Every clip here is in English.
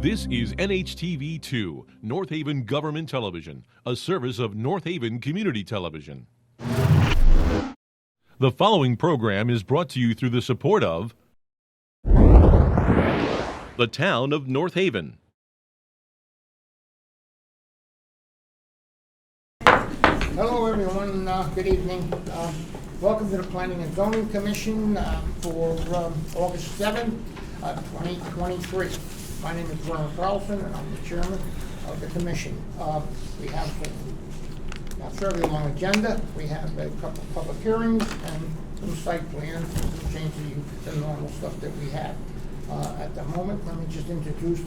This is NHTV2, North Haven Government Television, a service of North Haven Community Television. The following program is brought to you through the support of the Town of North Haven. Hello everyone, good evening. Welcome to the Planning and Zoning Commission for August 7th, 2023. My name is Vernon Carlson and I'm the chairman of the commission. We have a fairly long agenda. We have a couple of public hearings and some site plans, some changes to the normal stuff that we have. At the moment, let me just introduce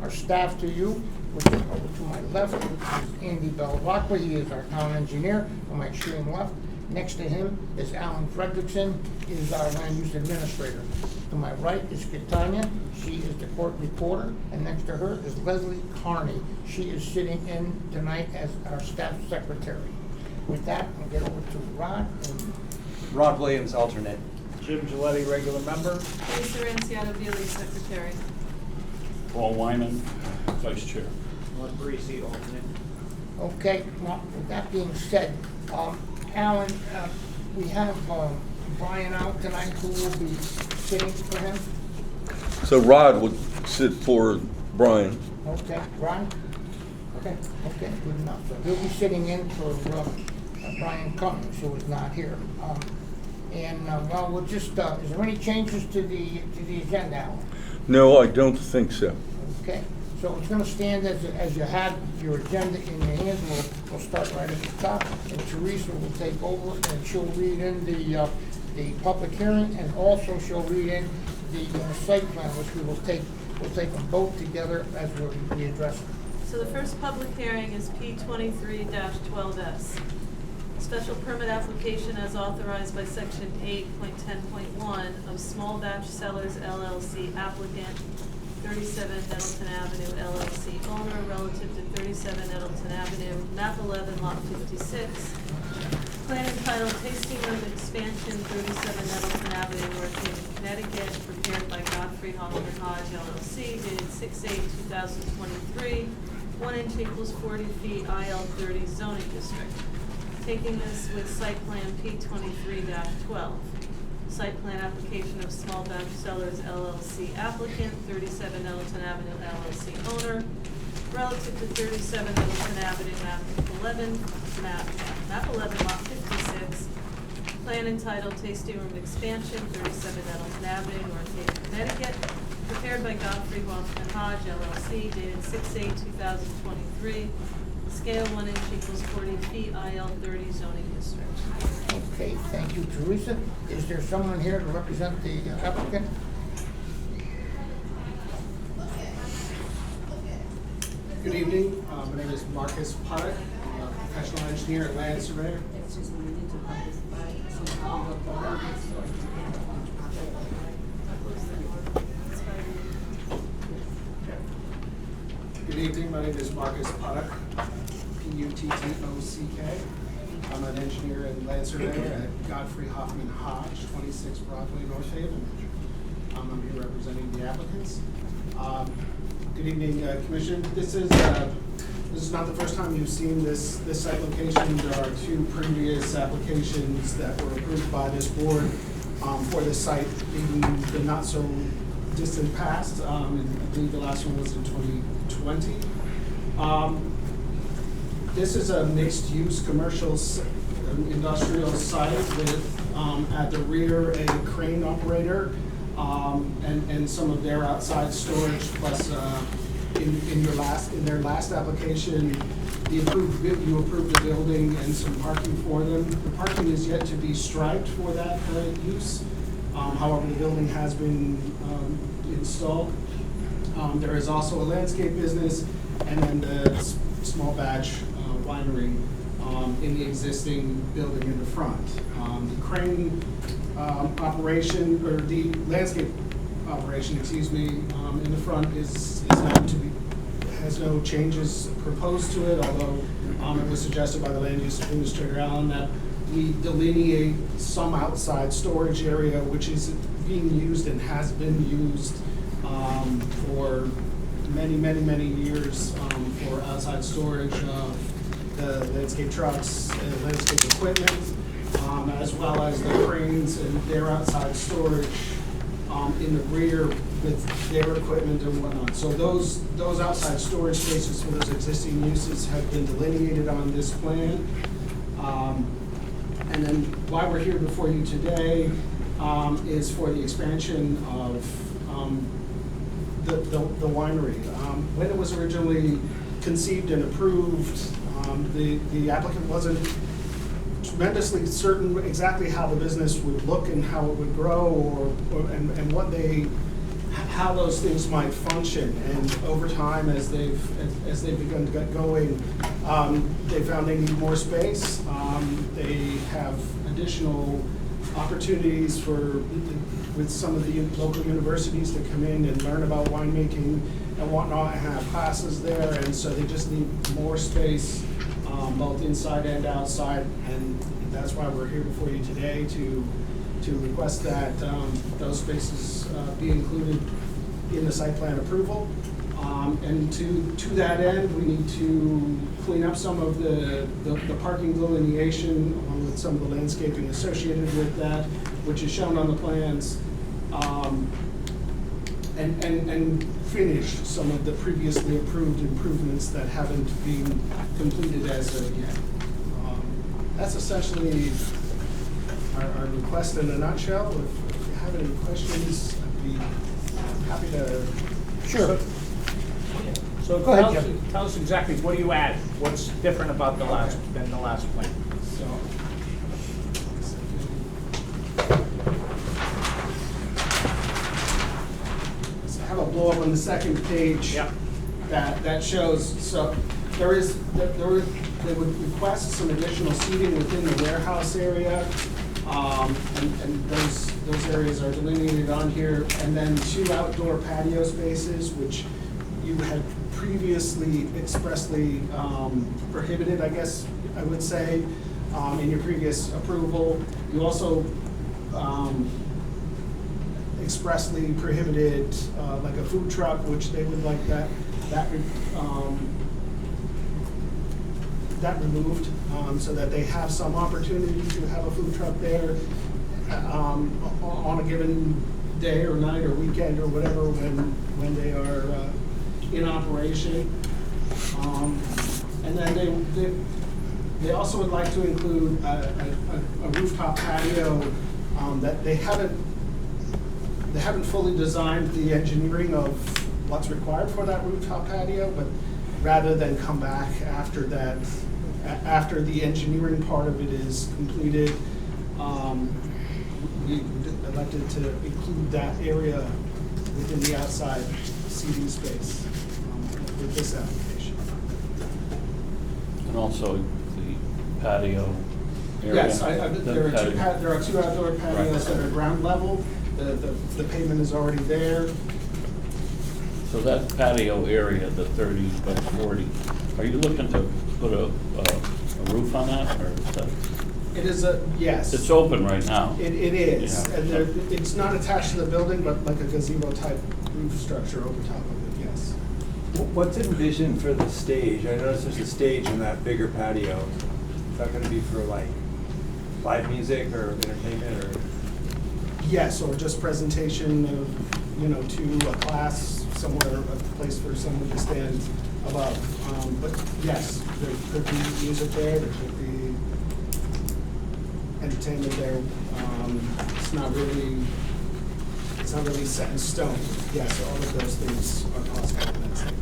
our staff to you. Which is over to my left, which is Andy Belvacqua. He is our town engineer. On my extreme left, next to him is Alan Fredrickson. He is our land use administrator. To my right is Katanya. She is the court reporter. And next to her is Leslie Carney. She is sitting in tonight as our staff secretary. With that, I'll get over to Rod. Rod Williams, alternate. Jim Giletti, regular member. Lisa Ranciano Veely, secretary. Paul Wyman, vice chair. Mark Parisi, alternate. Okay, well, with that being said, Alan, we have Brian out tonight who will be sitting for him. So Rod would sit for Brian. Okay, Brian? Okay, good enough. So he'll be sitting in for Brian Cummings, who is not here. Well, we'll just, is there any changes to the agenda, Alan? No, I don't think so. Okay, so it's going to stand as you had your agenda in your hands. We'll start right at the top, and Teresa will take over, and she'll read in the public hearing, and also she'll read in the site plan, which we'll take them both together as we address them. So the first public hearing is P23-12S. Special permit application as authorized by section 8.10.1 of Small Batch Sellers LLC applicant, 37 Nettleton Avenue LLC owner, relative to 37 Nettleton Avenue, map 11, lot 56. Plan entitled Tasting Room Expansion, 37 Nettleton Avenue, North Haven, Connecticut, prepared by Godfrey Hoffman Hodge LLC, dated 6/8/2023, 1 inch equals 40 feet, IL 30 zoning district. Taking this with site plan P23-12. Site plan application of Small Batch Sellers LLC applicant, 37 Nettleton Avenue LLC owner, relative to 37 Nettleton Avenue, map 11, lot 56. Plan entitled Tasting Room Expansion, 37 Nettleton Avenue, North Haven, Connecticut, prepared by Godfrey Hoffman Hodge LLC, dated 6/8/2023. Scale 1 inch equals 40 feet, IL 30 zoning district. Okay, thank you, Teresa. Is there someone here to represent the applicant? Good evening. My name is Marcus Puttock. I'm a professional engineer and land surveyor. Good evening. My name is Marcus Puttock, P-U-T-T-O-C-K. I'm an engineer and land surveyor at Godfrey Hoffman Hodge, 26 Broadway, North Haven. I'm here representing the applicants. Good evening, Commission. This is not the first time you've seen this site location. There are two previous applications that were approved by this board for this site in the not so distant past. I believe the last one was in 2020. This is a mixed-use commercial industrial site with at the rear a crane operator and some of their outside storage. Plus, in their last application, you approved the building and some parking for them. The parking is yet to be striped for that use. However, the building has been installed. There is also a landscape business and then the small batch winery in the existing building in the front. The crane operation, or the landscape operation, excuse me, in the front is not to be, has no changes proposed to it, although it was suggested by the land use administrator Alan that we delineate some outside storage area which is being used and has been used for many years for outside storage of the landscape trucks and landscape equipment, as well as the cranes and their outside storage in the rear with their equipment and whatnot. So those outside storage spaces for those existing uses have been delineated on this plan. And then why we're here before you today is for the expansion of the winery. When it was originally conceived and approved, the applicant wasn't tremendously certain exactly how the business would look and how it would grow, and how those things might function. And over time, as they've begun to get going, they found they need more space. They have additional opportunities with some of the local universities to come in and learn about winemaking and whatnot, and have classes there, and so they just need more space, both inside and outside, and that's why we're here before you today to request that those spaces be included in the site plan approval. And to that end, we need to clean up some of the parking delineation along with some of the landscaping associated with that, which is shown on the plans, and finish some of the previously approved improvements that haven't been completed as of yet. That's essentially our request in a nutshell. If you have any questions, I'd be happy to. Sure. So Go ahead, Jim. tell us exactly, what do you add? What's different about the last, than the last plan? So, I have a blow up on the second page. Yeah. That shows, so they would request some additional seating within the warehouse area. And those areas are delineated on here. And then 2 outdoor patio spaces, which you had previously expressly prohibited, I guess I would say, in your previous approval. You also expressly prohibited like a food truck, which they would like that removed, so that they have some opportunity to have a food truck there on a given day or night or weekend or whatever when they are in operation. And then they also would like to include a rooftop patio that they haven't fully designed the engineering of what's required for that rooftop patio, but rather than come back after that, after the engineering part of it is completed, we elected to include that area within the outside seating space with this application. And also the patio area? Yes, there are 2 outdoor patios that are ground level. The pavement is already there. So that patio area, the 30 by 40, are you looking to put a roof on that, or is that? It is yes. It's open right now. It is, Yeah. and it's not attached to the building, but like a gazebo type roof structure over top of it, yes. What's envisioned for the stage? I noticed there's a stage in that bigger patio. Is that gonna be for like live music or entertainment or? Yes, or just presentation of, to a class somewhere, a place for someone to stand above. But yes, there could be music there, there could be entertainment there. It's not really set in stone. Yes, all of those things are possible in that stage.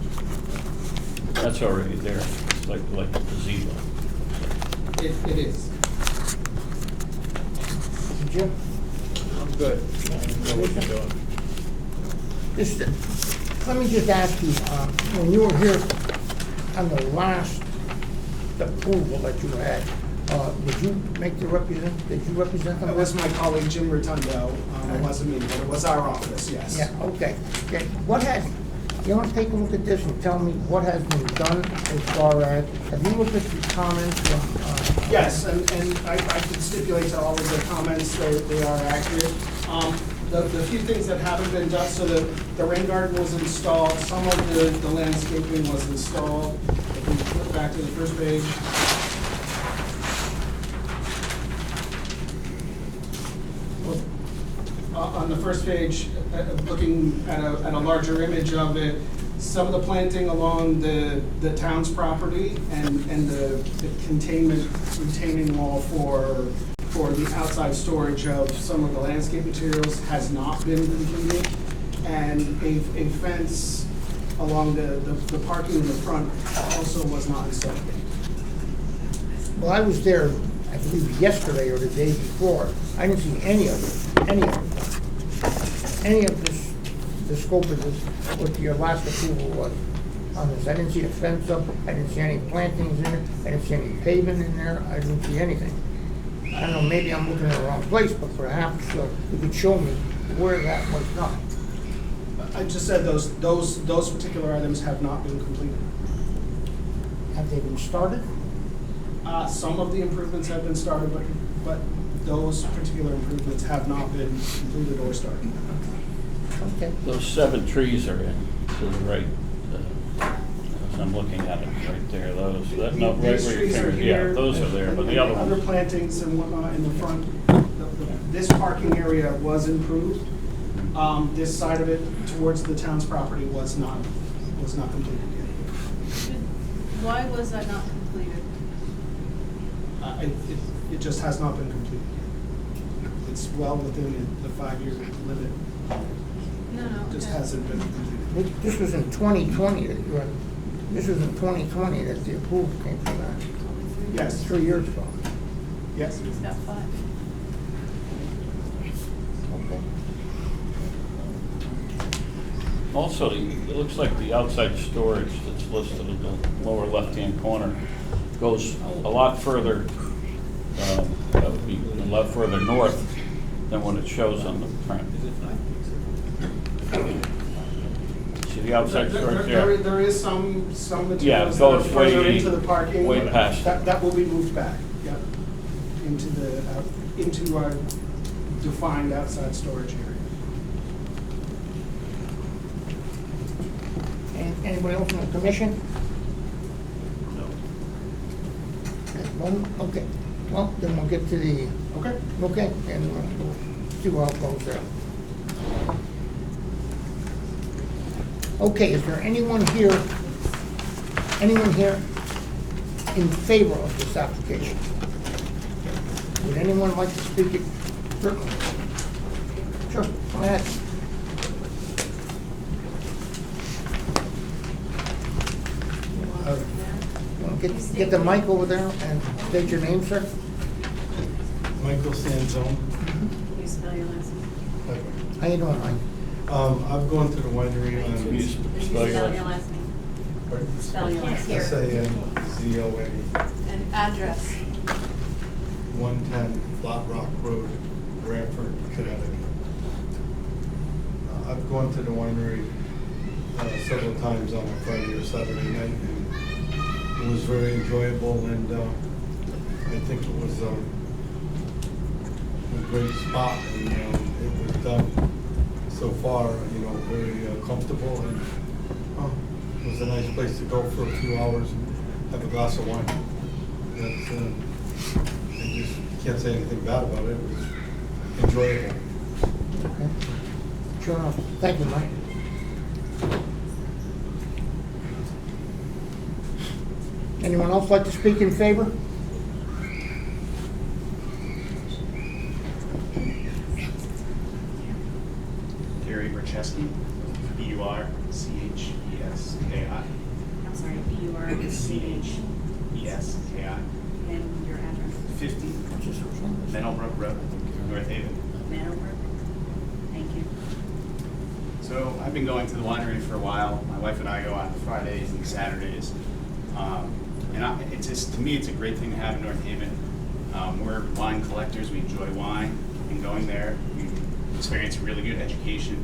That's already there, it's like a gazebo. It is. Jim? I'm good. I know what you're doing. Let me just ask you, when you were here on the last approval that you had, did you represent them? It was my colleague Jim Rotundo. It wasn't me, but it was our office, yes. Yeah, okay. You want to take a look at this and tell me what has been done as far as, have you looked at the comments from? Yes, and I can stipulate to all of the comments, they are accurate. the few things that haven't been done, so the rain garden was installed, some of the landscaping was installed. If we flip back to the first page. On the first page, looking at a larger image of it, some of the planting along the town's property and the containment retaining wall for the outside storage of some of the landscape materials has not been completed. And a fence along the parking in the front also was not installed. Well, I was there, I believe yesterday or the day before. I didn't see any of this, the scope of this, what your last approval was on this. I didn't see a fence up, I didn't see any plantings in there, I didn't see any pavement in there, I didn't see anything. I don't know, maybe I'm looking in the wrong place, but perhaps you could show me where that was done. I just said those particular items have not been completed. Have they been started? Some of the improvements have been started, but those particular improvements have not been completed or started. Okay. Those 7 trees are in to the right. As I'm looking at it right there, those, that, no, right These where your trees are finger, yeah, here, those are there, but and the other Other ones. plantings and whatnot in the front. This parking area was improved. This side of it towards the town's property was not completed yet. Why was that not completed? It just has not been completed yet. It's well within the 5-year limit. No, Just okay. hasn't been completed. This was in 2020 that you had, this was in 2020 that the approval came from that. Yes. 3 years ago. Yes. He's got 5. Okay. Also, it looks like the outside storage that's listed in the lower left-hand corner goes a lot further, that would be a lot further north than what it shows on the print. See the outside storage there? There is some Yeah, materials it that are goes further way- into the parking. way past. That will be moved back, yeah, into our defined outside storage area. And anybody else from the commission? No. Okay, well, then we'll get to the, Okay. okay, and we'll see how it goes there. Okay, is there anyone here in favor of this application? Would anyone like to speak it? Sure, go ahead. Get the mic over there and state your name, sir. Michael Sanzone. Can you spell your last name? How you doing, Mike? I've gone to the winery Can you on spell your last last name? Spell your last name. SANZONE, And address. 110 Flat Rock Road, Branford, Connecticut. I've gone to the winery several times on a Friday or Saturday night, and it was very enjoyable, and I think it was a great spot, and it was done so far, very comfortable, and it was a nice place to go for a few hours and have a glass of wine. That's, I just can't say anything bad about it. It was enjoyable. Okay. Sure enough. Thank you, Mike. Anyone else like to speak in favor? Gary Bercheski, B-U-R-C-H-E-S-K-I. I'm sorry, B-U-R-C-H-E-S-K-I. And your address? 50 Meadowbrook Road, North Haven. Meadowbrook? Thank you. So I've been going to the winery for a while. My wife and I go on Fridays and Saturdays. It's just, to me, it's a great thing to have in North Haven. We're wine collectors. We enjoy wine. And going there, we experience really good education,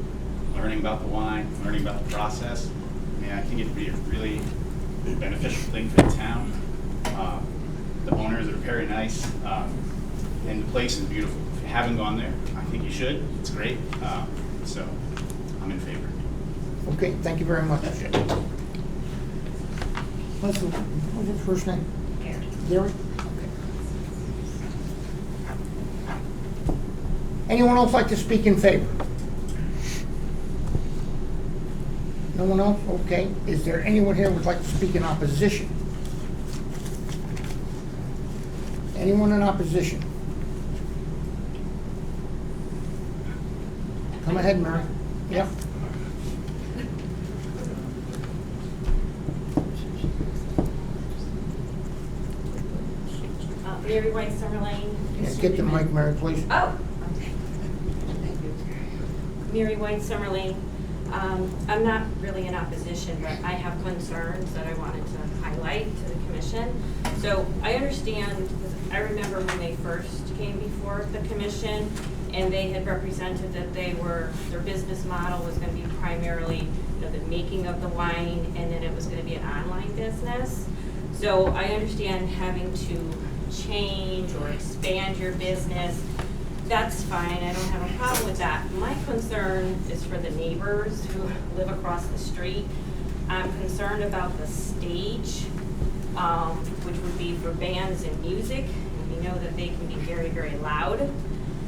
learning about the wine, learning about the process. I think it'd be a really beneficial thing for the town. The owners are very nice, and the place is beautiful. If you haven't gone there, I think think you should. It's great. So I'm in favor. Okay, thank you very much. What's his first name? Gary? Okay. Anyone else like to speak in favor? No one else? Okay. Is there anyone here who would like to speak in opposition? Anyone in opposition? Come ahead, Mary. Yep. Mary White, Summer Lane. Yeah, get the mic, Mary, please. Oh, okay. Thank you. Mary White, Summer Lane. I'm not really in opposition, but I have concerns that I wanted to highlight to the commission. So I understand, I remember when they first came before the commission, and they had represented that their business model was going to be primarily, the making of the wine, and then it was going to be an online business. So I understand having to change or expand your business. That's fine, I don't have a problem with that. My concern is for the neighbors who live across the street. I'm concerned about the stage, which would be for bands and music. We know that they can be very, very loud.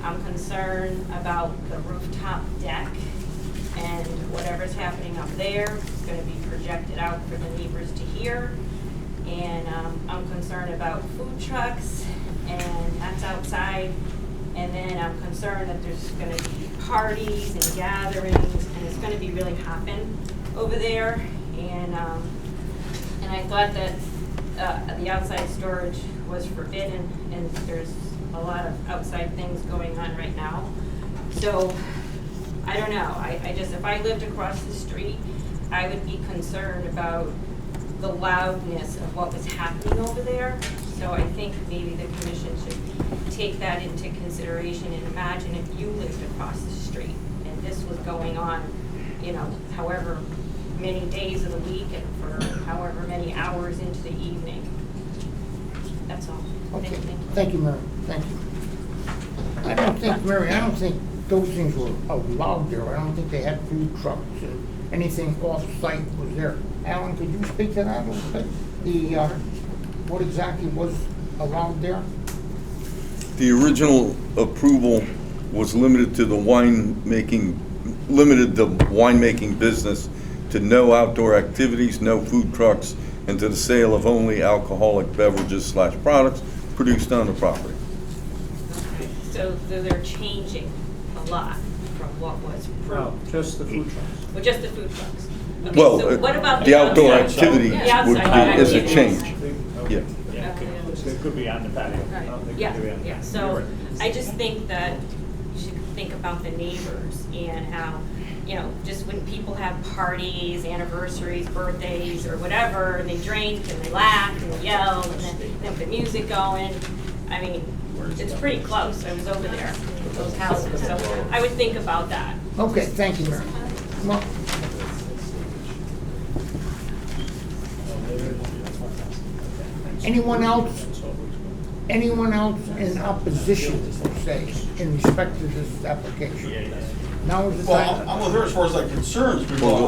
I'm concerned about the rooftop deck and whatever's happening up there is going to be projected out for the neighbors to hear. And I'm concerned about food trucks, and that's outside. And then I'm concerned that there's going to be parties and gatherings, and it's going to be really hopping over there. And I thought that the outside storage was forbidden, and there's a lot of outside things going on right now. So I don't know. I just, if I lived across the street, I would be concerned about the loudness of what was happening over there. So I think maybe the commission should take that into consideration and imagine if you lived across the street and this was going on, however many days of the week and for however many hours into the evening. That's all. Okay, Thank you. thank you, Mary, thank you. I don't think those things were allowed there. I don't think they had food trucks and anything off-site was there. Alan, could you speak to that a little bit? What exactly was allowed there? The original approval was limited to the winemaking business to no outdoor activities, no food trucks, and to the sale of only alcoholic beverages / products produced on the property. So they're changing a lot from what was No, approved. just the food trucks. Well, just the food trucks. Okay, Well, so what about the outdoor outside? activities The outside would be, is a activities. change. Yeah. Yeah, it could be on the patio. I don't think it could be on the Yeah, patio. so You're right. I just think that you should think about the neighbors and how, just when people have parties, anniversaries, birthdays, or whatever, and they drink and they laugh and they yell and then they have the music going. I mean, it's pretty close. I was over there with those houses, so I would think about that. Okay, thank you, Mary. Well, anyone else in opposition, say, in respect to this application? Now is the Well, time. I'm with her as far as like concerns, people. Well,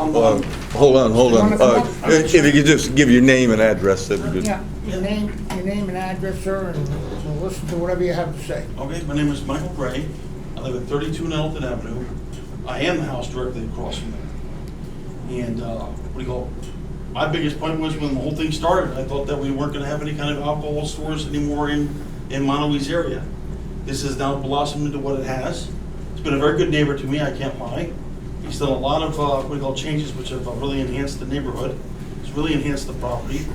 hold on. You wanna come up? If you could just give your name and address, that'd be good. Yeah, your name and address, sir, and we'll listen to whatever you have to say. Okay, my name is Michael Gray. I live at 32 Nettleton Avenue. I am the house directly across from there. And, my biggest point was when the whole thing started, I thought that we weren't gonna have any kind of alcohol stores anymore in Monowese area. This has now blossomed into what it has. It's been a very good neighbor to me, I can't lie. He's done a lot of, changes which have really enhanced the neighborhood. It's really enhanced the property.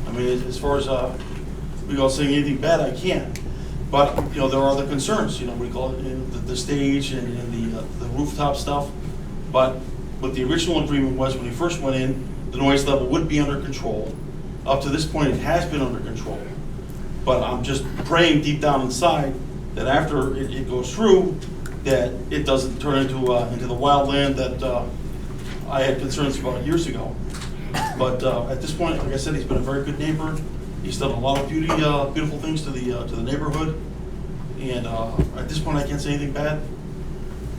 I mean, as far as, saying anything bad, I can't. But, there are other concerns, the stage and the rooftop stuff. But what the original agreement was when he first went in, the noise level would be under control. Up to this point, it has been under control. But I'm just praying deep down inside that after it goes through, that it doesn't turn into the wild land that I had concerns about years ago. But at this point, like I said, he's been a very good neighbor. He's done a lot of beautiful things to the neighborhood. And at this point, I can't say anything bad.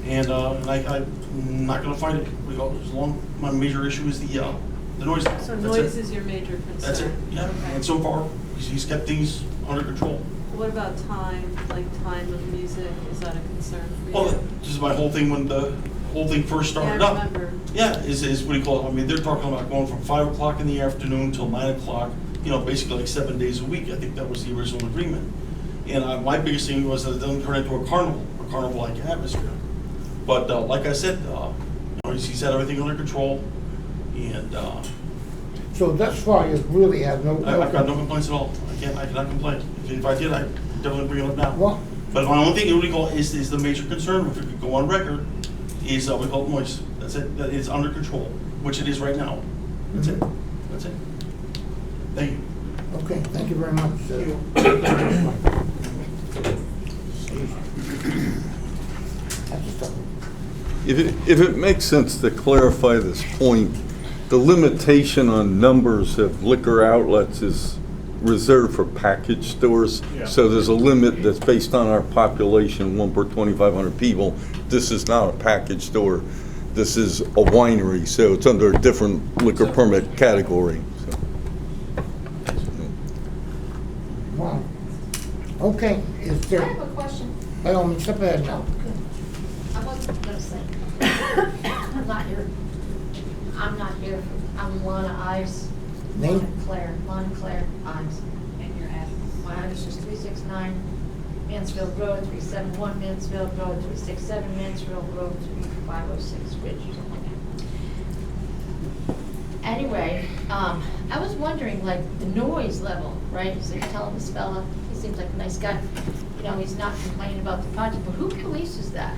And I'm not gonna fight it, as long, my major issue is the noise. So That's noise it. is your major concern? That's it, yeah, Okay. and so far, he's kept things under control. What about time, like time of music, is that a concern for you? Well, this is my whole thing when the whole thing first started Yeah, I up. remember. Yeah, is what do you call it, I mean, they're talking about going from 5 o'clock in the afternoon till 9 o'clock, basically like 7 days a week. I think that was the original agreement. And my biggest thing was that it doesn't turn into a carnival-like atmosphere. But like I said, he's had everything under control, and So thus far, you really have no... I've got no complaints at all. I cannot complain. If I did, I'd definitely bring it up now. Well- But my only thing, what we call is the major concern, if we could go on record, is we call it noise. That's it, that it's under control, which it is right now. That's it, that's it. Thank you. Okay, thank you very much. If it makes sense to clarify this point, the limitation on numbers of liquor outlets is reserved for package stores. Yeah. So there's a limit that's based on our population, 1 per 2,500 people. This is not a package store. This is a winery, so it's under a different liquor permit category. So. Wow. Okay, is I there... have a question. By all means, step ahead now. I wasn't gonna say. I'm not here. I'm Lana Ives. Name? Lana Claire Ives. And your address? My address is 369 Mansfield Road, 371 Mansfield Road, 367 Mansfield Road, 3506 Ridge. Anyway, I was wondering, like, the noise level, right? So you're telling this fella, he seems like a nice guy, he's not complaining about the project, but who polices that?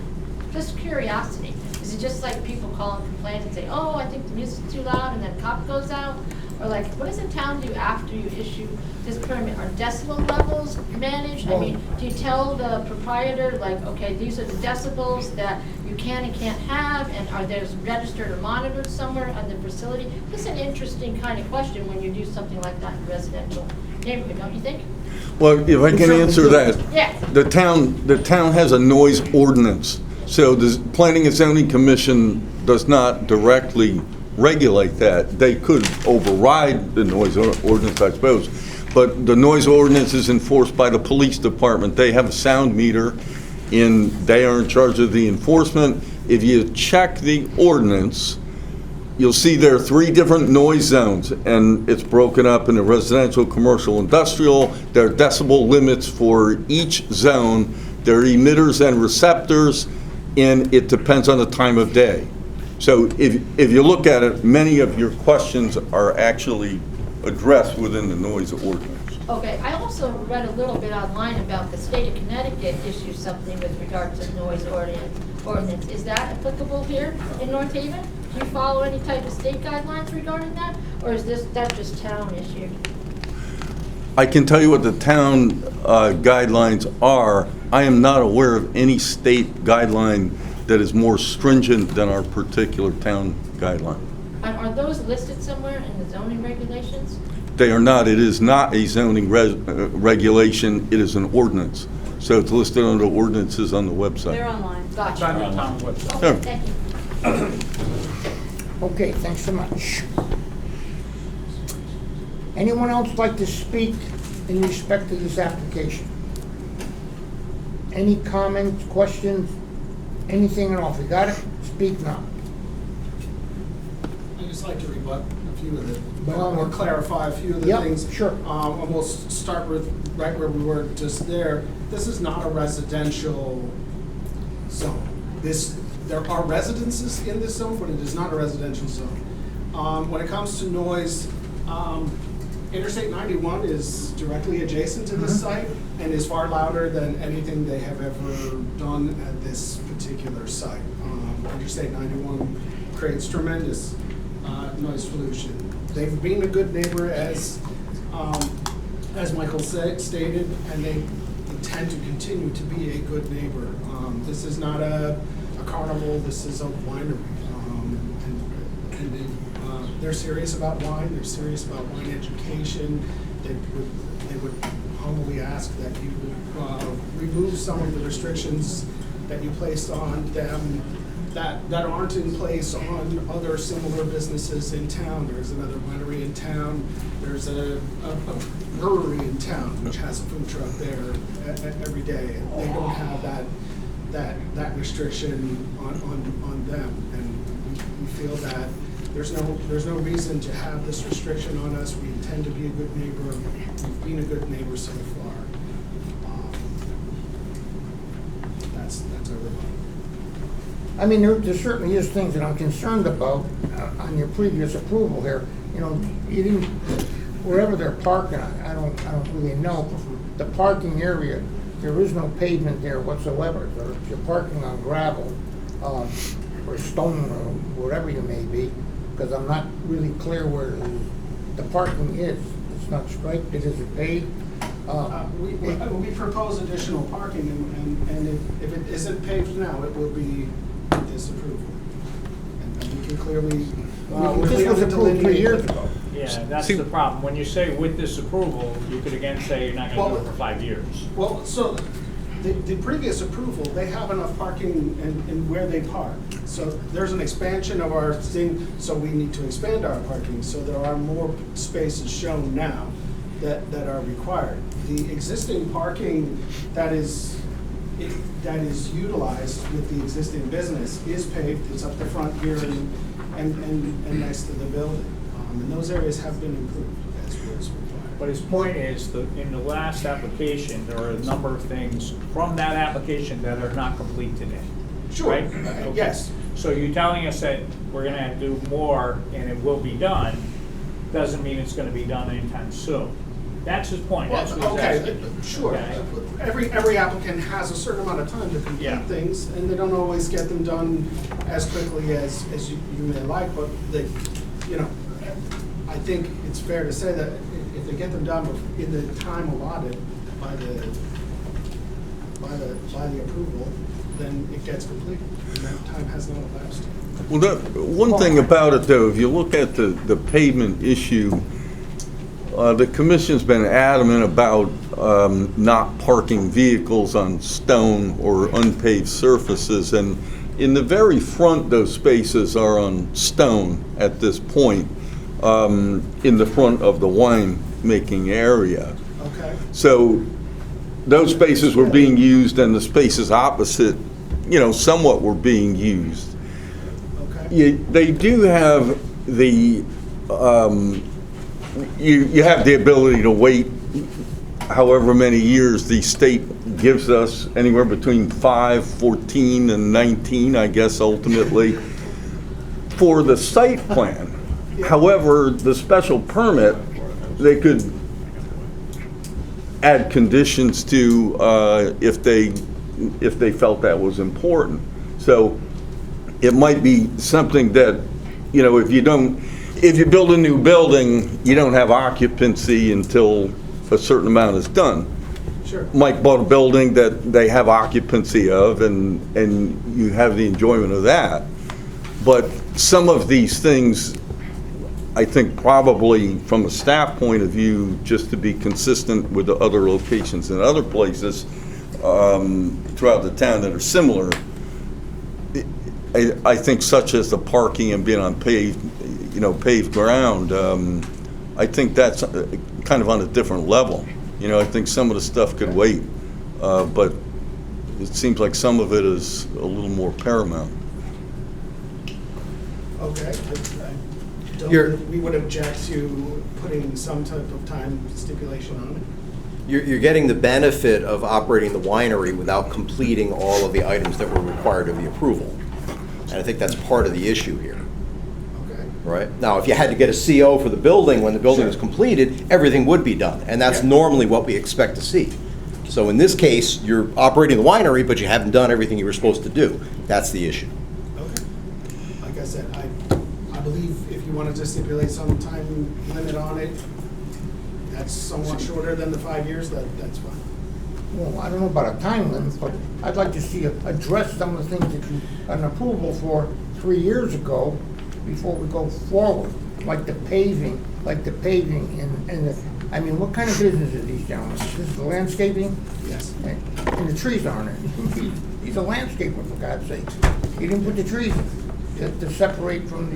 Just curiosity. Is it just like people call and complain and say, oh, I think the music's too loud, and then cop goes out? Or like, what does the town do after you issue this permit? Are decibel levels managed? I mean, do you tell the proprietor, like, okay, these are the decibels that you can and can't have, and are those registered or monitored somewhere on the facility? This is an interesting kind of question when you do something like that in a residential neighborhood, don't you think? Well, if I can answer that. Yeah. The town has a noise ordinance. So the Planning and Zoning Commission does not directly regulate that. They could override the noise ordinance, I suppose. But the noise ordinance is enforced by the police department. They have a sound meter, and they are in charge of the enforcement. If you check the ordinance, you'll see there are 3 different noise zones, and it's broken up into residential, commercial, industrial. There are decibel limits for each zone. There are emitters and receptors, and it depends on the time of day. So if you look at it, many of your questions are actually addressed within the noise ordinance. Okay, I also read a little bit online about the state of Connecticut issues something with regard to noise ordinance. Is that applicable here in North Haven? Do you follow any type of state guidelines regarding that? Or is that just town issue? I can tell you what the town guidelines are. I am not aware of any state guideline that is more stringent than our particular town guideline. And are those listed somewhere in the zoning regulations? They are not. It is not a zoning regulation. It is an ordinance. So it's listed under ordinances on the website. They're online. It's on Gotcha. the town website. Sure. Okay, thank you. Okay, thanks so much. Anyone else like to speak in respect to this application? Any comments, questions, anything at all? If you got it, speak now. I'd just like to rebut a few of the, By all or means. clarify a few of the Yep, things. sure. And we'll start with right where we were just there. This is not a residential zone. There are residences in this zone, but it is not a residential zone. When it comes to noise, Interstate 91 is directly adjacent to this site and is far louder than anything they have ever done at this particular site. Interstate 91 creates tremendous noise pollution. They've been a good neighbor, as Michael stated, and they intend to continue to be a good neighbor. This is not a carnival, this is a winery. They're serious about wine, they're serious about wine education. They would humbly ask that you would remove some of the restrictions that you placed on them that aren't in place on other similar businesses in town. There's another winery in town, there's a brewery in town which has a food truck there every day. And they don't have that restriction on them. And we feel that there's no reason to have this restriction on us. We intend to be a good neighbor. We've been a good neighbor so far. That's our rebuttal. I mean, there certainly is things that I'm concerned about on your previous approval here. You know, you didn't, wherever they're parking, I don't really know. The parking area, there is no pavement there whatsoever. You're parking on gravel or stone or whatever you may be, because I'm not really clear where the parking is. It's not striped, it isn't paved. We propose additional parking, and if it isn't paved now, it will be disapproval. And we can clearly. This was approved 3 years ago. Yeah, that's the problem. When you say with this approval, you could again say you're not gonna do it for 5 years. Well, so the previous approval, they have enough parking in where they park. So there's an expansion of our thing, so we need to expand our parking. So there are more spaces shown now that are required. The existing parking that is utilized with the existing business is paved. It's up the front here and next to the building. And those areas have been improved as was required. But his point is that in the last application, there are a number of things from that application that are not complete today. Sure. Right? Yes. So you're telling us that we're gonna have to do more and it will be done, doesn't mean it's gonna be done anytime soon. That's his point, that's what he's Okay, asking. sure. Okay? Every applicant has a certain amount of time to complete Yeah. things, and they don't always get them done as quickly as you may like, but I think it's fair to say that if they get them done in the time allotted by the approval, then it gets completed, and that time has not elapsed. Well, one thing about it, though, if you look at the pavement issue, the commission's been adamant about not parking vehicles on stone or unpaved surfaces, and in the very front, those spaces are on stone at this point, in the front of the wine-making area. Okay. So those spaces were being used, and the spaces opposite, somewhat were being used. Okay. They do have the, you have the ability to wait however many years the state gives us, anywhere between 5, 14, and 19, I guess, ultimately, for the site plan. However, the special permit, they could add conditions to if they felt that was important. So it might be something that, if you build a new building, you don't have occupancy until a certain amount is done. Sure. Mike bought a building that they have occupancy of, and you have the enjoyment of that. But some of these things, I think probably from a staff point of view, just to be consistent with the other locations and other places throughout the town that are similar, I think such as the parking and being on paved ground, I think that's kind of on a different level. I think some of the stuff could wait, but it seems like some of it is a little more paramount. Okay. We would object to putting some type of time stipulation on it. You're getting the benefit of operating the winery without completing all of the items that were required of the approval. And I think that's part of the issue here. Okay. Right? Now, if you had to get a CO for the building when the building was completed, everything would be done. And that's normally what we expect to see. So in this case, you're operating the winery, but you haven't done everything you were supposed to do. That's the issue. Okay. Like I said, I believe if you wanted to stipulate some time limit on it, that's somewhat shorter than the 5 years, that's fine. Well, I don't know about a time limit, but I'd like to see address some of the things that you got an approval for 3 years ago before we go forward, like the paving and I mean, what kind of business are these gentlemen? This is landscaping? Yes. And the trees aren't it? He's a landscaper, for God's sakes. He didn't put the trees in to separate from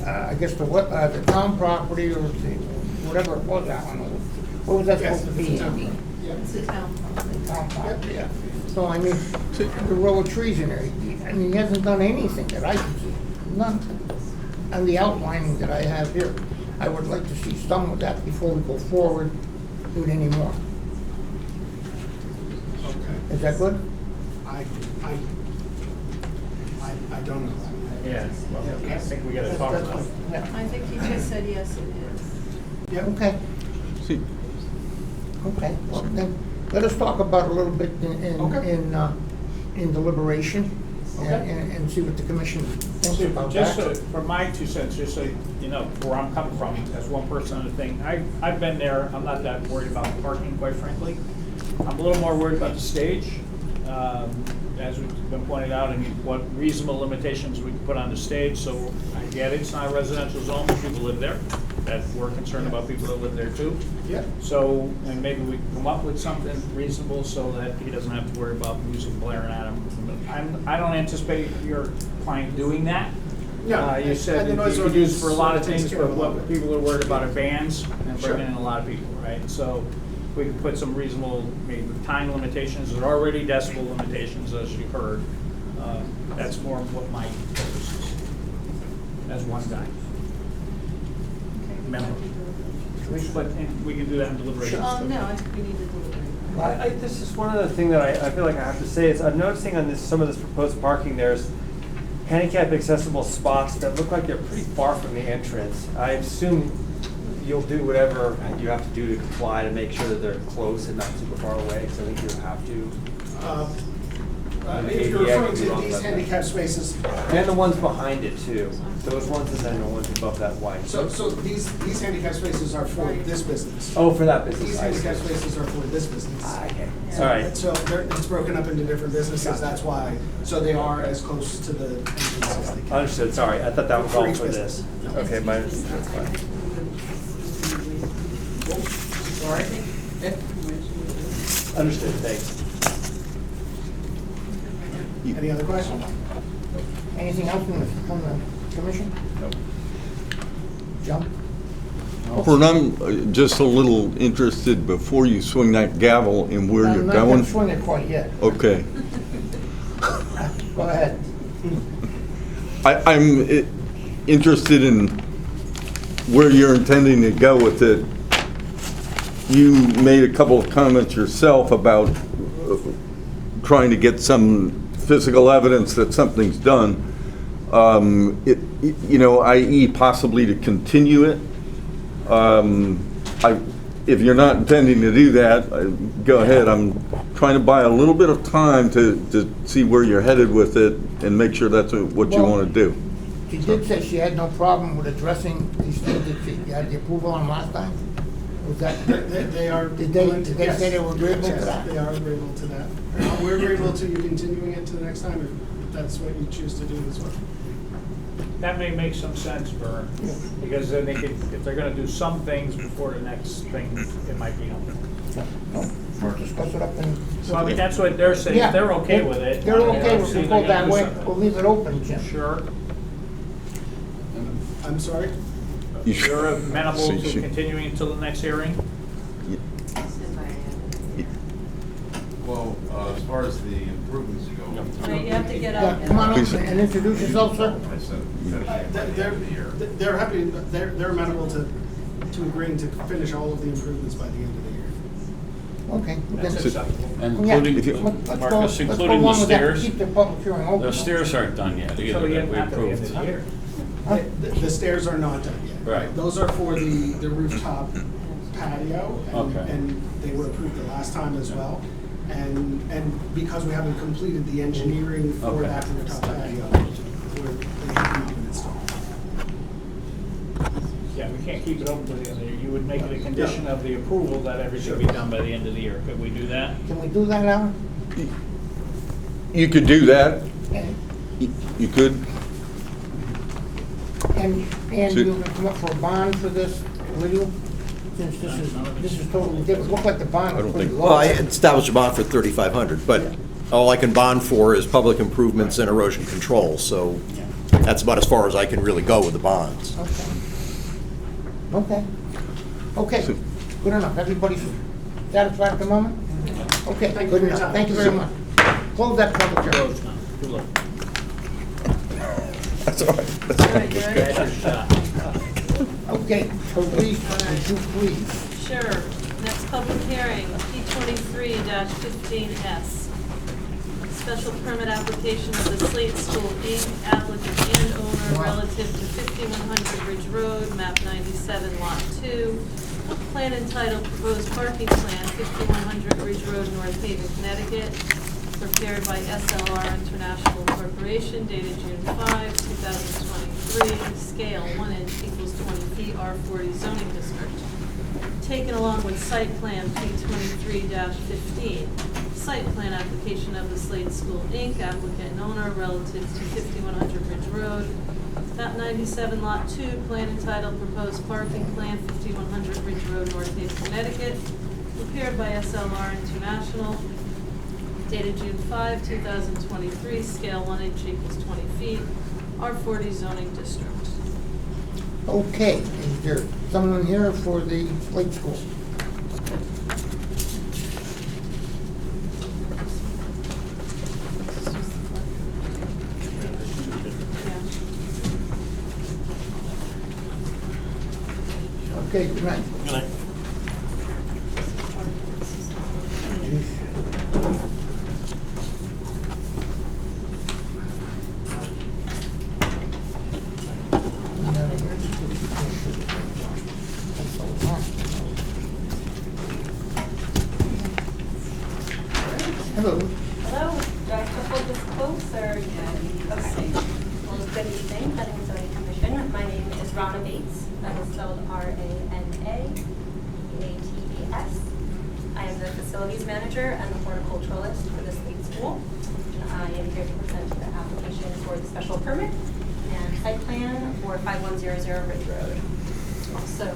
I guess the town property or whatever it was, I don't know. What was that supposed to be? It's a town property. Town property, yeah. So, I mean, the row of trees in there, I mean, he hasn't done anything that I can see, none. And the outlining that I have here, I would like to see some of that before we go forward with any more. Okay. Is that good? I don't know. Yeah, well, I think we gotta talk about it. Yeah. I think he just said yes, it is. Yep. Okay, See, okay, well, then, let us talk about it a little bit Okay. in deliberation, Okay. and see what the commission thinks about Just that. for my 2 cents, just so you know where I'm coming from, as one person on the thing, I've been there, I'm not that worried about the parking, quite frankly. I'm a little more worried about the stage, as we've been pointed out, and what reasonable limitations we can put on the stage, so I get it, it's not a residential zone, but people live there, that we're concerned about people that live there too. Yeah. So, and maybe we can come up with something reasonable so that he doesn't have to worry about music blaring at him. I don't anticipate your client doing that. No, You said and the that noise you could use for a lot of ordinance things, takes care but of a lot what of it. people are worried about are bands and Sure. bringing in a lot of people, right? So we can put some reasonable, maybe time limitations, there are already decibel limitations, as you heard. That's more of what my focus is, as one guy. Member. But we can do that in deliberations. No, I think we need to deliberate. This is one other thing that I feel like I have to say is I'm noticing on some of this proposed parking, there's handicap accessible spots that look like they're pretty far from the entrance. I assume you'll do whatever you have to do to comply to make sure that they're close and not super far away, because I think you have to. If you're referring to these handicap spaces. And the ones behind it too. Those ones and then the ones above that white. So these handicap spaces are for this business. Oh, for that business. These I see. handicap spaces are for this business. Okay. So- All right. So it's broken up into different businesses, that's why, so they are as close to the entrance as they can. Understood, sorry. I thought that was For all each for this. business. Okay, that's fine. Sorry? Understood, thanks. Any other questions? Anything else from the commission? Nope. John? Bert, I'm just a little interested before you swing that gavel in where you're I'm not going. gonna swing it quite yet. Okay. Go ahead. I'm interested in where you're intending to go with it. You made a couple of comments yourself about trying to get some physical evidence that something's done, i.e. possibly to continue it. If you're not intending to do that, go ahead. I'm trying to buy a little bit of time to see where you're headed with it and make sure that's what you want to do. She did say she had no problem with addressing these things that you had the approval on last time? Was that? They are. Did they say yes. they were agreeable to Yes, that? they are agreeable to that. We're agreeable to you continuing it to the next time if that's what you choose to do as well. That may make some sense, Vern, because then they could, if they're gonna do some things before the next thing, it might be helpful. We'll discuss it up in. So I mean, that's what they're saying, if they're okay with it. They're okay with see it, they're go gonna that do way, something. we'll leave it open, Jim. Sure, I'm sorry? you're amenable See, to she- continuing until the next hearing? Well, as far as the improvements go. Wait, you have to get up. Come on up Please. and introduce yourself, sir. I said, finish the end of the year. They're happy, they're amenable to agreeing to finish all of the improvements by the end of the year. Okay. we That's can- acceptable. Including, Let's go- Marcus, let's go including the along with that. stairs? Keep the public hearing open. The stairs aren't done yet So either, we that have we not to the end of approved. the year. The stairs are not done yet. Right. Those are for the rooftop patio. Okay. And they were approved the last time as well. And because we haven't completed the engineering for Okay. that rooftop patio, they haven't been installed. Yeah, we can't keep it open till the end of the year. You would make it a condition of the approval that everything be done by the end of the year. Could we do that? Can we do that, Alan? You could do that. Okay. You could. And So- you're gonna come up for a bond for this, will you? Since this is totally different, look like the bond I is don't pretty think- low. Well, I established a bond for 3,500, but all I can bond for is public improvements and erosion control, so that's about as far as I can really go with the bonds. Okay. Okay, good enough. Everybody's satisfied at the moment? Okay, good enough. Thank you very much. Close that public hearing. Good luck. That's all right. That's All right, you ready? Okay, Therese, would you please? Sure. Next public hearing, P23-15S. Special permit application of the Slate School Inc. applicant and owner relative to 5100 Ridge Road, map 97, lot 2. Plan entitled Proposed Parking Plan, 5100 Ridge Road, North Haven, Connecticut. Prepared by SLR International Corporation, dated June 5, 2023. Scale 1 inch equals 20 feet, R40 zoning district. Taken along with site plan P23-15. Site plan application of the Slade School Inc. applicant and owner relative to 5100 Ridge Road. Map 97, lot 2, plan entitled Proposed Parking Plan, 5100 Ridge Road, North Haven, Connecticut. Prepared by SLR International. Dated June 5, 2023, scale 1 inch equals 20 feet, R40 zoning district. Okay, is there someone here for the Slate School? Okay, good night. Good night. Hello. Hello, do I have to hold this close or? Okay. Well, good evening, Planning and Zoning Commission. My name is Rana Bates. That is spelled R-A-N-A-B-A-T-E-S. I am the facilities manager and the horticulturalist for the Slate School. And I am here to present the application for the special permit and site plan for 5100 Ridge Road. So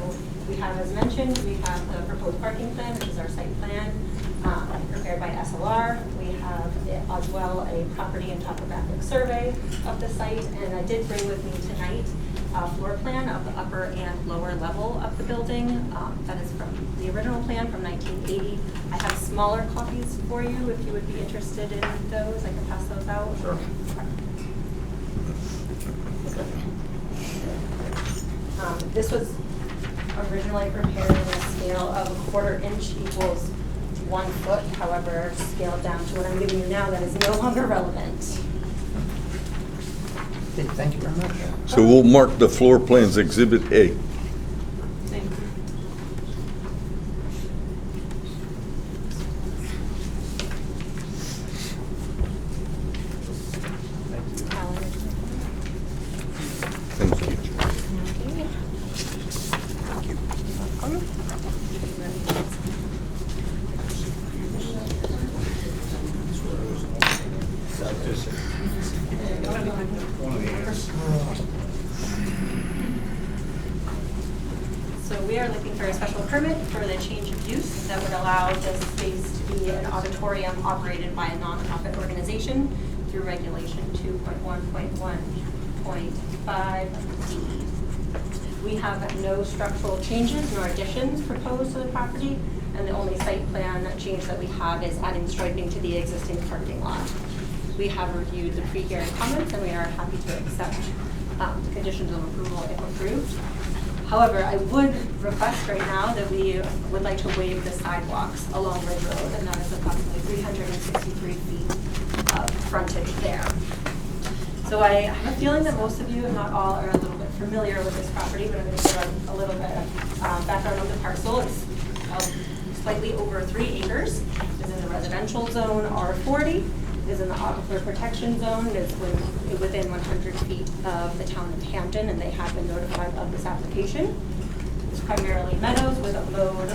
we have, as mentioned, we have the proposed parking plan, which is our site plan. Prepared by SLR. We have as well a property and topographic survey of the site, and I did bring with me tonight a floor plan of the upper and lower level of the building. That is from the original plan from 1980. I have smaller copies for you if you would be interested in those. I can pass those out. Sure. This was originally prepared in a scale of 1/4 inch equals 1 foot, however, scaled down to what I'm giving you now, that is no longer relevant. Okay, thank you very much. So we'll mark the floor plans Exhibit A. Thank you. Thank you. So we are looking for a special permit for the change of use that would allow this space to be an auditorium operated by a nonprofit organization through regulation 2.1.1.5D. We have no structural changes nor additions proposed to the property, and the only site plan change that we have is adding striping to the existing parking lot. We have reviewed the pre-hearing comments, and we are happy to accept the conditions of approval if approved. However, I would request right now that we would like to waive the sidewalks along Ridge Road, and that is approximately 363 feet of frontage there. So I have a feeling that most of you, if not all, are a little bit familiar with this property, but I'm going to give a little bit of background on the parcel. It's slightly over 3 acres. It is in the residential zone, R40. It is in the aquifer protection zone. It is within 100 feet of the town of Hampton, and they have been notified of this application. It's primarily meadows with a mowed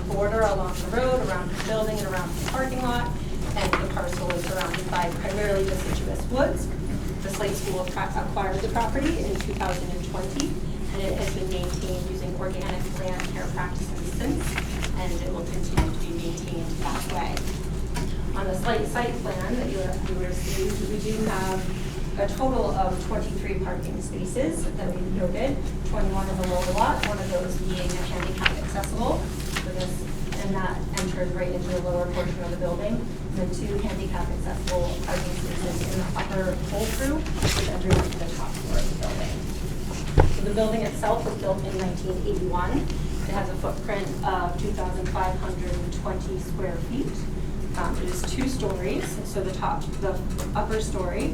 border along the road, around the building, and around the parking lot. And the parcel is surrounded by primarily deciduous woods. The Slate School acquired the property in 2020, and it has been maintained using organic land care practices since, and it will continue to be maintained that way. On the site plan that you received, we do have a total of 23 parking spaces that we've noted, 21 in the lower lot, one of those being handicap accessible for this, and that enters right into the lower portion of the building. And then 2 handicap accessible parking spaces in the upper pull-through, which enters into the top floor of the building. So the building itself was built in 1981. It has a footprint of 2,520 square feet. It is 2 stories, so the upper story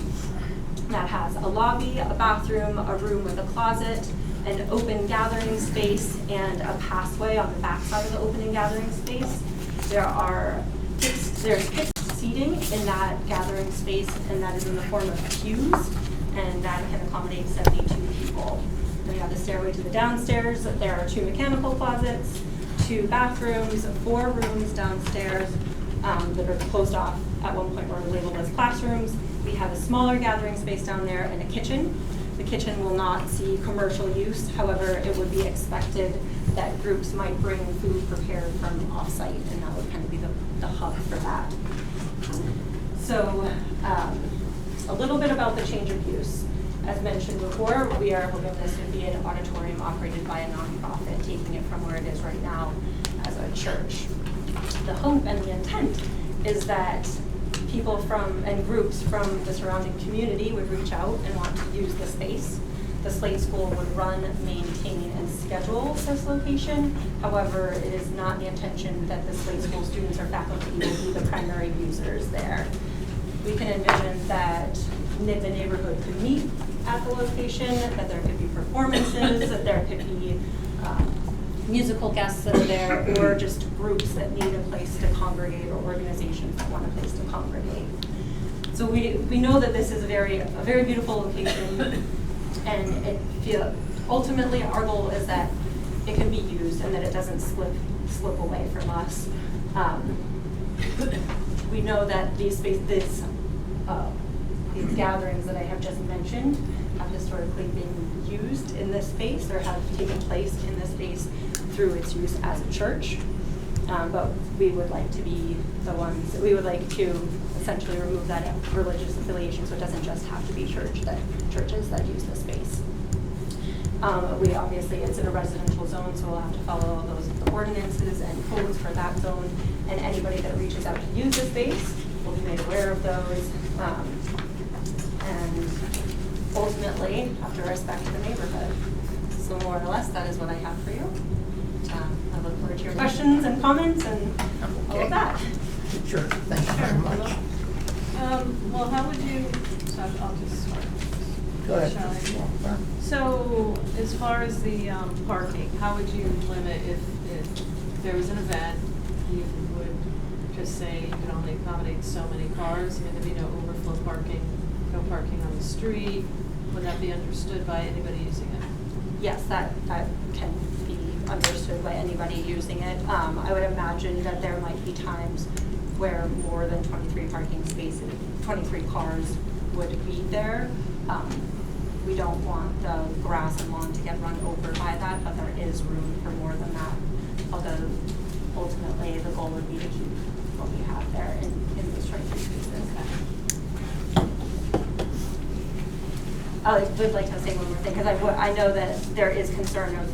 that has a lobby, a bathroom, a room with a closet, an open gathering space, and a passway on the back side of the open and gathering space. There's fixed seating in that gathering space, and that is in the form of pews, and that can accommodate 72 people. Then you have the stairway to the downstairs. There are 2 mechanical closets, 2 bathrooms, 4 rooms downstairs that are closed off at one point were labeled as classrooms. We have a smaller gathering space down there and a kitchen. The kitchen will not see commercial use. However, it would be expected that groups might bring food prepared from off-site, and that would kind of be the hub for that. So a little bit about the change of use. As mentioned before, we are hoping this would be an auditorium operated by a nonprofit, taking it from where it is right now as a church. The hope and the intent is that people and groups from the surrounding community would reach out and want to use the space. The Slade School would run, maintain, and schedule this location. However, it is not the intention that the Slade School students or faculty will be the primary users there. We can envision that the neighborhood could meet at the location, that there could be performances, that there could be musical guests that are there, or just groups that need a place to congregate, or organizations that want a place to congregate. So we know that this is a very beautiful location, and ultimately our goal is that it can be used and that it doesn't slip away from us. We know that these gatherings that I have just mentioned have historically been used in this space or have taken place in this space through its use as a church. But we would like to be the ones, we would like to essentially remove that religious affiliation, so it doesn't just have to be churches that use the space. Obviously, it's in a residential zone, so we'll have to follow the ordinances and codes for that zone, and anybody that reaches out to use the space will be made aware of those. And ultimately, have to respect the neighborhood. So more or less, that is what I have for you. I look forward to your questions and comments and all of that. Sure, thank you very much. Well, how would you, so I'll just start. Go ahead. Shall I? So, as far as the parking, how would you limit if there was an event, you would just say you could only accommodate so many cars? I mean, there'd be no overflow parking, no parking on the street. Would that be understood by anybody using it? Yes, that can be understood by anybody using it. I would imagine that there might be times where more than 23 parking spaces, 23 cars would be there. We don't want the grass and lawn to get run over by that, but there is room for more than that. Although ultimately the goal would be to keep what we have there in those 23 spaces. I would like to say one more thing, because I know that there is concern of,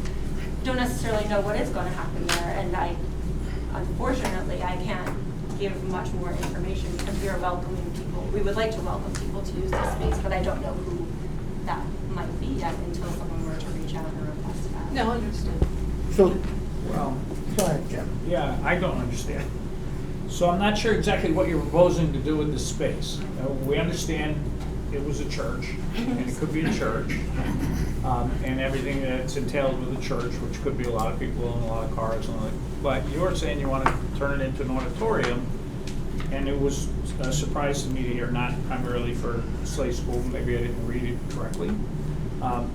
don't necessarily know what is going to happen there, and unfortunately, I can't give much more information because we are welcoming people. We would like to welcome people to use this space, but I don't know who that might be yet until someone were to reach out and request that. No, understood. So, Well, go ahead, Jim. yeah, I don't understand. So I'm not sure exactly what you're proposing to do with this space. We understand it was a church, and it could be a church, and everything that's entailed with a church, which could be a lot of people and a lot of cars, but you're saying you want to turn it into an auditorium, and it was a surprise to me to hear not primarily for Slade School, maybe I didn't read it correctly,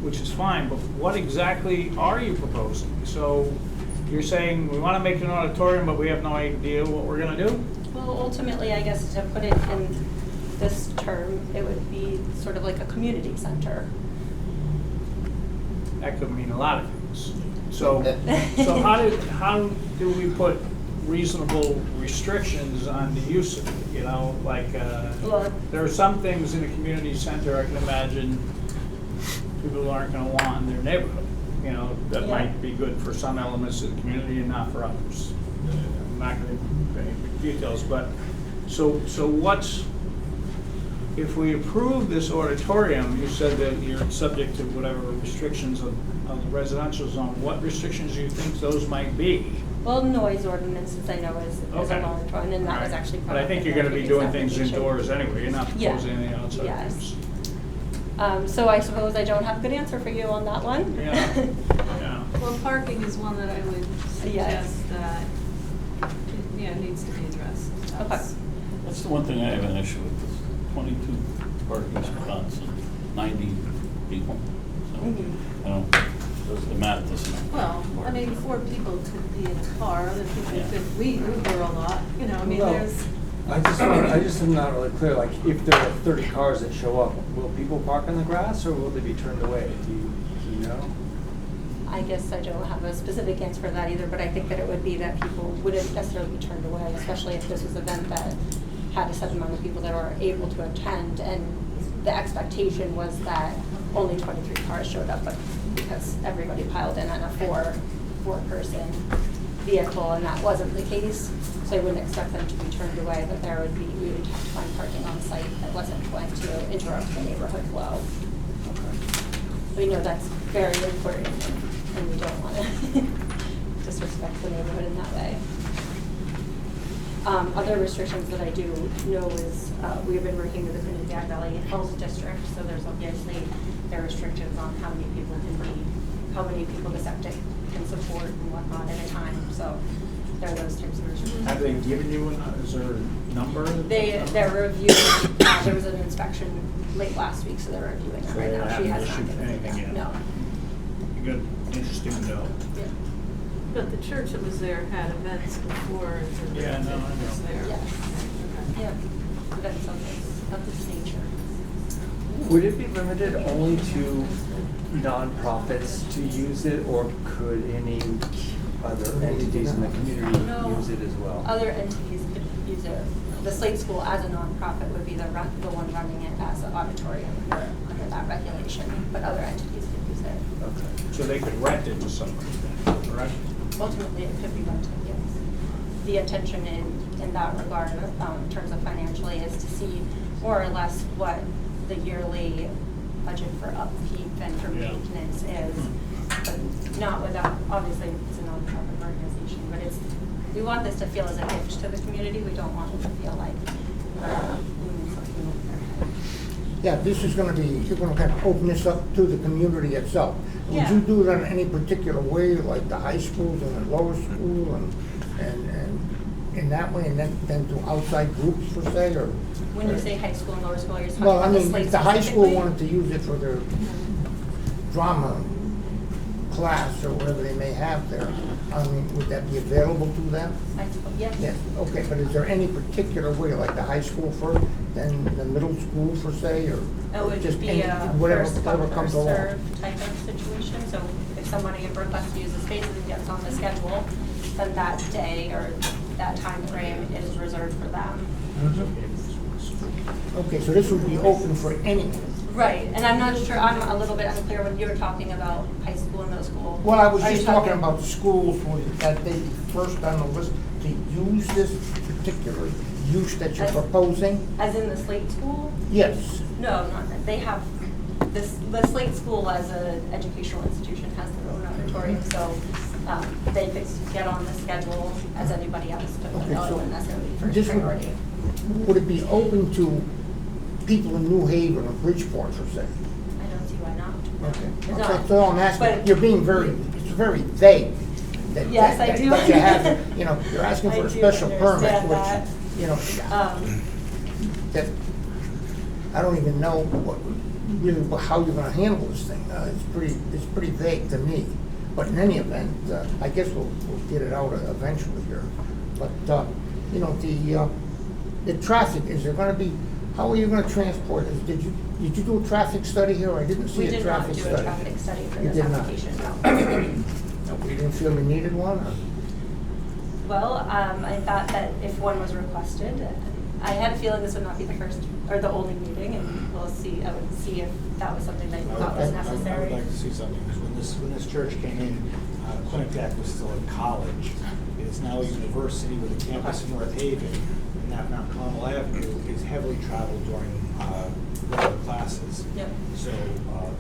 which is fine, but what exactly are you proposing? So you're saying we want to make an auditorium, but we have no idea what we're going to do? Well, ultimately, I guess to put it in this term, it would be sort of like a community center. That could mean a lot of things. So how do we put reasonable restrictions on the use of it, you know, like, Well- there are some things in a community center I can imagine people aren't gonna want in their neighborhood, you know, that Yeah. might be good for some elements of the community and not for others. I'm not gonna go into details, but, so what's, if we approve this auditorium, you said that you're subject to whatever restrictions of the residential zone, what restrictions do you think those might be? Well, noise ordinances, I know is a Okay. large one, and that was actually part But I of think the you're gonna be previous doing things application. indoors anyway, you're not Yeah. proposing any outside Yes. use. So I suppose I don't have a good answer for you on that one. Yeah, yeah. Well, parking is one that I would Yes. suggest that, needs to be addressed. Okay. That's the one thing I have an issue with, is 22 parking spots and 90 people. So, I don't, the math doesn't. Well, I mean, 4 people could be in a car, other people Yeah. could, we Uber a lot, I mean, Well, there's, I just am not really clear, like, if there are 30 cars that show up, will people park on the grass, or will they be turned away? Do you know? I guess I don't have a specific answer for that either, but I think that it would be that people wouldn't necessarily be turned away, especially if this was an event that had a set amount of people that are able to attend, and the expectation was that only 23 cars showed up, but because everybody piled in on a four-person vehicle, and that wasn't the case, so I wouldn't expect them to be turned away, but we would have to find parking on site that wasn't going to interrupt the neighborhood flow. We know that's very important, and we don't want to disrespect the neighborhood in that way. Other restrictions that I do know is we've been working with the Trinidad Valley Health District, so there's obviously there are restrictions on how many people the septic can support and whatnot at a time. So there are those types of restrictions. Have they given you, is there a number? They're reviewing. There was an inspection late last week, so they're reviewing it So right they now. She haven't has not issued given anything yet? No. Good, interesting to know. Yeah. but the church that was there had events before, and Yeah, no, I know. was there. Yes. Yeah. Events of this nature. Would it be limited only to nonprofits to use it, or could any other entities in the community No. use it as well? Other entities could use it. The Slate School as a nonprofit would be the one running it as an auditorium under that regulation, but other entities could use it. Okay. So they could rent it to somebody then, correct? Ultimately, it could be rented, yes. The intention in that regard, in terms of financially, is to see more or less what the yearly budget for upkeep and for Yeah. maintenance is, but not without, obviously, it's a nonprofit organization, but we want this to feel as a gift to the community. We don't want it to feel like something over their head. Yeah, this is gonna be, you're gonna kind of open this up to the community itself. Would Yeah. you do it in any particular way, like the high schools and the lower school and in that way, and then to outside groups per se, or? When you say high school and lower school, you're talking Well, I about the mean, Slate if the high school specifically? wanted to use it for their drama class or whatever they may have there, I mean, would that be available to them? I suppose, yes. Yes, okay, but is there any particular way, like the high school first, then the middle school per se, or? It would just be any- a whatever first come, whatever comes first along? served type of situation. So if somebody requests to use the spaces and gets on the schedule, then that day or that time frame is reserved for them. Okay, so this would be open for anyone? Right, and I'm not sure, I'm a little bit unclear when you were talking about high school and middle school. Well, I was Are you just talking about schools that they be first on the list to use this particular use that you're As- proposing? As in the Slate School? Yes. No, not that. They have, the Slate School as an educational institution has their own auditorium, so they could get on the schedule as anybody else could, but Okay, no, it so wouldn't necessarily be this first priority. would it be open to people in New Haven or Bridgeport, per se? I don't see why not. Okay, There's okay, not. so I'm asking, But- you're being it's very vague. Yes, I do. But you have, you're asking for I a do special permit, understand that. which, that, I don't even know how you're gonna handle this thing. It's pretty vague to me. But in any event, I guess we'll get it out eventually here. But, the traffic, is there gonna be, how are you gonna transport this? Did you do a traffic study here? I didn't see We a did not traffic do study. a traffic study for You this did not. application, no. No, you didn't feel you needed one, or? Well, I thought that if one was requested, I had a feeling this would not be the first or the only meeting, and we'll see. I would see if that was something that you thought was I necessary. would like to see something, because when this church came in, Quinnipiac was still a college. It is now a university with a campus in North Haven, and that Mount Carmel Avenue is heavily traveled during regular classes. Yep. So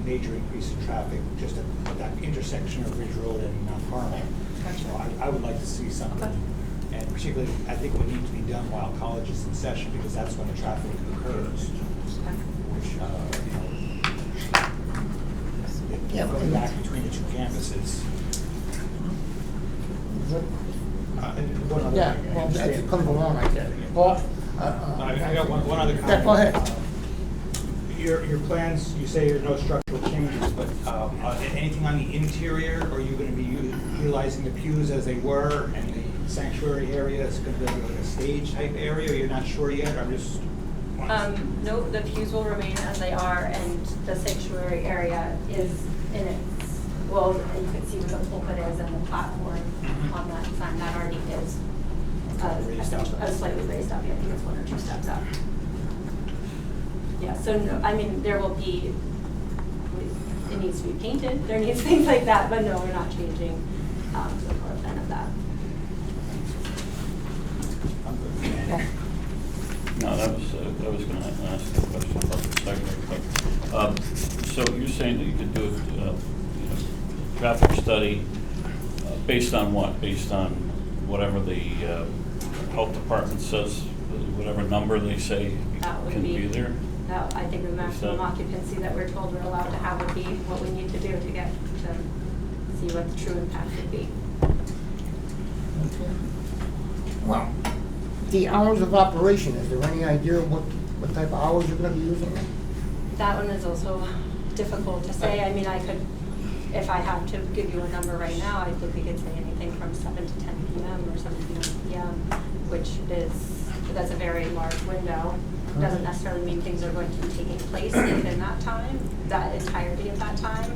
major increase in traffic just at that intersection of Ridge Road and Mount Carmel. Gotcha. So I would like to see something. Okay. And particularly, I think it would need to be done while college is in session, because that's when the traffic occurs, which, Yeah, going back between the two campuses. And one other Yeah, thing, I well, understand. as it comes along, I get it. Paul? I got one other comment. Yeah, go ahead. Your plans, you say there's no structural changes, but anything on the interior, are you going to be utilizing the pews as they were, and the sanctuary area is going to be like a stage type area? You're not sure yet? I'm just. No, the pews will remain as they are, and the sanctuary area is in its, well, you could see where the pulpit is and the platform on that sign, that already is slightly raised up. I think it's 1 or 2 steps up. Yeah, so no, I mean, there will be, it needs to be painted, there needs things like that, but no, we're not changing the floor plan of that. No, I was going to ask a question about the second. So you're saying that you could do a traffic study based on what? Based on whatever the health department says, whatever number they say That would can be there? That, I think the maximum occupancy that we're told we're allowed to have would be what we need to do to get to see what the true impact would be. Well, the hours of operation, is there any idea what type of hours you're gonna be using? That one is also difficult to say. I mean, I could, if I have to give you a number right now, I think we could say anything from 7 to 10 p.m. or 7 to 9 p.m., which is, that's a very large window. Doesn't necessarily mean things are going to be taking place within that time, that entirety of that time.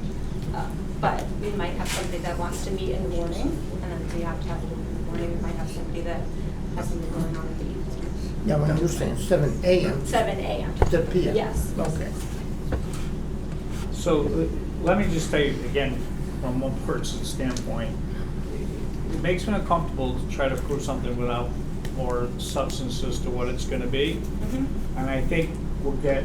But we might have somebody that wants to meet in the morning, and then if we have to have it in the morning, we might have somebody that has something going on in the evening. Yeah, when you're saying 7 a.m. 7 a.m. to p.m. Yes. Okay. So let me just say again, from one person's standpoint, it makes me uncomfortable to try to prove something without more substance as to what it's going to be. Mm-hmm. And I think we'll get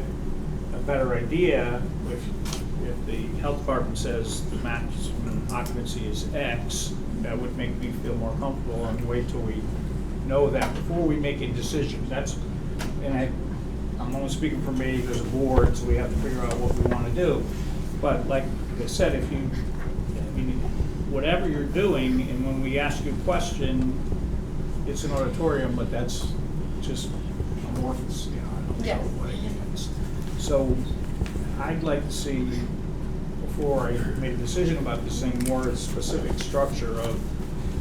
a better idea if the health department says the maximum occupancy is X. That would make me feel more comfortable, and wait till we know that before we make a decision. That's, and I'm only speaking for me, there's a board, so we have to figure out what we want to do. But like I said, if you, I mean, whatever you're doing, and when we ask you a question, it's an auditorium, but that's just amorphous, you know, I don't Yes. know what it means. So I'd like to see, before I made a decision about this thing, more specific structure of,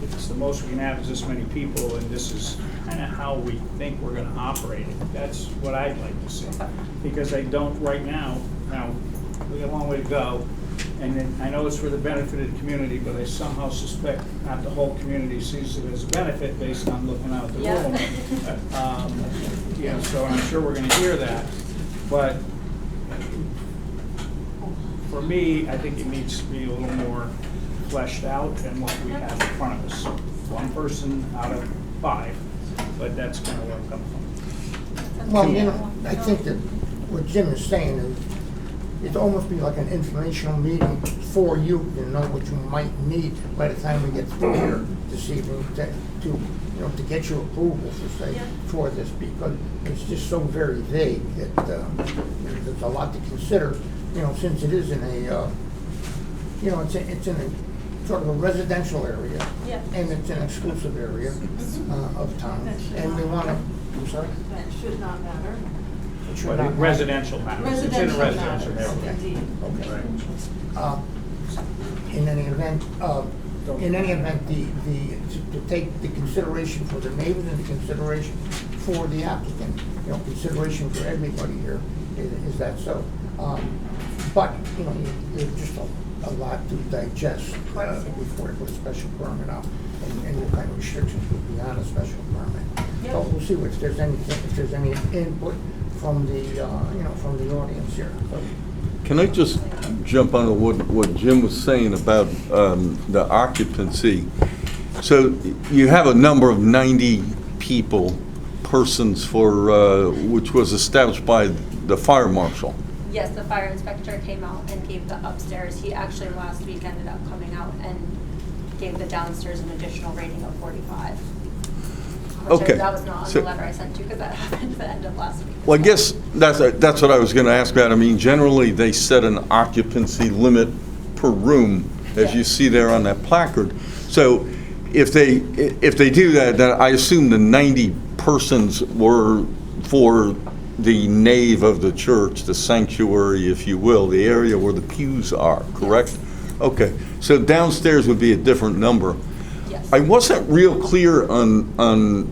if it's the most we can have is this many people, and this is kind of how we think we're going to operate it. That's what I'd like to see. Because I don't right now, we got a long way to go, and then I know it's for the benefit of the community, but I somehow suspect not the whole community sees it as a benefit based on looking out the Yeah. room. You know, so I'm sure we're going to hear that, but for me, I think it needs to be a little more fleshed out than what we have in front of us. One person out of 5, but that's kind of where I'm coming from. Well, you know, I think that what Jim is saying is, it'd almost be like an informational meeting for you to know what you might need by the time we get through here this evening to get your approval for this, because it's just so very vague that there's a lot to consider, you know, since it is in a, you know, it's in a sort of a residential area. Yeah. And it's an exclusive area of town, and we want to, I'm sorry? That should not matter. It should not matter. Residential matters. It's in a residential matters, area. indeed. Okay. In any event, to take the consideration for the neighbors and the consideration for the applicant, you know, consideration for everybody here, is that so? But, you know, there's just a lot to digest before you put a special permit out. and what kind of restrictions would be on a special permit. So we'll see if there's any input from the, from the audience here. So, Can I just jump on what Jim was saying about the occupancy? So you have a number of 90 persons for, which was established by the fire marshal. Yes, the fire inspector came out and gave the upstairs. He actually last week ended up coming out and gave the downstairs an additional rating of 45. Okay. That was not on So- the letter I sent you because that happened at the end of last week. Well, I guess that's what I was going to ask about. I mean, generally, they set an occupancy limit per room, as you see there on that placard. So if they do that, then I assume the 90 persons were for the nave of the church, the sanctuary, if you will, the area where the pews are, correct? Yes. Okay, so downstairs would be a different number. Yes. I wasn't real clear on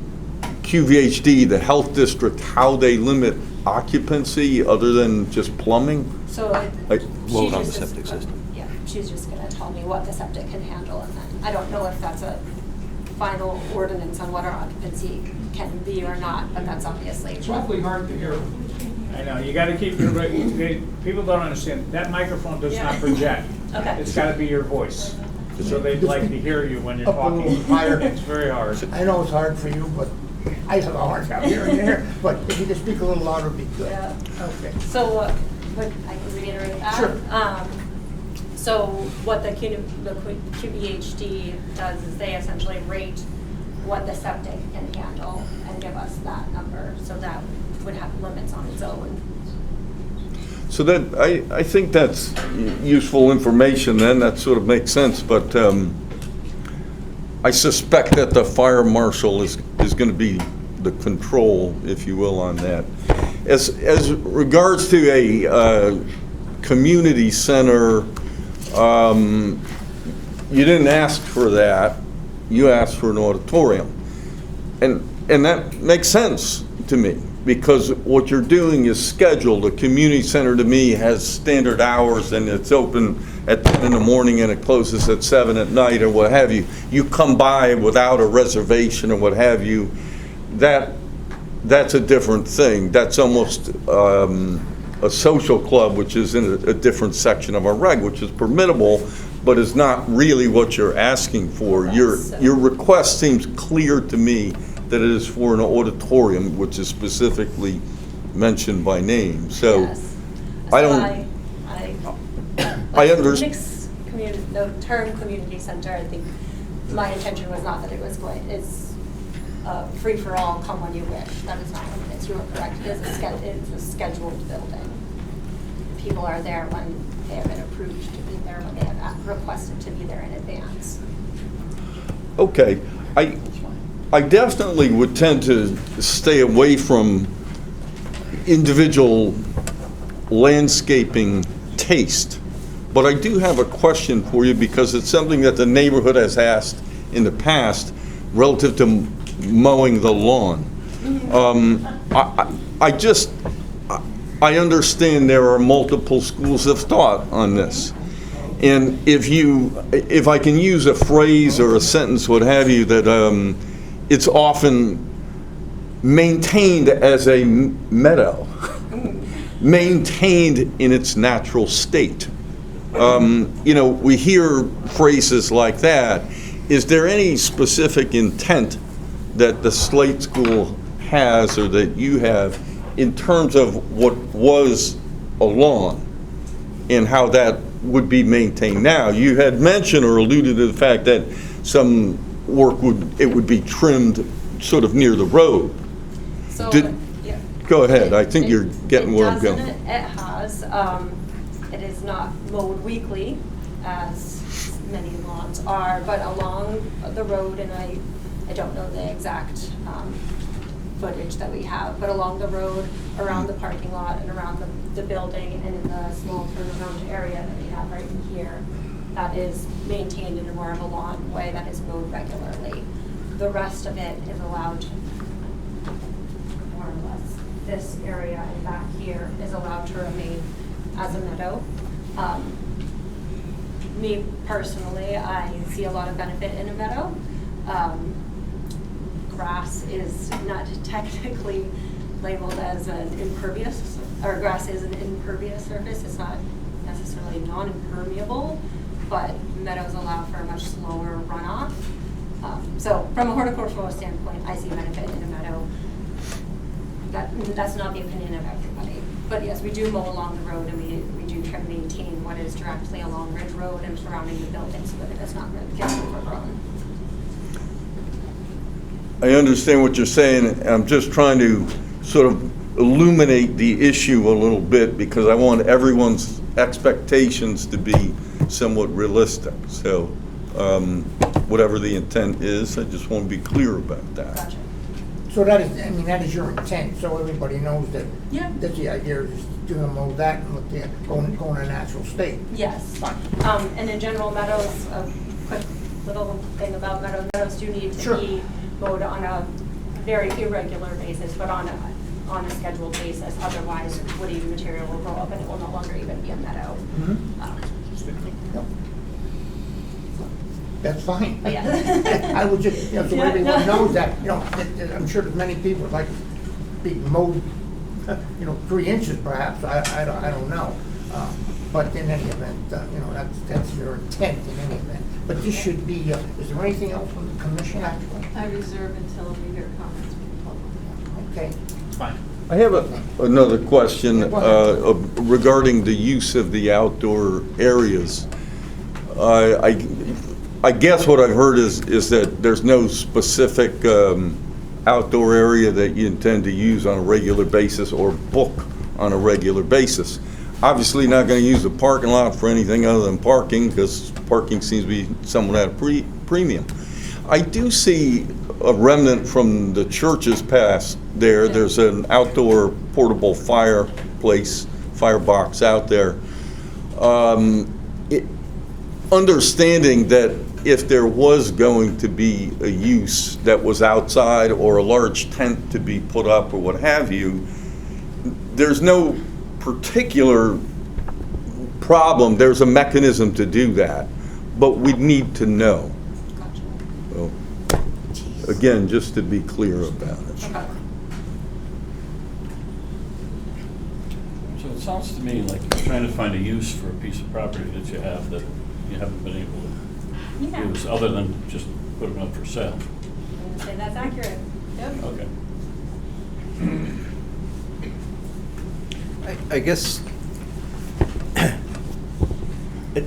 QVHD, the health district, how they limit occupancy other than just plumbing? So Like, load on the septic system. Yeah, she's just gonna tell me what the septic can handle, and then I don't know if that's a final ordinance on what our occupancy can be or not, but that's obviously. It's awfully hard to hear. I know, you gotta keep your, people don't understand, that microphone does not project. Okay. It's gotta be your voice. So they'd like to hear you when you're Up a little talking. higher. It's very hard. I know it's hard for you, but I have a hard time hearing there, but if you could speak a little louder, it'd be good. Yeah. Okay. So, but I can reiterate that. Sure. So what the QBHD does is they essentially rate what the septic can handle and give us that number, so that would have limits on its own. So that, I think that's useful information then, that sort of makes sense, but I suspect that the fire marshal is going to be the control, if you will, on that. As regards to a community center, you didn't ask for that, you asked for an auditorium. And that makes sense to me, because what you're doing is scheduled. A community center to me has standard hours, and it's open at 10 in the morning and it closes at 7 at night or what have you. You come by without a reservation or what have you, that's a different thing. That's almost a social club, which is in a different section of our reg, which is permittable, but is not really what you're asking for. Your request seems clear to me that it is for an auditorium, which is specifically mentioned by name. So Yes. I don't. I understand. Mixed community, the term community center, I think my intention was not that it was it's free for all, come when you wish. That is not what it is. You are correct. It's a scheduled building. People are there when they have been approved to be there, when they have requested to be there in advance. Okay, I definitely would tend to stay away from individual landscaping taste. But I do have a question for you, because it's something that the neighborhood has asked in the past relative to mowing the lawn. I understand there are multiple schools of thought on this. And if I can use a phrase or a sentence, what have you, that it's often maintained as a meadow, maintained in its natural state. We hear phrases like that. Is there any specific intent that the Slate School has, or that you have, in terms of what was a lawn and how that would be maintained now? You had mentioned or alluded to the fact that some work would be trimmed sort of near the road. So, yeah. Go ahead, I think you're getting where I'm going. It has. It is not mowed weekly, as many lawns are, but along the road, and I don't know the exact footage that we have, but along the road, around the parking lot, and around the building, and in the small turnaround area that we have right in here, that is maintained in a more of a lawn way that is mowed regularly. The rest of it is allowed, more or less, this area and back here is allowed to remain as a meadow. Me personally, I see a lot of benefit in a meadow. Grass is not technically labeled as an impervious, or grass is an impervious surface. It's not necessarily non-impermeable, but meadows allow for a much slower runoff. So from a horticultural standpoint, I see benefit in a meadow. That's not the opinion of everybody. But yes, we do mow along the road, and we do try to maintain what is directly along Ridge Road and surrounding the building so that it does not get overgrown. I understand what you're saying. I'm just trying to sort of illuminate the issue a little bit because I want everyone's expectations to be somewhat realistic. So whatever the intent is, I just want to be clear about that. Gotcha. So that is, I mean, that is your intent, so everybody knows that. Yeah. That's the idea, is to mow that and let the, go in a natural state. Yes. Fine. And in general, meadows, a quick little thing about meadows, meadows do need to Sure. be mowed on a very irregular basis, but on a scheduled basis. Otherwise, woody material will grow up and it will no longer even be a meadow. Yep. That's fine. But yeah. I would just, so Yeah, everyone no. knows that, I'm sure that many people would like to be mowed, 3 inches perhaps, I don't know. But in any event, that's your intent in any event. But this should be, is there anything else from the commission actually? I reserve until we hear comments from the public. Okay. It's fine. I have another question Go ahead. regarding the use of the outdoor areas. I guess what I've heard is that there's no specific outdoor area that you intend to use on a regular basis or book on a regular basis. Obviously not going to use the parking lot for anything other than parking because parking seems to be somewhat at a premium. I do see a remnant from the church's past there. There's an outdoor portable fireplace, firebox out there. Understanding that if there was going to be a use that was outside or a large tent to be put up or what have you, there's no particular problem. There's a mechanism to do that, but we need to know. So, again, just to be clear about it. So it sounds to me like you're trying to find a use for a piece of property that you have that you haven't been able to use, other than just putting it up for sale. I would say that's accurate. Yep. Okay. I guess,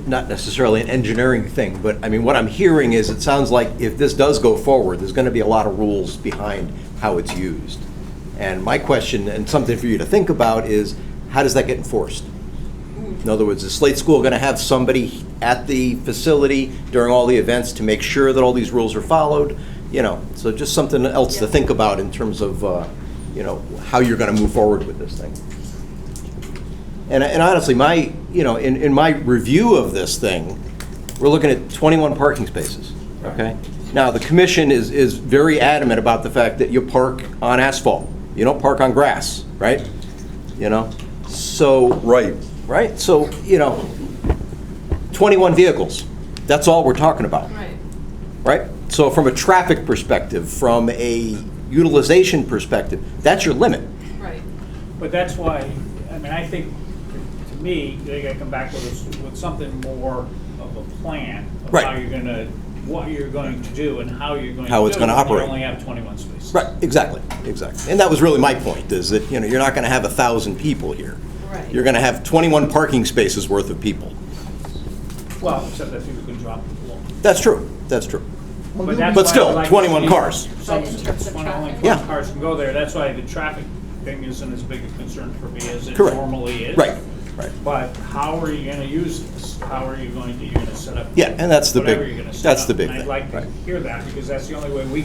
not necessarily an engineering thing, but I mean, what I'm hearing is it sounds like if this does go forward, there's going to be a lot of rules behind how it's used. And my question, and something for you to think about, is how does that get enforced? In other words, is Slate School going to have somebody at the facility during all the events to make sure that all these rules are followed? So just something else to think about in terms of, how you're going to move forward with this thing. And honestly, in my review of this thing, we're looking at 21 parking spaces, okay? Now, the commission is very adamant about the fact that you park on asphalt. You don't park on grass, right? So. Right? So, 21 vehicles, that's all we're talking about. Right? So from a traffic perspective, from a utilization perspective, that's your limit. Right. But that's why, I think, to me, they gotta come back with something more of a plan of Right. how you're gonna, what you're going to do and how you're going to do it. How it's gonna operate. You only have 21 spaces. Right, exactly. And that was really my point, is that, you're not going to have 1,000 people here. Right. You're going to have 21 parking spaces worth of people. Well, except that people can drop the floor. That's true. But that's But why still, I'd like to 21 see cars. Some, But in terms of when only traffic. 20 cars can go there, that's why the traffic thing isn't as big a concern for me as it Correct. normally is. Right. But how are you gonna use this? How are you going to, you're gonna set up? Yeah, and that's the big- whatever you're gonna set that's up. the big And I'd thing, like to right. hear that, because that's the only way we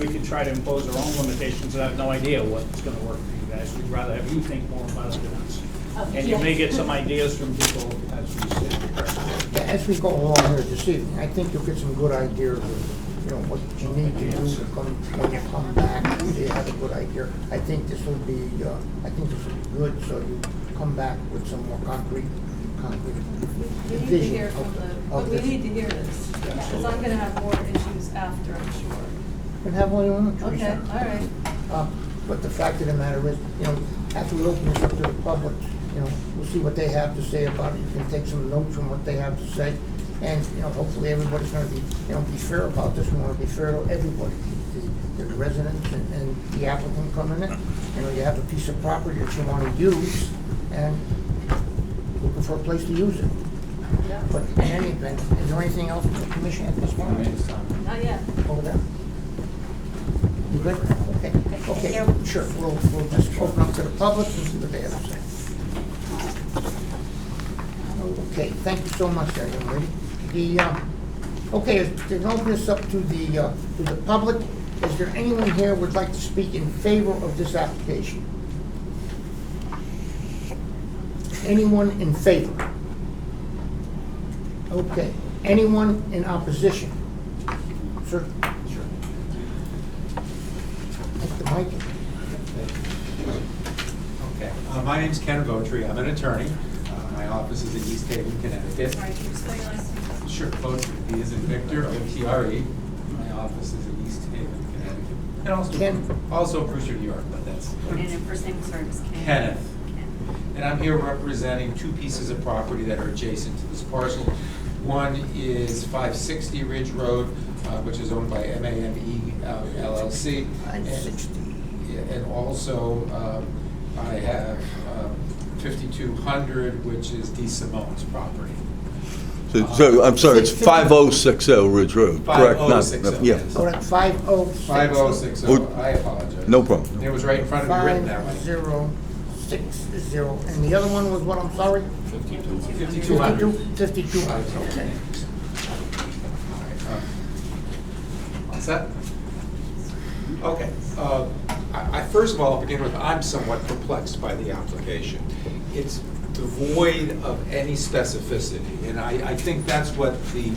can try to impose our own limitations and have no idea what's gonna work for you guys. We'd rather have you think more about it than us. And you may get some ideas from people as we sit. As we go along here this evening, I think you'll get some good ideas of, what you need to do to when you come back, you have a good idea. I think this will be good, so you come back with some more concrete concrete. We need to Vision hear from of- the, of but we this. need to hear this, because I'm gonna have more issues after, I'm sure. You can have all you want, Teresa. Okay, all right. But the fact of the matter is, after we open this up to the public, we'll see what they have to say about it. You can take some notes from what they have to say. And, hopefully everybody's gonna be, be fair about this. We wanna be fair to everybody, the residents and the applicant coming in. You have a piece of property that you wanna use and looking for a place to use it. Yeah. But in any event, is there anything else from the commission at this point? Not yet. Over there? You good? Okay, okay, you. sure, we'll just open up to the public and see what they have to say. Okay, thank you so much, there, young lady. Okay, to open this up to the public, is there anyone here who would like to speak in favor of this application? Anyone in favor? Okay, anyone in opposition? Sir? Sure. Take the mic. Okay, my name's Ken Votri. I'm an attorney. My office is in East Haven, Connecticut. Sorry, can you spell your last name? Sure, Votri, V as in Victor, O-T-R-E. My office is in East Haven, Connecticut. And also Brewster, New York, but that's And your first name, sorry, was Ken? Kenneth. And I'm here representing two pieces of property that are adjacent to this parcel. One is 560 Ridge Road, which is owned by MAME LLC. 560. And also, I have 5200, which is D. Simone's property. So, I'm sorry, it's 5060 Ridge Road, correct? 5060, Yeah. yes. Correct, 5060. 5060, I apologize. No problem. It was right in front of me, written that way. 5060, and the other one was what, I'm sorry? 5200. 5200, okay. What's that? Okay. I first of all, I'll begin with, I'm somewhat perplexed by the application. It's devoid of any specificity, and I think that's what the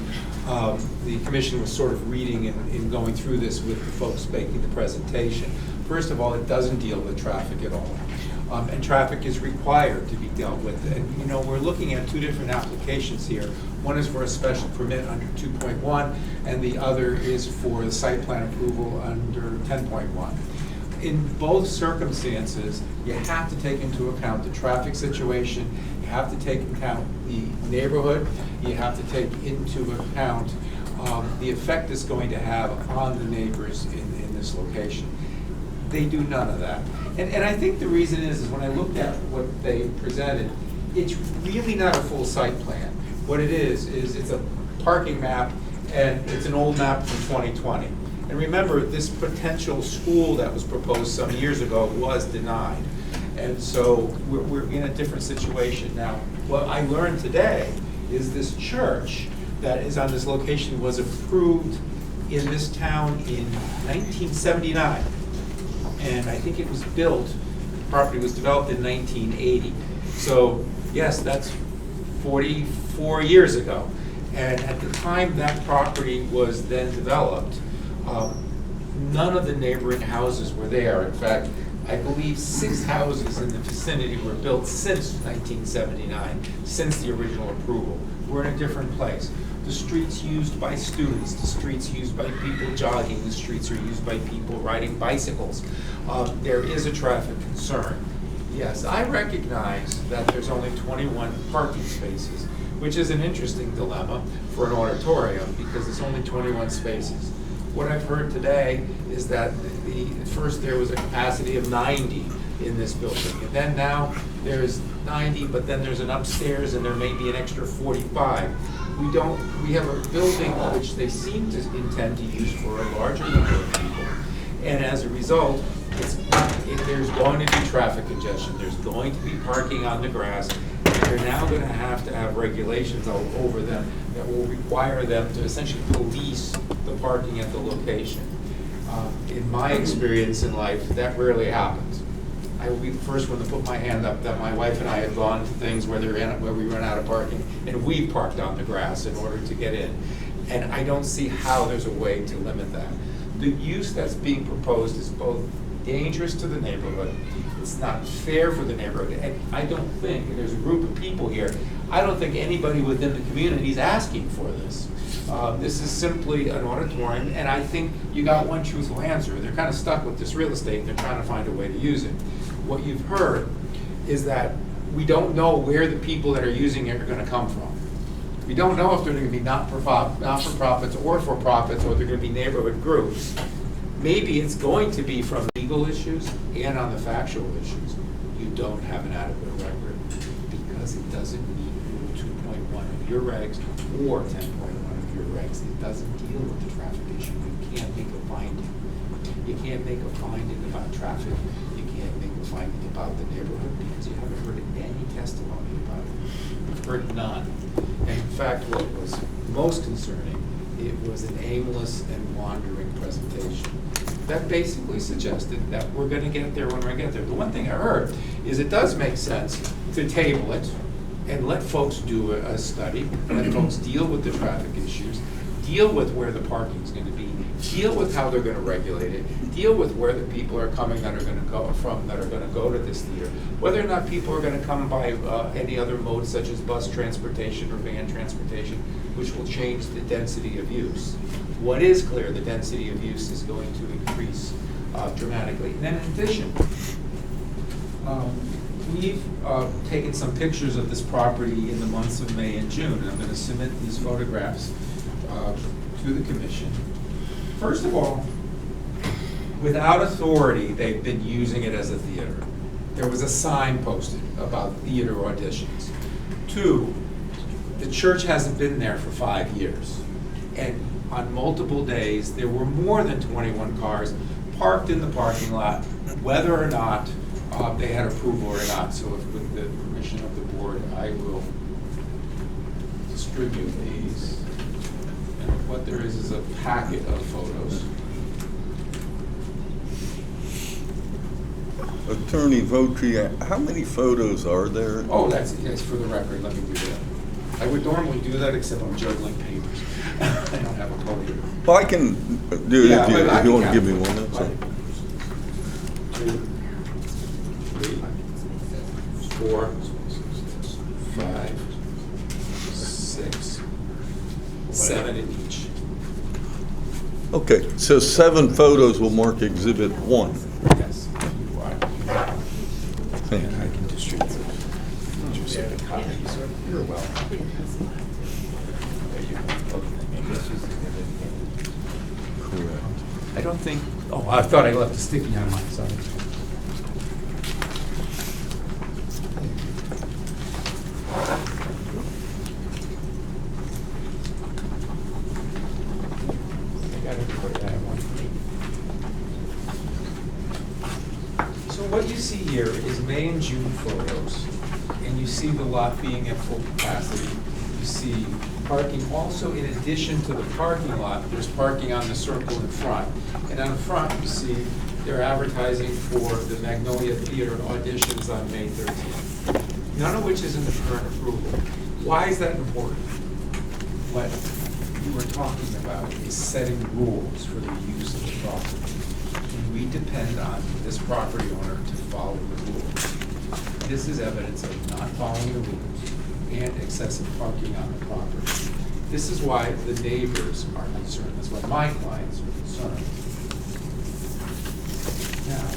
commission was sort of reading in going through this with the folks making the presentation. First of all, it doesn't deal with traffic at all. And traffic is required to be dealt with. And, we're looking at two different applications here. One is for a special permit under 2.1, and the other is for the site plan approval under 10.1. In both circumstances, you have to take into account the traffic situation, you have to take into account the neighborhood, you have to take into account the effect it's going to have on the neighbors in this location. They do none of that. And I think the reason is when I looked at what they presented, it's really not a full site plan. What it is it's a parking map, and it's an old map from 2020. And remember, this potential school that was proposed some years ago was denied. And so we're in a different situation now. What I learned today is this church that is on this location was approved in this town in 1979. And I think it was built, the property was developed in 1980. So yes, that's 44 years ago. And at the time that property was then developed, none of the neighboring houses were there. In fact, I believe 6 houses in the vicinity were built since 1979, since the original approval. We're in a different place. The streets used by students, the streets used by people jogging, the streets are used by people riding bicycles. There is a traffic concern. Yes, I recognize that there's only 21 parking spaces, which is an interesting dilemma for an auditorium because it's only 21 spaces. What I've heard today is that first there was a capacity of 90 in this building, and then now there's 90, but then there's an upstairs and there may be an extra 45. We have a building which they seem to intend to use for a larger number of people, and as a result, there's going to be traffic congestion, there's going to be parking on the grass, and they're now going to have regulations over them that will require them to essentially police the parking at the location. In my experience in life, that rarely happens. I will be the first one to put my hand up that my wife and I have gone to things where we run out of parking, and we parked on the grass in order to get in. And I don't see how there's a way to limit that. The use that's being proposed is both dangerous to the neighborhood. It's not fair for the neighborhood. And I don't think, and there's a group of people here, I don't think anybody within the community is asking for this. This is simply an auditorium, and I think you got one truthful answer. They're kind of stuck with this real estate, and they're trying to find a way to use it. What you've heard is that we don't know where the people that are using it are going to come from. We don't know if they're going to be not-for-profits or for-profits, or they're going to be neighborhood groups. Maybe it's going to be from legal issues and on the factual issues. You don't have an adequate record because it doesn't meet Rule 2.1 of your regs or 10.1 of your regs. It doesn't deal with the traffic issue. You can't make a finding. You can't make a finding about traffic. You can't make a finding about the neighborhood because you haven't heard any testimony about it. You've heard none. And in fact, what was most concerning, it was an aimless and wandering presentation. That basically suggested that we're going to get there when we get there. The one thing I heard is it does make sense to table it and let folks do a study, let folks deal with the traffic issues, deal with where the parking is going to be, deal with how they're going to regulate it, deal with where the people are coming that are going to go from, that are going to go to this theater, whether or not people are going to come by any other modes such as bus transportation or van transportation, which will change the density of use. What is clear, the density of use is going to increase dramatically. And then in addition, we've taken some pictures of this property in the months of May and June, and I'm going to submit these photographs to the commission. First of all, without authority, they've been using it as a theater. There was a sign posted about theater auditions. 2, the church hasn't been there for 5 years. And on multiple days, there were more than 21 cars parked in the parking lot, whether or not they had approval or not. So if, with the permission of the board, I will distribute these. And what there is a packet of photos. Attorney Votri, how many photos are there? Oh, that's for the record. Let me do that. I would normally do that, except I'm juggling papers. I don't have a podium. Well, I can do it Yeah, if you want to count give me it. one. That's all. 2, 3, 4, 5, 6, 7 in each. Okay, so 7 photos will mark Exhibit 1. Yes. Thank And I you. can distribute it. You're welcome. There you go. Correct. I don't think, oh, I thought I left a sticky on mine, sorry. I got everybody that I want. So what you see here is May and June photos, and you see the lot being at full capacity. You see parking also in addition to the parking lot, there's parking on the circle in front. And on the front, you see they're advertising for the Magnolia Theater auditions on May 13th. None of which is in the current approval. Why is that important? What you were talking about is setting rules for the use of the property. And we depend on this property owner to follow the rules. This is evidence of not following the rules and excessive parking on the property. This is why the neighbors are concerned. That's why my clients are concerned. Now,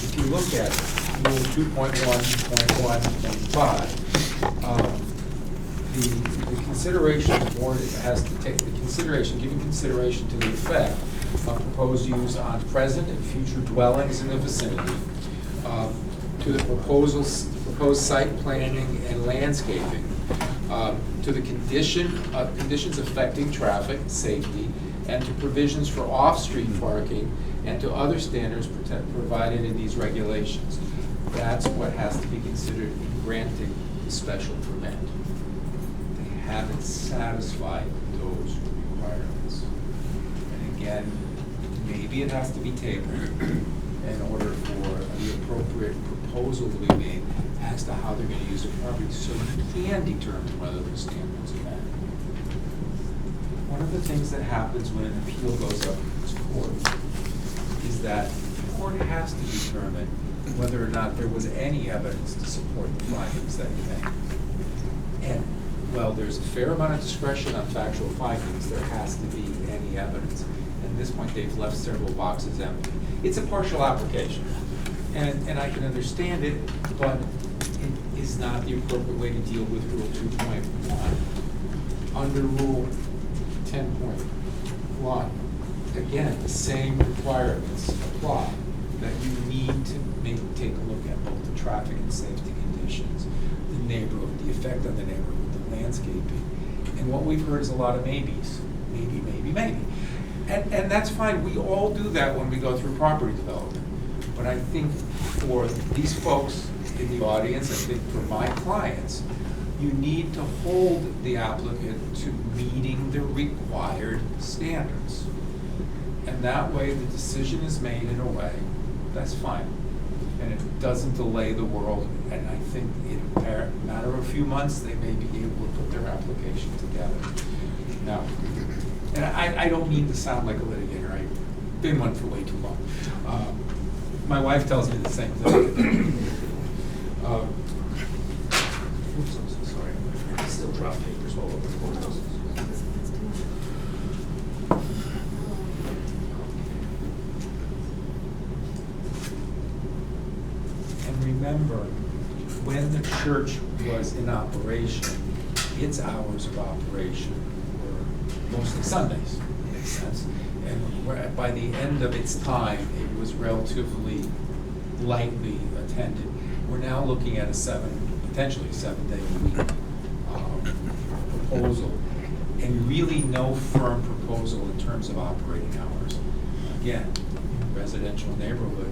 if you look at Rule 2.1.1.5, the consideration the board has to take, giving consideration to the effect of proposed use on present and future dwellings in the vicinity, to the proposed site planning and landscaping, to the conditions affecting traffic, safety, and to provisions for off-street parking, and to other standards provided in these regulations. That's what has to be considered in granting the special permit. They haven't satisfied those requirements. And again, maybe it has to be tabled in order for the appropriate proposal to be made as to how they're going to use the property, so you can determine whether the standards are met. one of the things that happens when an appeal goes up to court is that the court has to determine whether or not there was any evidence to support the findings that you made. And while there's a fair amount of discretion on factual findings, there has to be any evidence. At this point, they've left several boxes empty. It's a partial application, and I can understand it, but it is not the appropriate way to deal with Rule 2.1. Under Rule 10.1, again, the same requirements apply, that you need to take a look at both the traffic and safety conditions, the neighborhood, the effect on the neighborhood, the landscaping. And what we've heard is a lot of maybes. Maybe, maybe, maybe. And that's fine. We all do that when we go through property development. But I think for these folks in the audience, I think for my clients, you need to hold the applicant to meeting the required standards. And that way the decision is made in a way that's fine. And it doesn't delay the world. And I think in a matter of a few months, they may be able to put their application together. Now, and I don't mean to sound like a litigator. I've been one for way too long. My wife tells me the same thing. Oops, I'm so sorry. I still drop papers all over the courthouse. And remember, when the church was in operation, its hours of operation were mostly Sundays, makes sense. And by the end of its time, it was relatively lightly attended. We're now looking at potentially a 7-day-a-week proposal, and really no firm proposal in terms of operating hours. Again, residential neighborhood,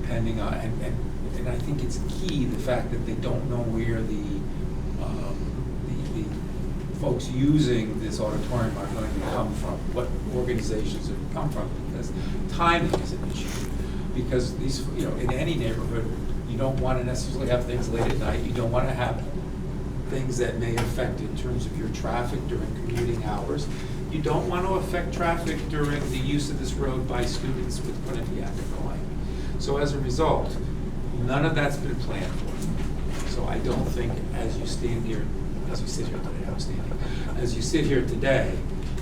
depending on, and I think it's key, the fact that they don't know where the folks using this auditorium are going to come from, what organizations are going to come from, because timing is an issue. Because these, in any neighborhood, you don't want to necessarily have things late at night. You don't want to have things that may affect in terms of your traffic during commuting hours. You don't want to affect traffic during the use of this road by students with Quinnipiac going. So as a result, none of that's been planned for. So I don't think as you sit here today, as you sit here today,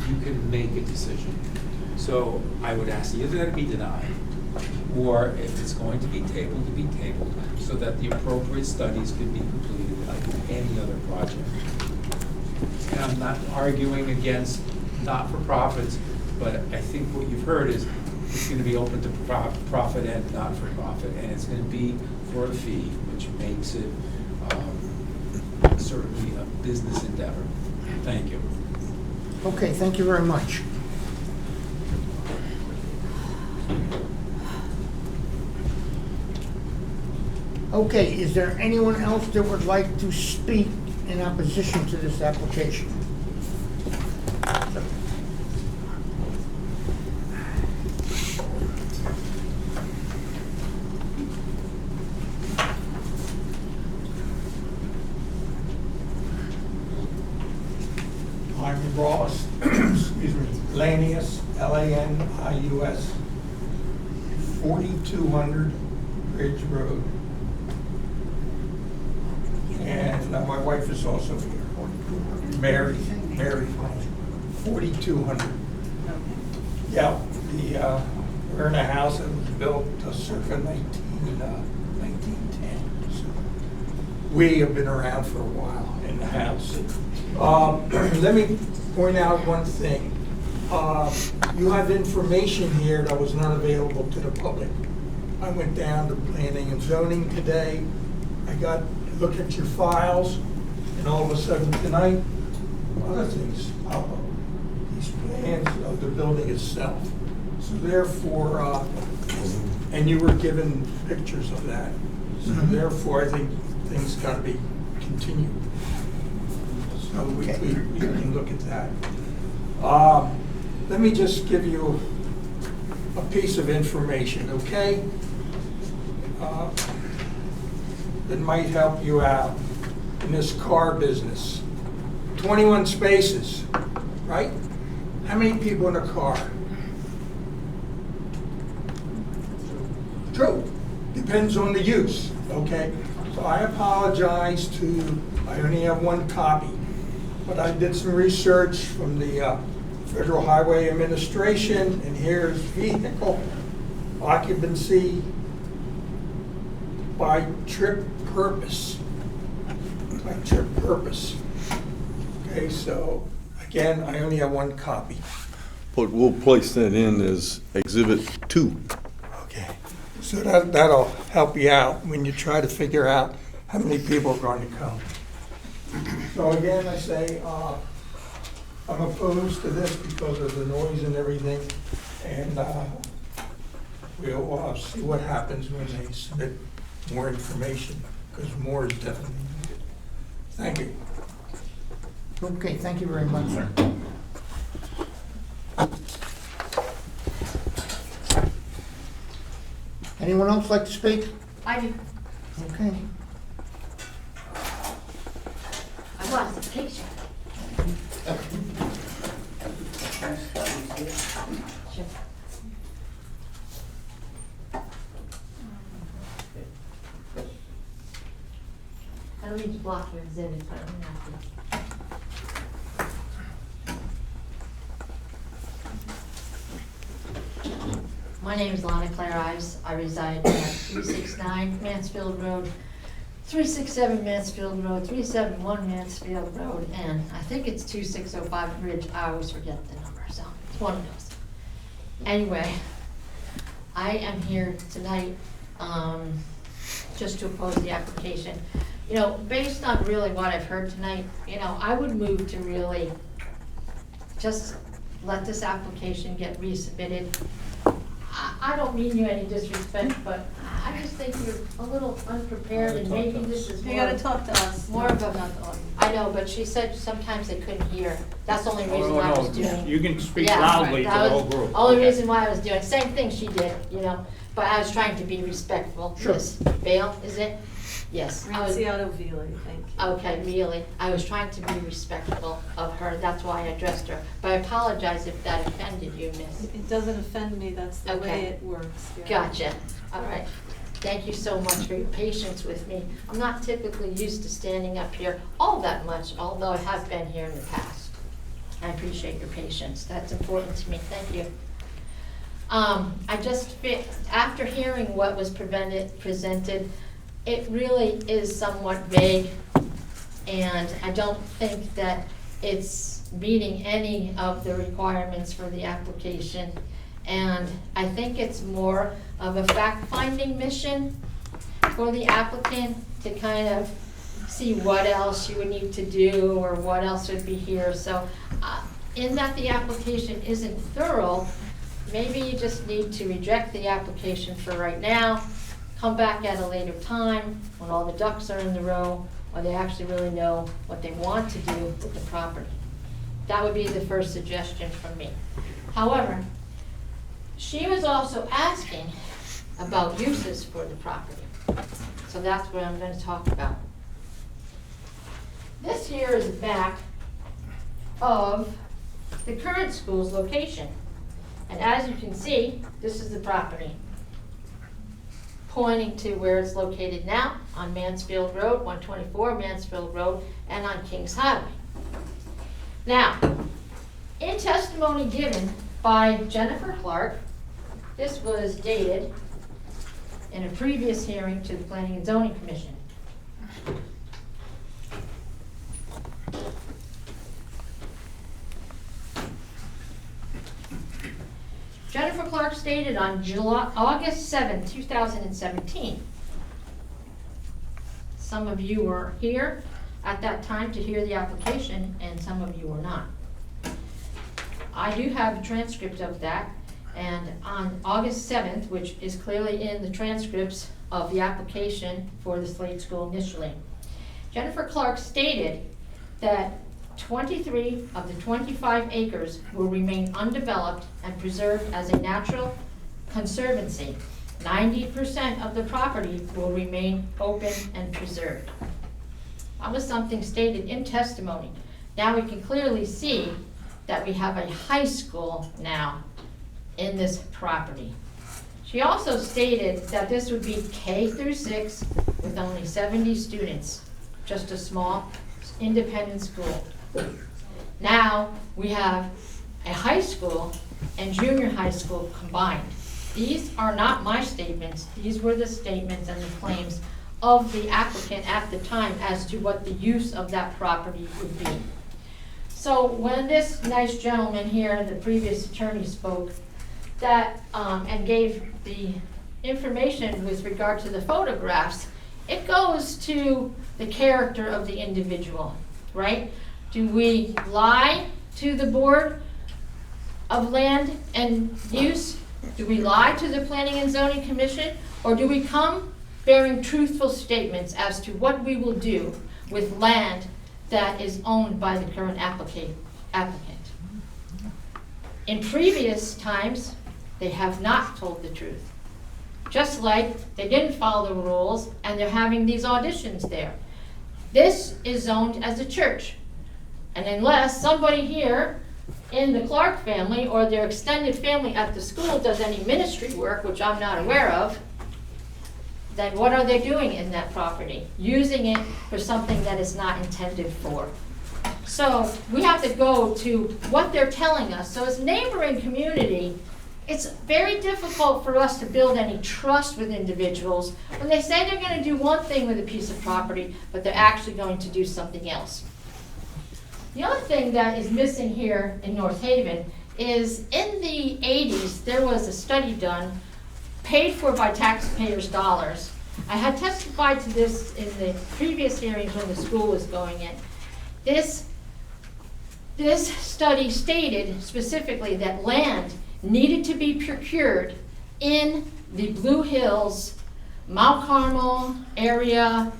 you can make a decision. So I would ask either that it be denied, or if it's going to be tabled, so that the appropriate studies can be completed like any other project. And I'm not arguing against not-for-profits, but I think what you've heard is it's going to be open to profit and not-for-profit, and it's going to be for a fee, which makes it certainly a business endeavor. Thank you. Okay, thank you very much. Okay, is there anyone else that would like to speak in opposition to this application? I'm Ross, excuse me, Lanius, Lanius, 4200 Ridge Road. And my wife is also here, Mary Flynn, 4200. Yeah, we're in a house that was built circa 1910. So we have been around for a while in the house. Let me point out one thing. You have information here that was not available to the public. I went down to planning and zoning today. I got to look at your files, and all of a sudden tonight, other things pop up. These plans of the building itself. So therefore, and you were given pictures of that. So therefore, I think things got to be continued. So we can look at that. Let me just give you a piece of information, okay? That might help you out in this car business. 21 spaces, right? How many people in a car? True. Depends on the use, okay? So I apologize I only have one copy, but I did some research from the Federal Highway Administration, and here's vehicle occupancy by trip purpose. By trip purpose. Okay, so again, I only have one copy. But we'll place that in as Exhibit 2. Okay, so that'll help you out when you try to figure out how many people are going to come. So again, I say, I'm opposed to this because of the noise and everything, and we'll see what happens when they submit more information, because more is definitely needed. Thank you. Okay, thank you very much, sir. Anyone else like to speak? I do. Okay. I want the picture. Sure. I don't need to block your exhibit, but I'm gonna have to. My name is Lana Claire Ives. I reside at 369 Mansfield Road, 367 Mansfield Road, 371 Mansfield Road, and I think it's 2605 Ridge. I always forget the number, so it's one of those. Anyway, I am here tonight just to oppose the application. You know, based on really what I've heard tonight, you know, I would move to really just let this application get resubmitted. I don't mean you any disrespect, but I just think you're a little unprepared, and maybe this is You more. gotta talk to us. More of a, I know, but she said sometimes they couldn't hear. That's the only reason why I was doing. You can speak Yeah, loudly to that the was whole group. Only Okay. reason why I was doing, same thing she did, you know, but I was trying to be respectful. Sure. Miss Bale, is it? Yes. I was- Graziano Vili, thank you. Okay, really, I was trying to be respectful of her, that's why I addressed her. But I apologize if that offended you, miss. It doesn't offend me, that's the Okay. way it works. yeah. Gotcha, all right. Thank you so much for your patience with me. I'm not typically used to standing up here all that much, although I have been here in the past. I appreciate your patience, that's important to me, thank you. After hearing what was presented, it really is somewhat vague, and I don't think that it's meeting any of the requirements for the application. And I think it's more of a fact-finding mission for the applicant to kind of see what else you would need to do or what else would be here. So in that the application isn't thorough, maybe you just need to reject the application for right now, come back at a later time when all the ducks are in the row, or they actually really know what they want to do with the property. That would be the first suggestion from me. However, she was also asking about uses for the property. So that's what I'm going to talk about. This here is the back of the current school's location. And as you can see, this is the property, pointing to where it's located now on Mansfield Road, 124 Mansfield Road, and on Kings Highway. Now, in testimony given by Jennifer Clark, this was dated in a previous hearing to the Planning and Zoning Commission. Jennifer Clark stated on August 7, 2017. Some of you were here at that time to hear the application, and some of you were not. I do have a transcript of that, and on August 7th, which is clearly in the transcripts of the application for the Slade School initially, Jennifer Clark stated that 23 of the 25 acres will remain undeveloped and preserved as a natural conservancy. 90% of the property will remain open and preserved. That was something stated in testimony. Now we can clearly see that we have a high school now in this property. She also stated that this would be K through 6 with only 70 students, just a small independent school. Now we have a high school and junior high school combined. These are not my statements, these were the statements and the claims of the applicant at the time as to what the use of that property would be. So when this nice gentleman here, the previous attorney, spoke that and gave the information with regard to the photographs, it goes to the character of the individual, right? Do we lie to the Board of Land and Use? Do we lie to the Planning and Zoning Commission? Or do we come bearing truthful statements as to what we will do with land that is owned by the current applicant? In previous times, they have not told the truth. Just like they didn't follow the rules and they're having these auditions there. This is zoned as a church. And unless somebody here in the Clark family or their extended family at the school does any ministry work, which I'm not aware of, then what are they doing in that property? Using it for something that it's not intended for. So we have to go to what they're telling us. So as neighboring community, it's very difficult for us to build any trust with individuals when they say they're going to do one thing with a piece of property, but they're actually going to do something else. The other thing that is missing here in North Haven is in the 80s, there was a study done, paid for by taxpayers' dollars. I had testified to this in the previous hearings when the school was going in. This study stated specifically that land needed to be procured in the Blue Hills, Mount Carmel area,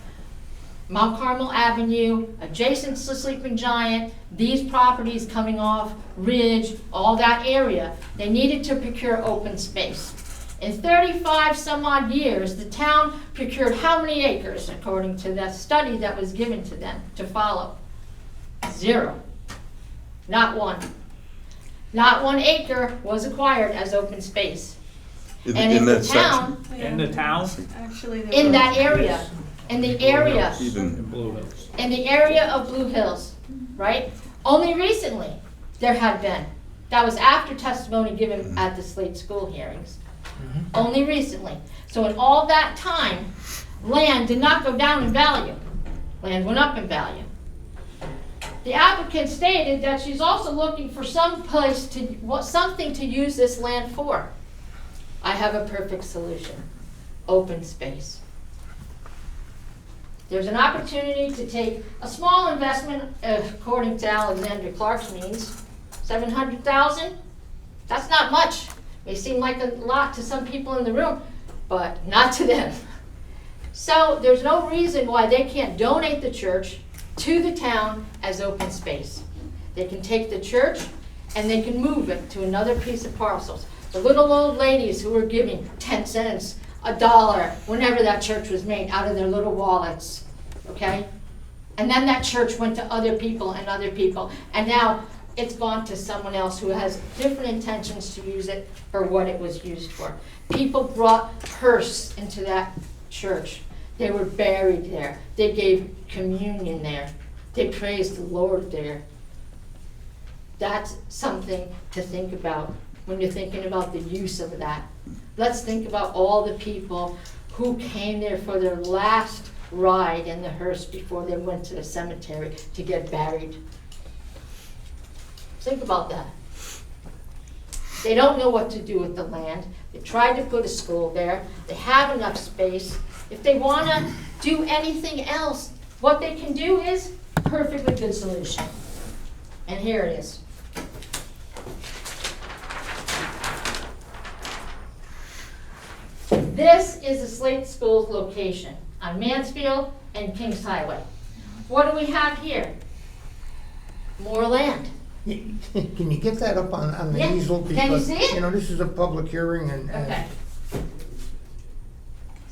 Mount Carmel Avenue, adjacent to Sleeping Giant, these properties coming off Ridge, all that area. They needed to procure open space. In 35 some odd years, the town procured how many acres according to that study that was given to them to follow? 0. Not one. Not 1 acre was acquired as open space. And in the town, In the town? Actually, there in were- that area, in the area, In Blue Hills. in the area of Blue Hills, right? Only recently there had been. That was after testimony given at the Slate School hearings. Only recently. So in all that time, land did not go down in value. Land went up in value. The applicant stated that she's also looking for some place to, something to use this land for. I have a perfect solution. Open space. There's an opportunity to take a small investment, according to Alexander Clark's means, $700,000. That's not much. May seem like a lot to some people in the room, but not to them. So there's no reason why they can't donate the church to the town as open space. They can take the church and they can move it to another piece of parcels. The little old ladies who were giving 10 cents, $1, whenever that church was made, out of their little wallets, okay? And then that church went to other people, and now it's gone to someone else who has different intentions to use it for what it was used for. People brought hearse into that church. They were buried there. They gave communion there. They praised the Lord there. That's something to think about when you're thinking about the use of that. Let's think about all the people who came there for their last ride in the hearse before they went to the cemetery to get buried. Think about that. They don't know what to do with the land. They tried to put a school there. They have enough space. If they want to do anything else, what they can do is perfectly good solution. And here it is. This is the Slate School's location on Mansfield and Kings Highway. What do we have here? More land. Can you get that up on the Yeah. easel? Can you Because, see it? you know, this is a public hearing and. Okay.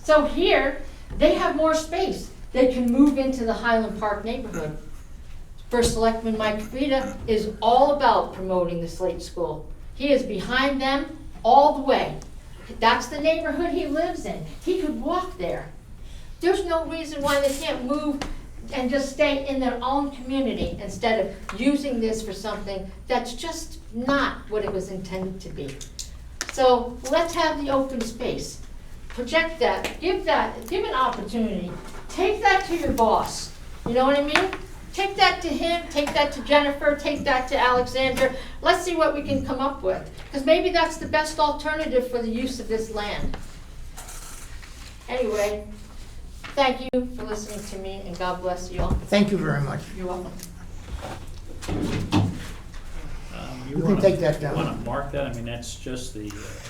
So here, they have more space. They can move into the Highland Park neighborhood. First Selectman Mike Frida is all about promoting the Slate School. He is behind them all the way. That's the neighborhood he lives in. He could walk there. There's no reason why they can't move and just stay in their own community instead of using this for something that's just not what it was intended to be. So let's have the open space. Project that, give an opportunity. Take that to your boss. You know what I mean? Take that to him, take that to Jennifer, take that to Alexander. Let's see what we can come up with. Because maybe that's the best alternative for the use of this land. Anyway, thank you for listening to me, and God bless you all. Thank you very much. You're welcome. You can take that down. Want to mark that? I mean, that's just the.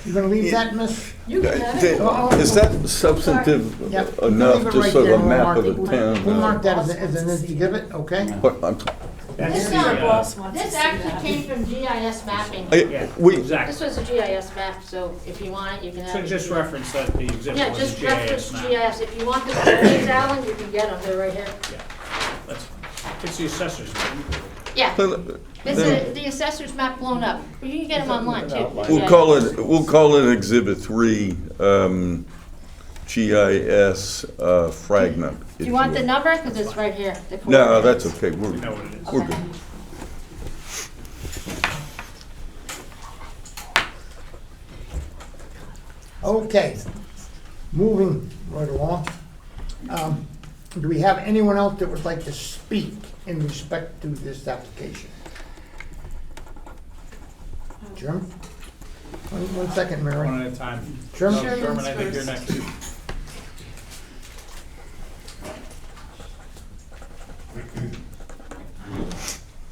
You gonna leave that, miss? You can have it. Is that substantive Yep. enough, Leave it just right so there. the We'll map mark of it. the town? We'll mark that as an exhibit, okay? But I'm- This, this actually came from GIS mapping. Exactly. This was a GIS map, so if you want it, you can have So it. just reference that the exhibit Yeah, was a just GIS reference map. GIS. If you want the photos, Alan, you can get them, they're right here. That's fine. It's the assessor's map. Yeah, Then- it's the assessor's map blown up, but you can get them online too. We'll call it Exhibit 3, GIS fragment. Do if you want will. the number? Because it's right here. the No, coordinates. that's okay, we're Okay. good. Okay, moving right along. Do we have anyone else that would like to speak in respect to this application? Jim? One second, Mary. One at a time. Sherman? No, Sherman, I think you're next.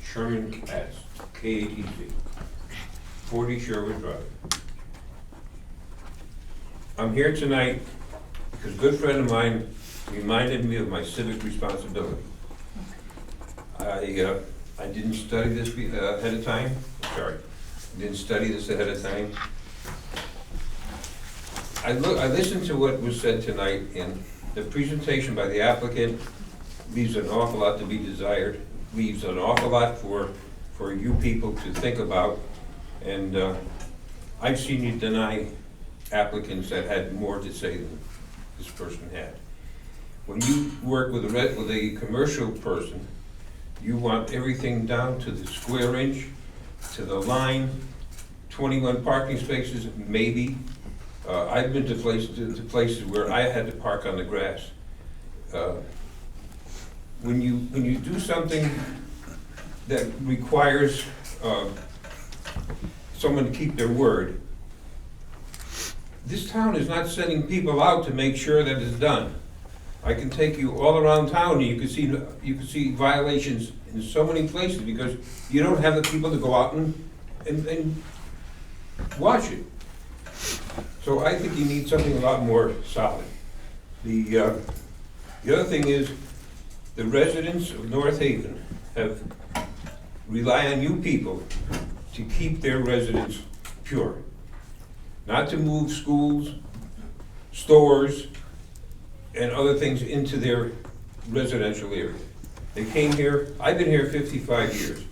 Sherman Katz, KATC, 40 Sherwood Drive. I'm here tonight because a good friend of mine reminded me of my civic responsibility. I didn't study this ahead of time. Sorry, I didn't study this ahead of time. I listened to what was said tonight, and the presentation by the applicant leaves an awful lot to be desired, leaves an awful lot for you people to think about. And I've seen you deny applicants that had more to say than this person had. When you work with a commercial person, you want everything down to the square inch, to the line, 21 parking spaces, maybe. I've been to places where I had to park on the grass. When you do something that requires someone to keep their word, this town is not sending people out to make sure that it's done. I can take you all around town and you can see violations in so many places because you don't have the people to go out and watch it. So I think you need something a lot more solid. The other thing is, the residents of North Haven rely on you people to keep their residents pure. Not to move schools, stores, and other things into their residential area. They came here, I've been here 55 years.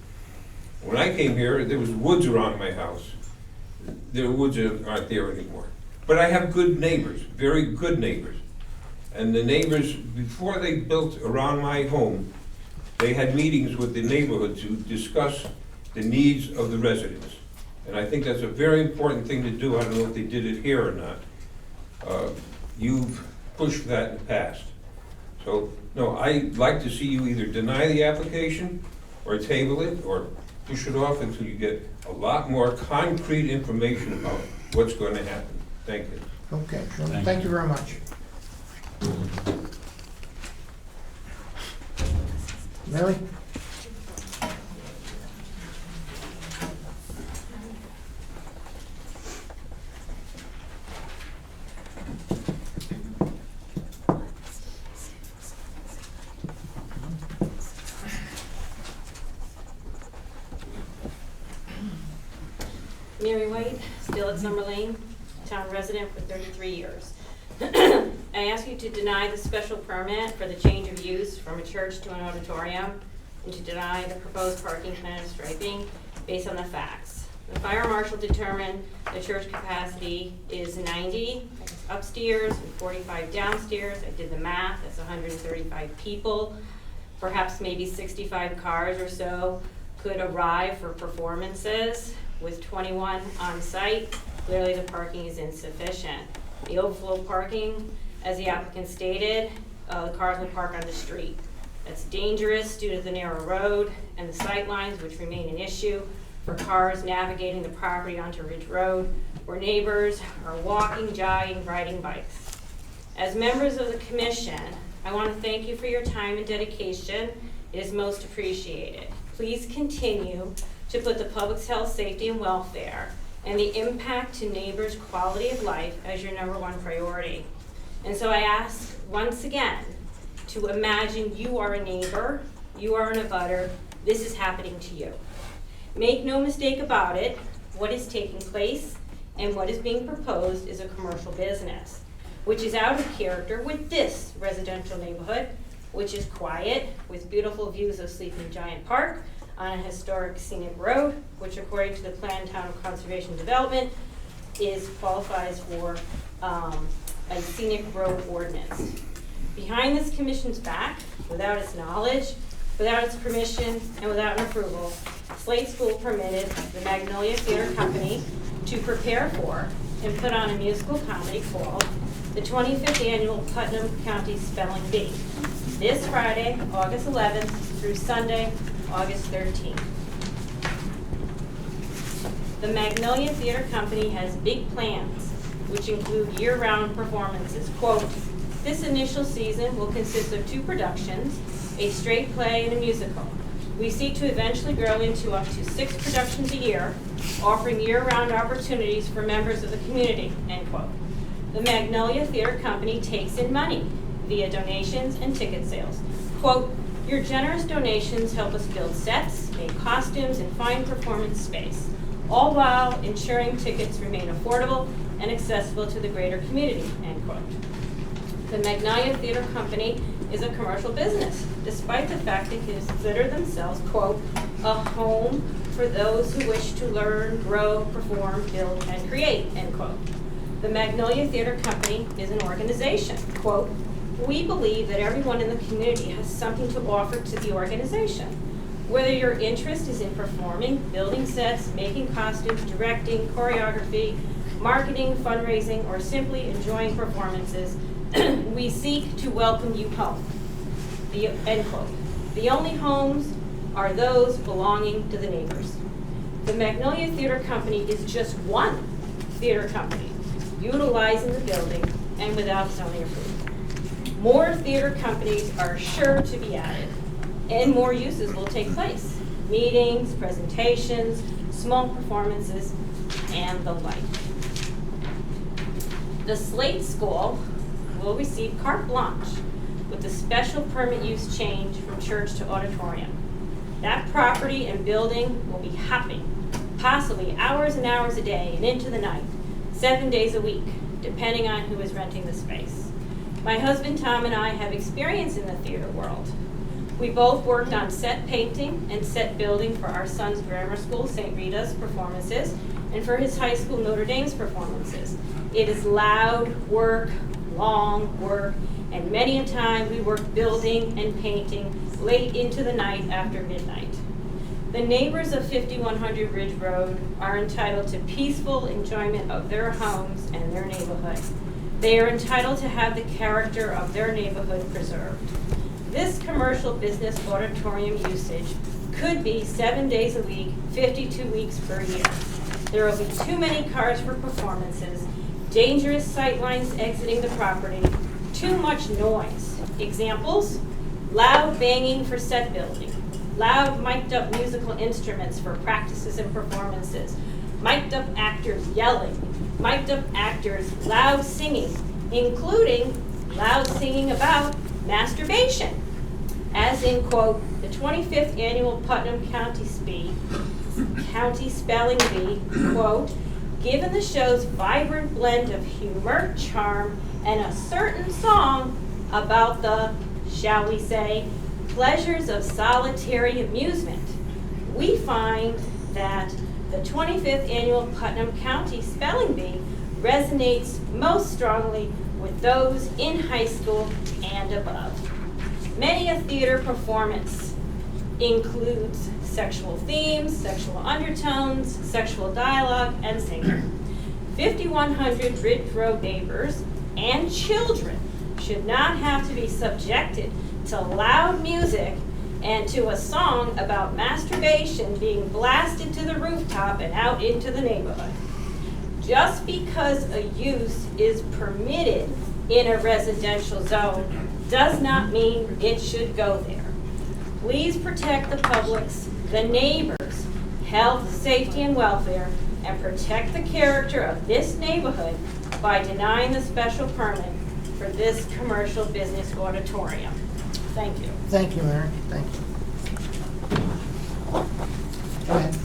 When I came here, there was woods around my house. The woods aren't there anymore. But I have good neighbors, very good neighbors. And the neighbors, before they built around my home, they had meetings with the neighborhood to discuss the needs of the residents. And I think that's a very important thing to do. I don't know if they did it here or not. You've pushed that in the past. So, no, I'd like to see you either deny the application or table it or push it off until you get a lot more concrete information about what's going to happen. Thank you. Okay, Sherman, thank you very much. Mary? Mary White, still at Summer Lane, town resident for 33 years. I ask you to deny the special permit for the change of use from a church to an auditorium and to deny the proposed parking plan and striping based on the facts. The fire marshal determined the church capacity is 90 upstairs and 45 downstairs. I did the math, that's 135 people. Perhaps maybe 65 cars or so could arrive for performances with 21 on site. Clearly the parking is insufficient. The overflow parking, as the applicant stated, the cars will park on the street. That's dangerous due to the narrow road and the sight lines, which remain an issue for cars navigating the property onto Ridge Road, where neighbors are walking, jogging, riding bikes. As members of the commission, I want to thank you for your time and dedication. It is most appreciated. Please continue to put the public's health, safety, and welfare and the impact to neighbors' quality of life as your #1 priority. And so I ask once again to imagine you are a neighbor, you are an abutter, this is happening to you. Make no mistake about it, what is taking place and what is being proposed is a commercial business, which is out of character with this residential neighborhood, which is quiet, with beautiful views of Sleeping Giant Park on a historic scenic road, which according to the planned town of conservation development qualifies for a scenic road ordinance. Behind this commission's back, without its knowledge, without its permission, and without an approval, Slate School permitted the Magnolia Theater Company to prepare for and put on a musical comedy called the 25th Annual Putnam County Spelling Bee, this Friday, August 11th through Sunday, August 13th. The Magnolia Theater Company has big plans, which include year-round performances. Quote, this initial season will consist of 2 productions, a straight play and a musical. We seek to eventually grow into up to 6 productions a year, offering year-round opportunities for members of the community, end quote. The Magnolia Theater Company takes in money via donations and ticket sales. Quote, your generous donations help us build sets, make costumes, and find performance space, all while ensuring tickets remain affordable and accessible to the greater community, end quote. The Magnolia Theater Company is a commercial business, despite the fact they consider themselves, quote, a home for those who wish to learn, grow, perform, build, and create, end quote. The Magnolia Theater Company is an organization, quote, we believe that everyone in the community has something to offer to the organization. Whether your interest is in performing, building sets, making costumes, directing, choreography, marketing, fundraising, or simply enjoying performances, we seek to welcome you home, end quote. The only homes are those belonging to the neighbors. The Magnolia Theater Company is just one theater company utilizing the building and without zoning approval. More theater companies are sure to be added and more uses will take place. Meetings, presentations, small performances, and the like. The Slate School will receive carte blanche with the special permit use change from church to auditorium. That property and building will be hopping, possibly hours and hours a day and into the night, 7 days a week, depending on who is renting the space. My husband Tom and I have experience in the theater world. We both worked on set painting and set building for our son's grammar school, St. Rita's performances, and for his high school, Notre Dame's performances. It is loud work, long work, and many a time we work building and painting late into the night after midnight. The neighbors of 5100 Ridge Road are entitled to peaceful enjoyment of their homes and their neighborhood. They are entitled to have the character of their neighborhood preserved. This commercial business auditorium usage could be 7 days a week, 52 weeks per year. There will be too many cars for performances, dangerous sight lines exiting the property, too much noise. Examples, loud banging for set building, loud mic'd up musical instruments for practices and performances, mic'd up actors yelling, mic'd up actors loud singing, including loud singing about masturbation, as in, quote, the 25th Annual Putnam County Spelling Bee, quote, given the show's vibrant blend of humor, charm, and a certain song about the, shall we say, pleasures of solitary amusement, we find that the 25th Annual Putnam County Spelling Bee resonates most strongly with those in high school and above. Many a theater performance includes sexual themes, sexual undertones, sexual dialogue, and singing. 5,100 Ridge Road neighbors and children should not have to be subjected to loud music and to a song about masturbation being blasted to the rooftop and out into the neighborhood. Just because a use is permitted in a residential zone does not mean it should go there. Please protect the public's, the neighbors' health, safety, and welfare, and protect the character of this neighborhood by denying the special permit for this commercial business auditorium. Thank you. Thank you, Mary. Thank you. Go ahead.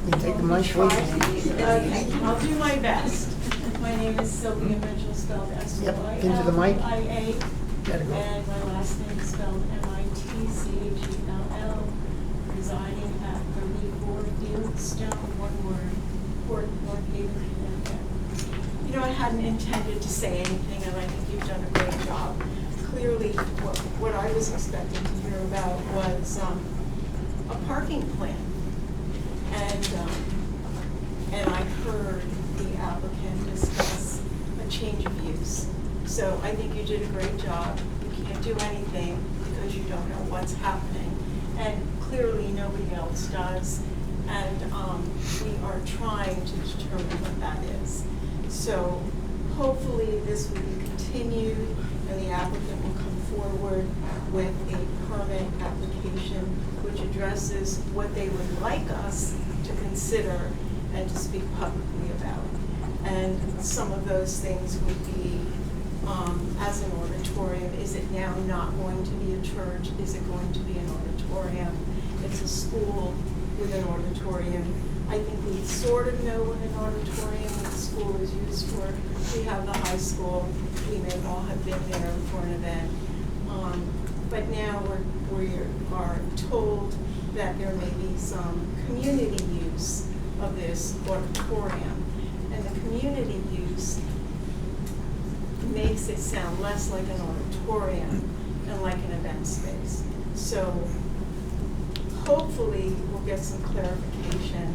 You take the mic, please. Okay, I'll do my best. My name is Sylvia Mitchell, spelled Yep, into the mic. S-Y-L-I-A, Gotta go. and my last name is spelled M-I-T-C-H-E-L-L, residing at 34 Fieldstone, one word, Port North Haven, Connecticut. You know, I hadn't intended to say anything, and I think you've done a great job. Clearly, what I was expecting to hear about was a parking plan. And I heard the applicant discuss a change of use. So I think you did a great job. You can't do anything because you don't know what's happening. And clearly nobody else does. And we are trying to determine what that is. So hopefully this will be continued and the applicant will come forward with a permit application which addresses what they would like us to consider and to speak publicly about. And some of those things would be, as an auditorium, is it now not going to be a church? Is it going to be an auditorium? It's a school with an auditorium. I think we sort of know what an auditorium and school is used for. We have the high school. We may all have been there for an event. But now we are told that there may be some community use of this auditorium. And the community use makes it sound less like an auditorium and like an event space. So hopefully we'll get some clarification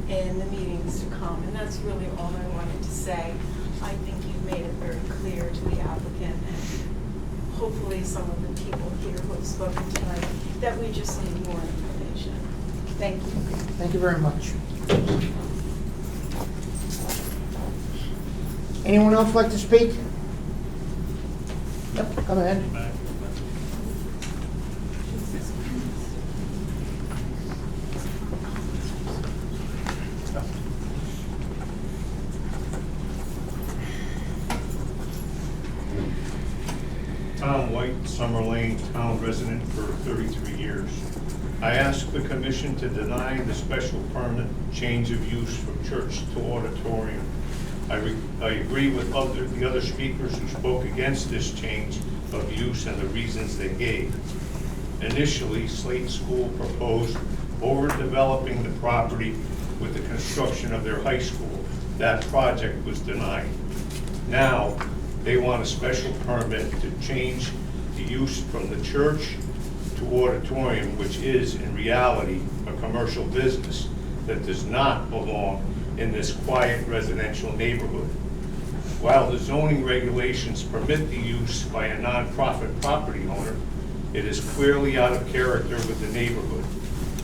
in the meetings to come. And that's really all I wanted to say. I think you've made it very clear to the applicant and hopefully some of the people here who have spoken tonight that we just need more information. Thank you. Thank you very much. Anyone else like to speak? Yep, come ahead. Tom White, Summer Lane, town resident for 33 years. I ask the commission to deny the special permit change of use from church to auditorium. I agree with the other speakers who spoke against this change of use and the reasons they gave. Initially, Slate School proposed overdeveloping the property with the construction of their high school. That project was denied. Now, they want a special permit to change the use from the church to auditorium, which is in reality a commercial business that does not belong in this quiet residential neighborhood. While the zoning regulations permit the use by a nonprofit property owner, it is clearly out of character with the neighborhood.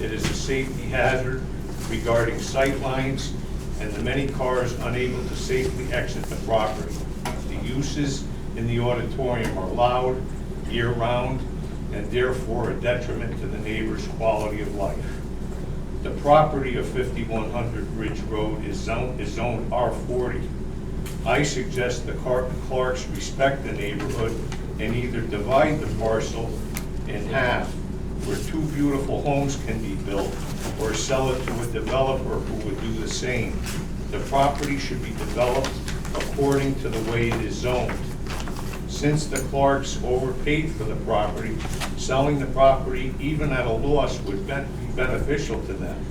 It is a safety hazard regarding sight lines and the many cars unable to safely exit the property. The uses in the auditorium are loud, year-round, and therefore a detriment to the neighbor's quality of life. The property of 5100 Ridge Road is zoned R40. I suggest the Clarks respect the neighborhood and either divide the parcel in half where two beautiful homes can be built or sell it to a developer who would do the same. The property should be developed according to the way it is zoned. Since the Clarks overpaid for the property, selling the property even at a loss would be beneficial to them.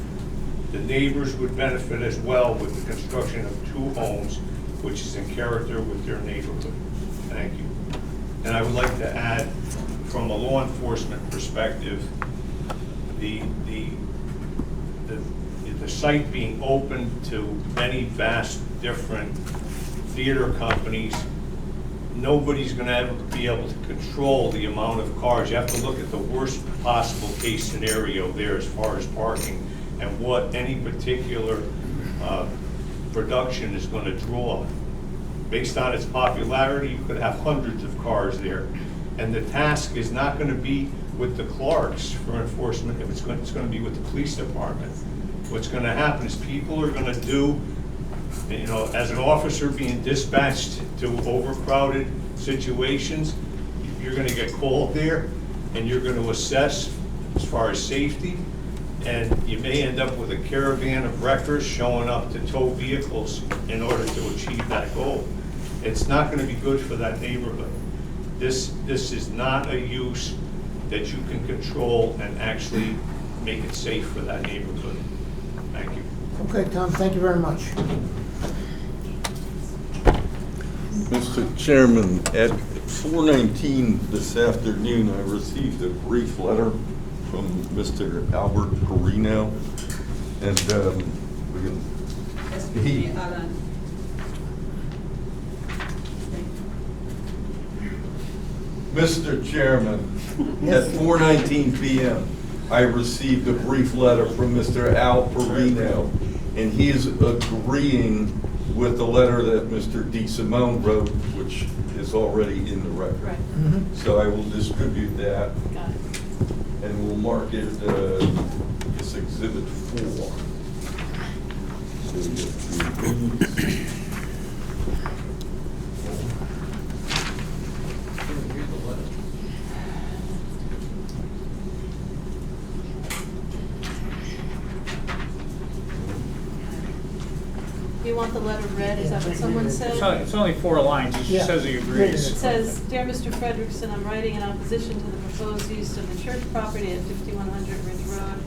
The neighbors would benefit as well with the construction of 2 homes, which is in character with their neighborhood. Thank you. And I would like to add, from a law enforcement perspective, the site being open to many vast different theater companies, nobody's going to be able to control the amount of cars. You have to look at the worst possible case scenario there as far as parking and what any particular production is going to draw. Based on its popularity, you could have hundreds of cars there. And the task is not going to be with the Clarks for enforcement, if it's going to be with the police department. What's going to happen is people are going to do, you know, as an officer being dispatched to overcrowded situations, you're going to get called there and you're going to assess as far as safety, and you may end up with a caravan of wreckers showing up to tow vehicles in order to achieve that goal. It's not going to be good for that neighborhood. This is not a use that you can control and actually make it safe for that neighborhood. Thank you. Okay, Tom, thank you very much. Mr. Chairman, at 4:19 this afternoon, I received a brief letter from Mr. Albert Perino, and Mr. Chairman, at 4:19 p.m., I received a brief letter from Mr. Al Perino, and he is agreeing with the letter that Mr. DeSimone wrote, which is already in the record. Right. Mm-hmm. So I will distribute that, Got it. and we'll mark it as Exhibit 4. So you get 3 pages. You want the letter read, is that what someone said? It's only 4 lines, it Yeah. just says he agrees. It says, "Dear Mr. Frederickson, I'm writing in opposition to the proposed use of the church property at 5100 Ridge Road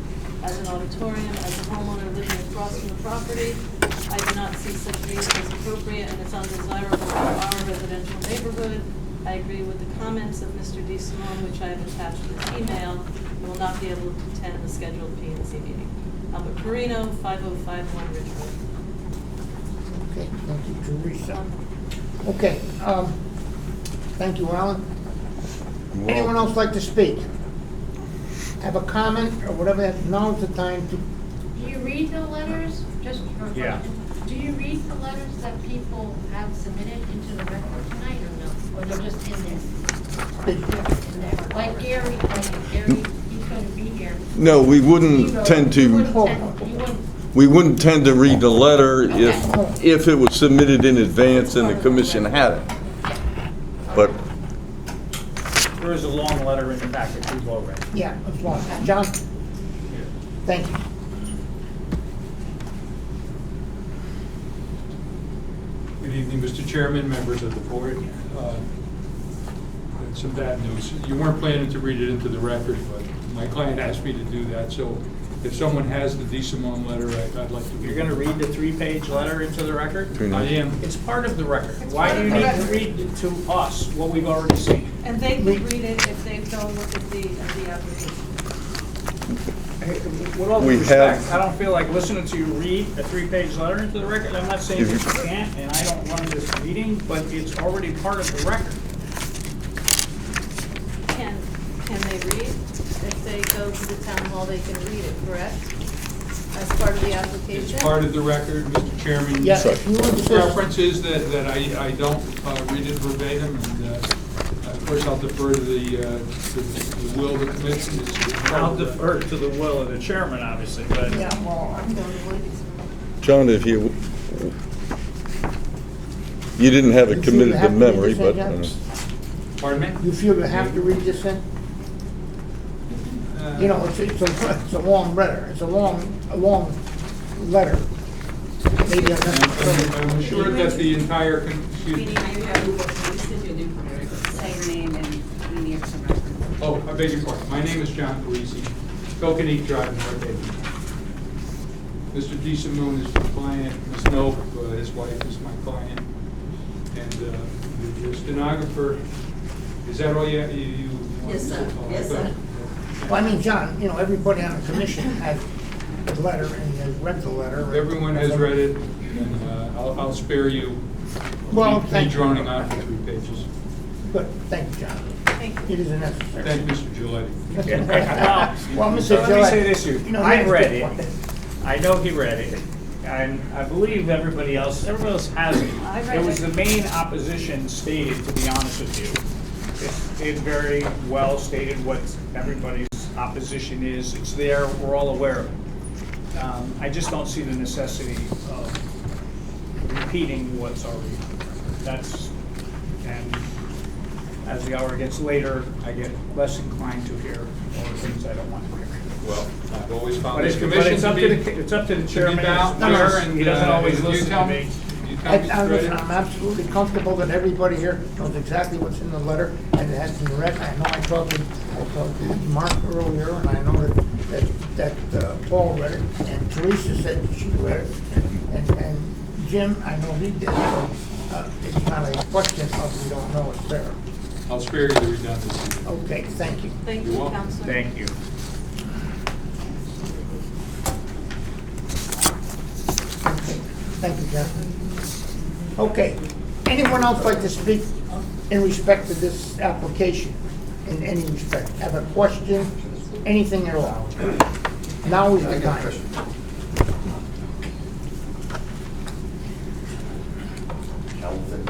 as an auditorium. As a homeowner living across from the property, I do not see such use as appropriate and it's undesirable for our residential neighborhood. I agree with the comments of Mr. DeSimone, which I have attached to his email. I will not be able to attend the scheduled P&Z meeting. Albert Perino, 5051 Ridge Road." Okay, thank you, Teresa. Okay, thank you, Alan. Anyone else like to speak? Have a comment or whatever? Now's the time to, Do you read the letters, just for a Yeah. question? Do you read the letters that people have submitted into the record tonight or no? Or they're just in there? In there. Like Gary, he's gonna be here. No, we wouldn't tend You to, wouldn't we wouldn't tend to read the letter if it was submitted in advance and the commission had it. But There is a long letter in the packet, we've all read. yeah, as long. John? Thank you. Good evening, Mr. Chairman, members of the board. Some bad news. You weren't planning to read it into the record, but my client asked me to do that, so if someone has the DeSimone letter, I'd like to read it. You're going to read the 3-page letter into the record? I am. It's part of the record. Why do you need to read to us what we've already seen? And they could read it if they don't look at the application. With all due We respect, have- I don't feel like listening to you read a 3-page letter into the record. I'm not saying that you can't, and I don't run this meeting, but it's already part of the record. Can they read? If they go to the town hall, they can read it, correct? As part of the application? It's part of the record, Mr. Chairman. Yeah, if you The insist. preference is that I don't read it verbatim, and of course I'll defer to the will of the commission. I'll defer to the will of the chairman, obviously, but Yeah, well, I'm going to wait. John, if you didn't have it You committed have to to read memory, this, but John? Pardon me? You feel you have to read this in? You know, it's a long letter, it's a long letter. maybe I'm I'm sure that the entire, excuse me. Meaning you said your name, say your name and meaning of some reference. Oh, I beg your pardon. My name is John Parisi, Kokanee Drive, North Dayton. Mr. DeSimone is my client, Ms. Nope, his wife is my client. And the stenographer, is that all you want? Yes, sir. Oh, Yes, sir. Well, I mean, John, everybody on the commission has the letter and has read the letter. Everyone has read it, and I'll spare you Well, me thank you. droning on for 3 pages. Good, thank you, John. Thank you. It isn't necessary. Thank Mr. Giletti. Well, Mr. So let me Gillette, say this, you know, I've he has read good it. points. I know he read it, and I believe everybody else hasn't. I read It was it. the main opposition stated, to be honest with you. It very well stated what everybody's opposition is. It's there, we're all aware of it. I just don't see the necessity of repeating what's already, and as the hour gets later, I get less inclined to hear all the things I don't want to hear. Well, I've always found But this it's commission up to to be... it's up to the to be chairman. bound No, no, fair, and He doesn't always if you listen tell to me. You tell me straight. I'm absolutely comfortable that everybody here knows exactly what's in the letter, and it has been read. I know I talked to Mark earlier, and I know that Paul read it, and Teresa said she read it, and Jim, I know he did, so it's not a question of we don't know it's there. I'll spare you the redundancy. Okay, thank you. Thank You're you, welcome. Counselor. Thank you. Thank you, John. Okay, anyone else like to speak in respect to this application, in any respect? Have a question, anything at all? Now is the time. Calvin,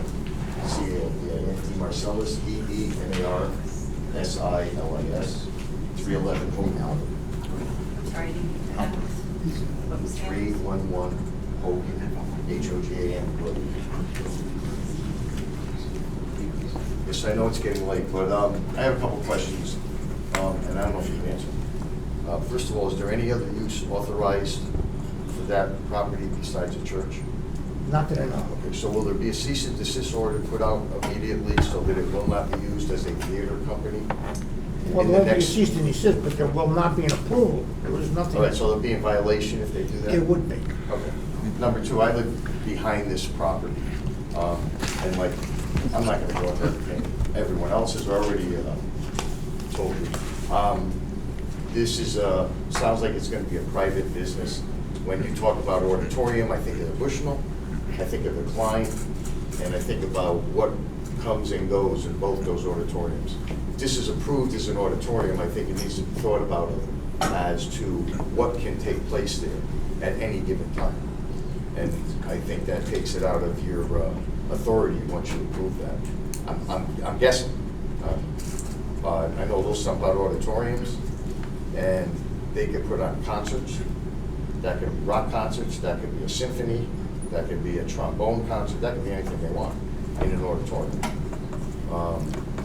C-A-L-V-I-N-T, Marcellus, E-E-M-A-R-S-I-L-I-S, 311 Hogan. Sorry, I didn't get that. What was that? 311 Hogan, H-O-G-A-N, Road. Yes, I know it's getting late, but I have a couple questions, and I don't know if you can answer them. First of all, is there any other use authorized for that property besides a church? Not that I know. Okay, so will there be a cease and desist order put out immediately so that it will not be used as a theater company? Well, in there the will be a next- cease and desist, but there will not be an approval. There was nothing. All right, so they'll be in violation if they do that? It would be. Okay. Number two, I live behind this property, and like, I'm not gonna go into everything everyone else has already told me. This is, sounds like it's gonna be a private business. When you talk about auditorium, I think of the Bushnell, I think of the Klein, and I think about what comes and goes in both those auditoriums. If this is approved as an auditorium, I think it needs to be thought about as to what can take place there at any given time. And I think that takes it out of your authority once you approve that. I'm guessing. I know a little something about auditoriums, and they could put on concerts. That could be rock concerts, that could be a symphony, that could be a trombone concert, that could be anything they want in an auditorium.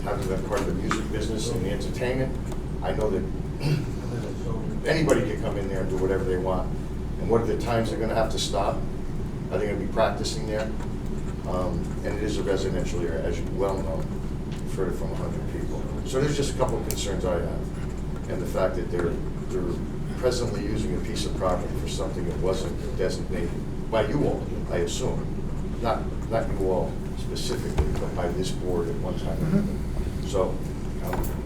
Having been part of the music business and the entertainment, I know that anybody can come in there and do whatever they want. And what are the times they're gonna have to stop? Are they gonna be practicing there? And it is a residential area, as you well know. You've heard it from 100 people. So there's just a couple of concerns I have. And the fact that they're presently using a piece of property for something that wasn't designated by you all, I assume. Not you all specifically, but by this board at one time. Mhm. So,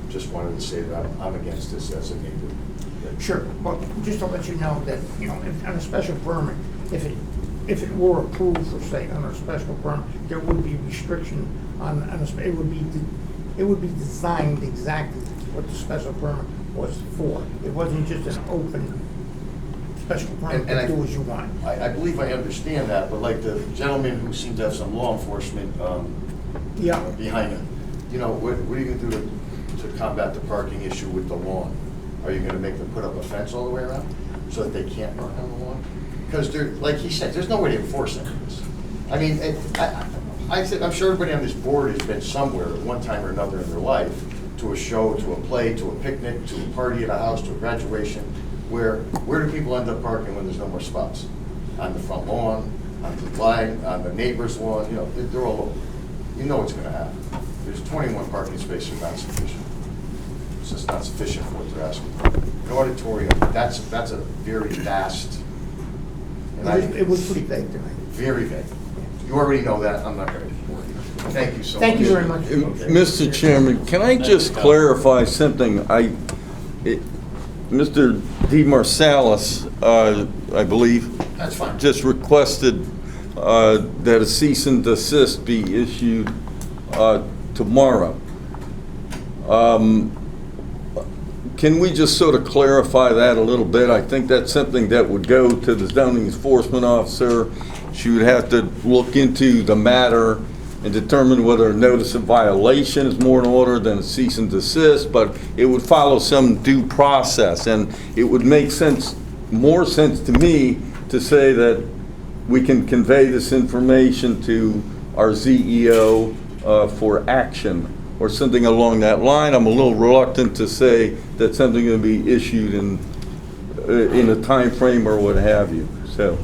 just wanted to say that I'm against this as a neighbor. Sure, well, just to let you know that, on a special permit, if it were approved for, say, on a special permit, there would be restriction it would be designed exactly what the special permit was for. It wasn't just an open special permit to do as you want. I believe I understand that, but like the gentleman who seemed to have some law enforcement behind him, what are you gonna do to combat the parking issue with the lawn? Are you gonna make them put up a fence all the way around so that they can't park on the lawn? Because like he said, there's no way to enforce any of this. I mean, I'm sure everybody on this board has been somewhere at one time or another in their life, to a show, to a play, to a picnic, to a party at a house, to a graduation, where do people end up parking when there's no more spots? on the front lawn, on the line, on the neighbor's lawn, you know, they're all over. You know what's gonna happen. There's 21 parking spaces are not sufficient. It's just not sufficient for what they're asking for. An auditorium, that's a very vast. and It was pretty vague tonight. Very vague. You already know that, I'm not gonna bore you. Thank you so much. Thank you very much. Mr. Chairman, can I just clarify something? Mr. Di Marsalis, I believe. That's fine. Just requested that a cease and desist be issued tomorrow. Can we just sort of clarify that a little bit? I think that's something that would go to the zoning enforcement officer. She would have to look into the matter and determine whether a notice of violation is more in order than a cease and desist, but it would follow some due process. And it would make more sense to me to say that we can convey this information to our ZEO for action or something along that line. I'm a little reluctant to say that something will be issued in a time frame or what have you. So,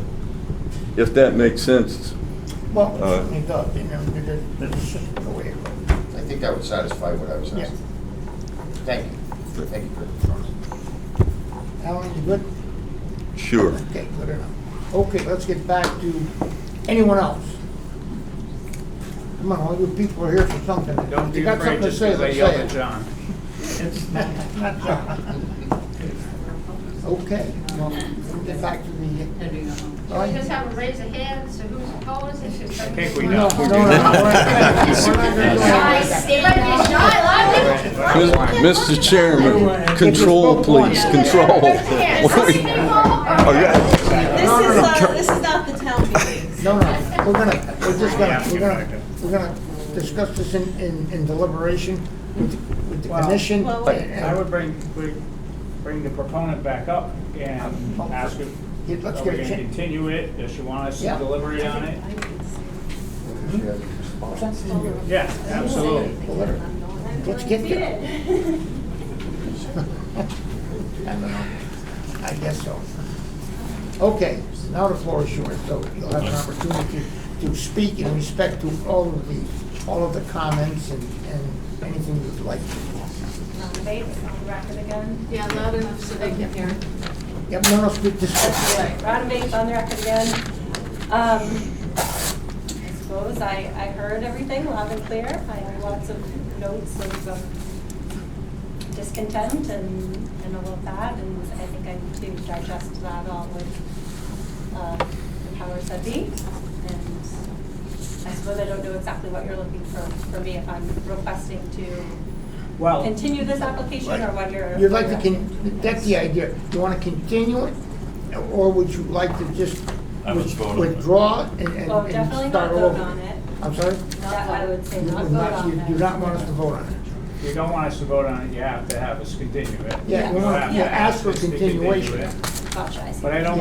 if that makes sense. Well, it certainly does, you know, that's just the way it goes. I think that would satisfy what I was asking. Thank you. Thank you. Alan, you good? Sure. Okay, good enough. Okay, let's get back to anyone else. Come on, all you people are here for something. Don't If be you got afraid something to just say, because I let's yelled say at it. John. It's not John. Okay, well, we'll get back to the. Do we just have a raise of hands, so who's opposed? I think we No, know. no, no, we're not gonna do Guys, stand up. Mr. Chairman, control, please, control. This is not the town meeting. No, we're gonna discuss this in deliberation with the commission. Well, I would bring the proponent back up and ask if Let's are get we a going to chance. continue it. Does she want us to Yeah. deliberate on it? Yeah, absolutely. Let's get there. I don't know. I guess so. Okay, now the floor is yours, so you'll have an opportunity to speak in respect to all of the comments and anything you'd like. Debate on the record again. Yeah, loud enough so they can hear. Yep, no, speak this. Round base on the record again. I suppose I heard everything loud and clear. I have lots of notes of discontent and all of that, and I think I need to digest that all with the powers that be. And I suppose I don't know exactly what you're looking for me, if I'm requesting to continue this application or what you're. You'd like to, that's the idea. You want to continue it, or would you like to just withdraw and Well, definitely start not all vote over? on it. I'm sorry? That I would say You not would vote not- on You it. do not want us to vote on it? If you don't want us to vote on it, you have to have us continue it. Yeah, we You'll want have to to ask for us to continue continuation. it. Gotcha, I see. But I Yeah. we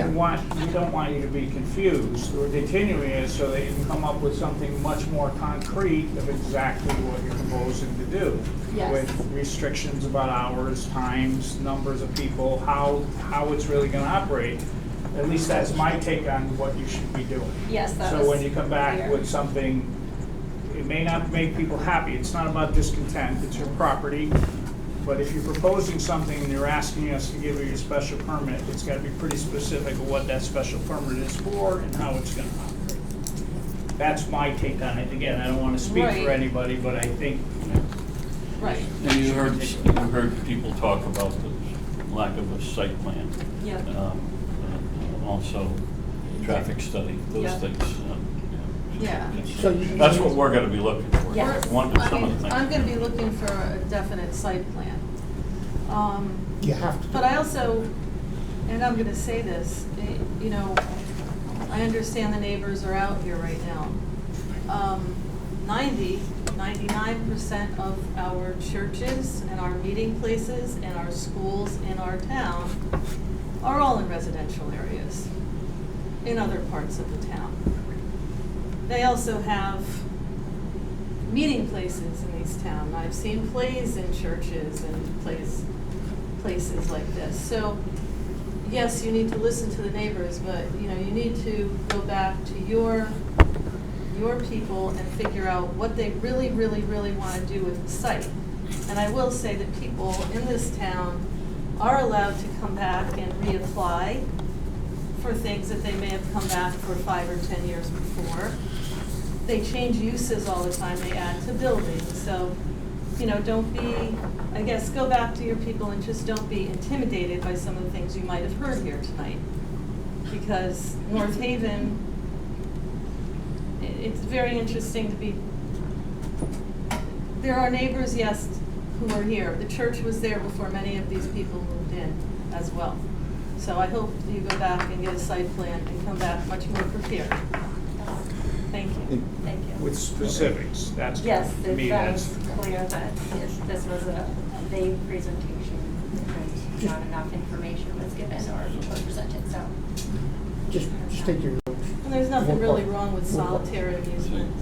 don't want you to be confused. We're continuing it so that you can come up with something much more concrete of exactly what you're proposing to do. Yes. With restrictions about hours, times, numbers of people, how it's really gonna operate. At least that's my take on what you should be doing. Yes, that So was when you come back clear. with something, it may not make people happy. It's not about discontent, it's your property. But if you're proposing something and you're asking us to give you your special permit, it's gotta be pretty specific of what that special permit is for and how it's gonna operate. That's my take on it. Again, I don't wanna speak Right. for anybody, but I think, Right. And you heard people talk about the lack of a site plan. Yeah. Also, traffic study, those Yeah. things. Yeah. That's what we're gonna be looking for. Yes. Some of the things. I'm gonna be looking for a definite site plan. You have to. But I also, and I'm gonna say this, you know, I understand the neighbors are out here right now. 99% of our churches and our meeting places and our schools in our town are all in residential areas, in other parts of the town. They also have meeting places in these towns. I've seen plays in churches and places like this. So yes, you need to listen to the neighbors, but, you know, you need to go back to your people and figure out what they really, really, really want to do with the site. And I will say that people in this town are allowed to come back and reapply for things that they may have come back for 5 or 10 years before. They change uses all the time, they add to buildings, so, you know, don't be, I guess, go back to your people and just don't be intimidated by some of the things you might have heard here tonight. Because North Haven, it's very interesting to be, there are neighbors, yes, who are here. The church was there before many of these people moved in as well. So I hope you go back and get a site plan and come back much more prepared. Thank you. Thank you. With specifics, that's, Yes, to me, it's that's. clear that this was a vague presentation and not enough information was given or presented, so. Just take your notes. And there's nothing really wrong with solitary amusement.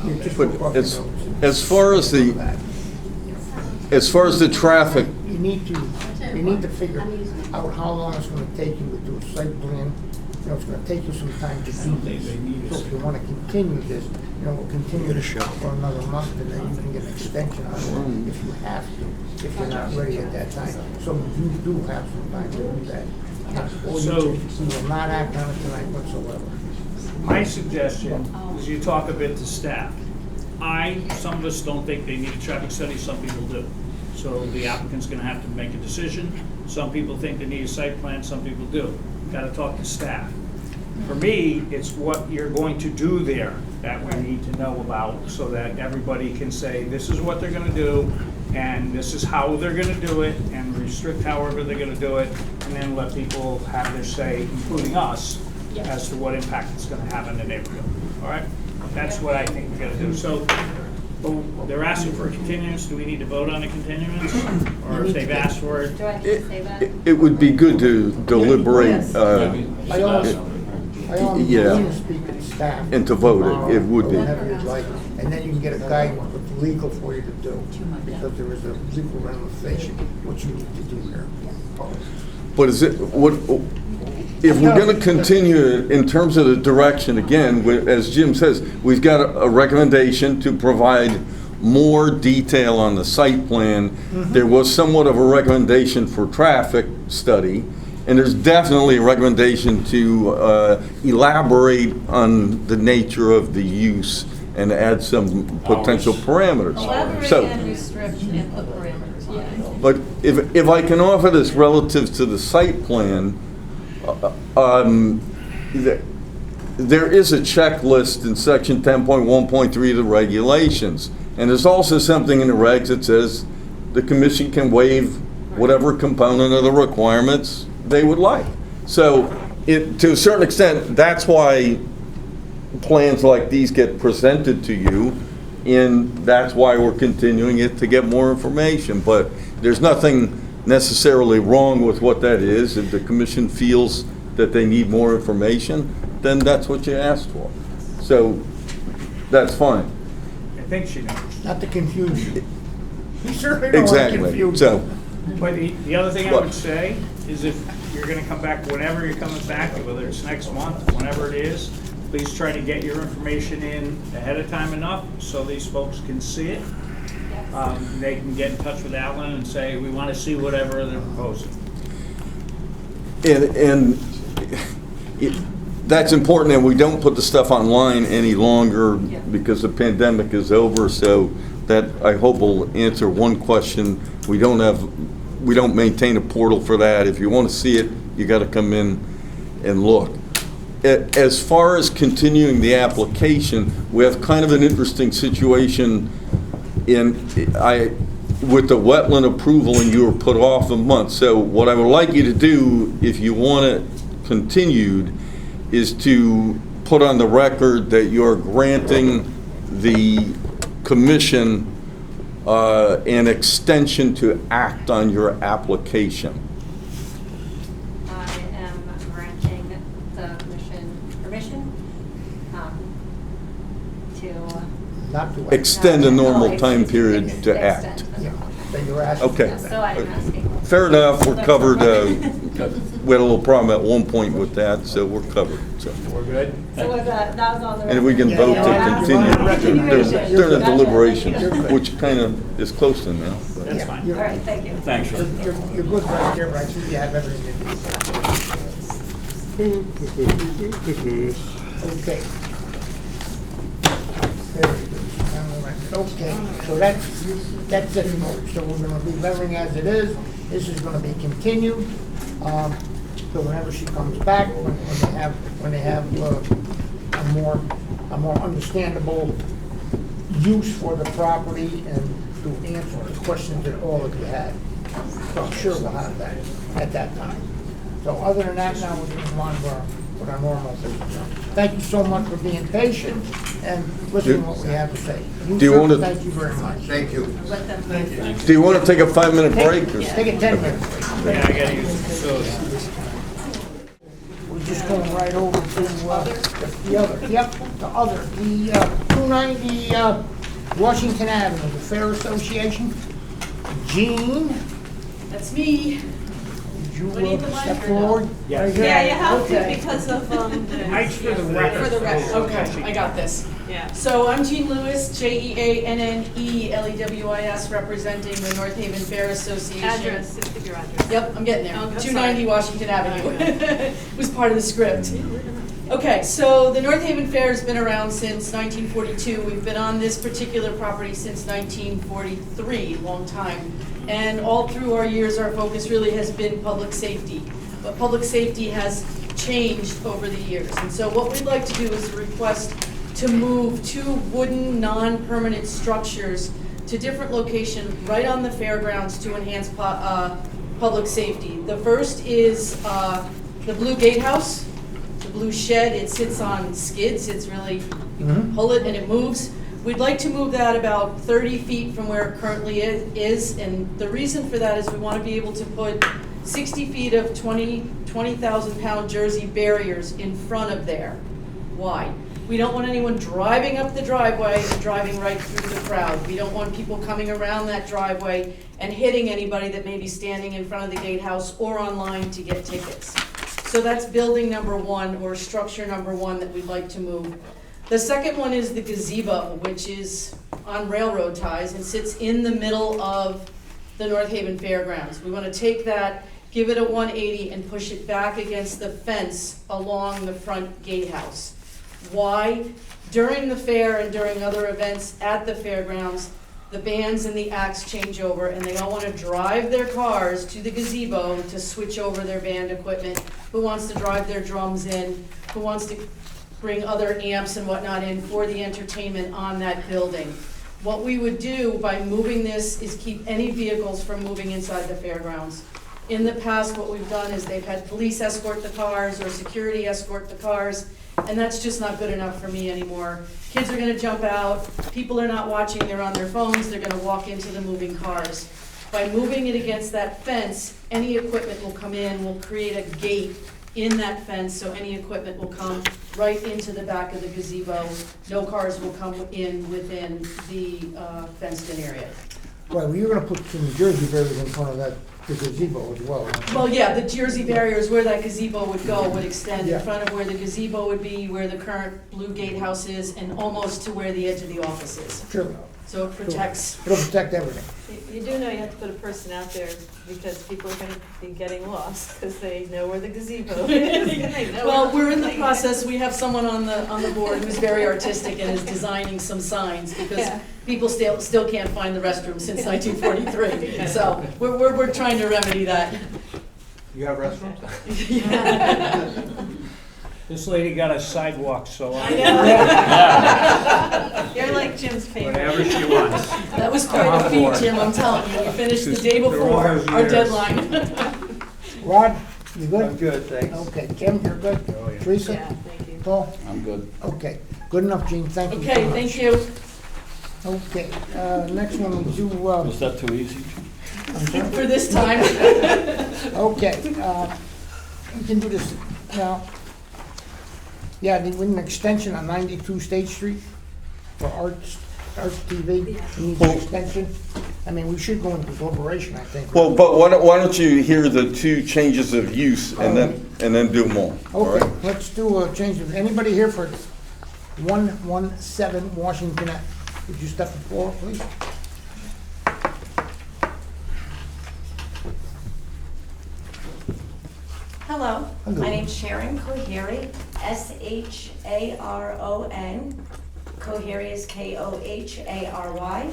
Yeah, just But look up as, your notes. as far as the traffic, You need to figure out how long it's gonna take you to do a site plan. You know, it's gonna take you some time to do this. So if you wanna continue this, you know, we'll continue the show for another month, and then you can get an extension on it if you have to, if you're not ready at that time. So you do have some time to do that. Or you will not act on it tonight whatsoever. My suggestion is you talk a bit to staff. Some of us don't think they need a traffic study, some people do. So the applicant's gonna have to make a decision. Some people think they need a site plan, some people do. Gotta talk to staff. For me, it's what you're going to do there that we need to know about, so that everybody can say, this is what they're gonna do, and this is how they're gonna do it, and restrict however they're gonna do it, and then let people have their say, including us, as to what impact it's gonna have in the neighborhood, all right? That's what I think we gotta do. So, they're asking for a continuance, do we need to vote on a continuance? Or if they've asked for it? Do I have to say that? it would be good to deliberate, I also yeah. need to speak to the staff. And to vote it, it would be. Or whatever you'd like, and then you can get a guidance what's legal for you to do, because there is a legal ramification, what you need to do here. But is it, what, if we're gonna continue in terms of the direction, again, as Jim says, we've got a recommendation to provide more detail on the site plan. There was somewhat of a recommendation for traffic study, and there's definitely a recommendation to elaborate on the nature of the use and add some potential parameters. Elaborate So, and restrict and put parameters on it. but if I can offer this relative to the site plan, there is a checklist in section 10.1.3 of the regulations. And there's also something in the regs that says the commission can waive whatever component of the requirements they would like. So to a certain extent, that's why plans like these get presented to you, and that's why we're continuing it to get more information. But there's nothing necessarily wrong with what that is. If the commission feels that they need more information, then that's what you asked for. So that's fine. I think she knows. Not to confuse you. You certainly don't want to Exactly. confuse you. So, But the other thing I would say is if you're gonna come back, whenever you're coming back, whether it's next month, whenever it is, please try to get your information in ahead of time enough so these folks can see it. They can get in touch with Alan and say, we want to see whatever they're proposing. and that's important, and we don't put the stuff online any longer because the pandemic is over, so that, I hope, will answer one question. We don't maintain a portal for that. If you want to see it, you got to come in and look. As far as continuing the application, we have kind of an interesting situation with the wetland approval, and you were put off a month. So what I would like you to do, if you want it continued, is to put on the record that you're granting the commission an extension to act on your application. I am granting the commission permission to. Not to Extend a normal No, time period to extend. act. Yeah, that you're asking. Okay. Yes, so I'm asking. Fair enough, we're covered. We had a little problem at one point with that, so we're covered, so. We're good? So with that was on the. And if we can vote to continue during the deliberation, which kind of is close to now. but- That's fine. All right, thank you. Thanks, Ron. You're good right there, but I think you have everything. Okay. Okay, so that's it. So we're gonna be leaving as it is. This is gonna be continued. So whenever she comes back, when they have a more understandable use for the property and to answer the questions that all of you had. So I'm sure we'll have that at that time. So other than that, now we're going to move on with our normal business. Thank you so much for being patient and listening to what we have to say. Do you want to- Thank you very much. Thank you. Let them. Thank you. Do you want to take a 5-minute break? or- Take a 10-minute break. Yeah, I gotta use the facilities. We're just going right over to the other, the 290 Washington Avenue, the Fair Association. Jean, That's me. would you We need the step mic or forward? no? Yeah. Right here? Yeah, you have to Okay. because of, Mike's for the record. For the record, so- okay, I got this. yeah. So I'm Jean Lewis, JEANNELEWIS, representing the North Haven Fair Association. Address, just give your address. Yep, I'm getting there. Oh, I'm 290 sorry. Washington Avenue. It was part of the script. Okay, so the North Haven Fair has been around since 1942. We've been on this particular property since 1943, long time. And all through our years, our focus really has been public safety. But public safety has changed over the years. And so what we'd like to do is request to move 2 wooden, non-permanent structures to different locations right on the fairgrounds to enhance public safety. The first is the Blue Gatehouse, the blue shed. It sits on skids. It's really, you can pull it and it moves. We'd like to move that about 30 feet from where it currently is. And the reason for that is we want to be able to put 60 feet of 20,000-pound Jersey barriers in front of there. Why? We don't want anyone driving up the driveway and driving right through the crowd. We don't want people coming around that driveway and hitting anybody that may be standing in front of the gatehouse or online to get tickets. So that's building number 1, or structure number 1 that we'd like to move. The second one is the gazebo, which is on railroad ties and sits in the middle of the North Haven Fairgrounds. We want to take that, give it a 180, and push it back against the fence along the front gatehouse. Why? During the fair and during other events at the fairgrounds, the bands and the acts change over, and they all want to drive their cars to the gazebo to switch over their band equipment. Who wants to drive their drums in? Who wants to bring other amps and whatnot in for the entertainment on that building? What we would do by moving this is keep any vehicles from moving inside the fairgrounds. In the past, what we've done is they've had police escort the cars or security escort the cars, and that's just not good enough for me anymore. Kids are gonna jump out, people are not watching, they're on their phones, they're gonna walk into the moving cars. By moving it against that fence, any equipment will come in, we'll create a gate in that fence, so any equipment will come right into the back of the gazebo. No cars will come in within the fenced-in area. Right, well, you're gonna put some Jersey barriers in front of that, the gazebo as well. Well, yeah, the Jersey barriers where that gazebo would go would extend Yeah. in front of where the gazebo would be, where the current Blue Gatehouse is, and almost to where the edge of the office is. Sure. So it protects. It'll protect everything. You do know you have to put a person out there because people are gonna be getting lost because they know where the gazebo is. and they know Well, where we're in the thing is. process, we have someone on the board who's very artistic and is designing some signs, because Yeah. people still can't find the restroom since Yeah. 1943. Yeah. So we're trying to remedy that. You have restrooms? This lady got a sidewalk, so I know. You're like Jim's favorite. whatever she wants. That was quite a feat, Jim, I'm telling you. We finished the day before our deadline. Rod, you good? I'm good, thanks. Okay, Kim, you're good? Teresa? Yeah, thank you. Paul? I'm good. Okay, good enough, Gene, thank you so Okay, much. thank you. Okay, next one we do, Was that too easy? For this time. okay, we can do this now. Yeah, they need an extension on 92 State Street for Arts TV. It needs an extension. I mean, we should go into deliberation, I think. Well, but why don't you hear the two changes of use and then do them all? All Okay, right? let's do a change of, anybody here for 117 Washington Ave? Would you step forward, please? Hello, Hello. my name's Sharon Kohiri, S-H-A-R-O-N. Kohiri is K-O-H-A-R-Y.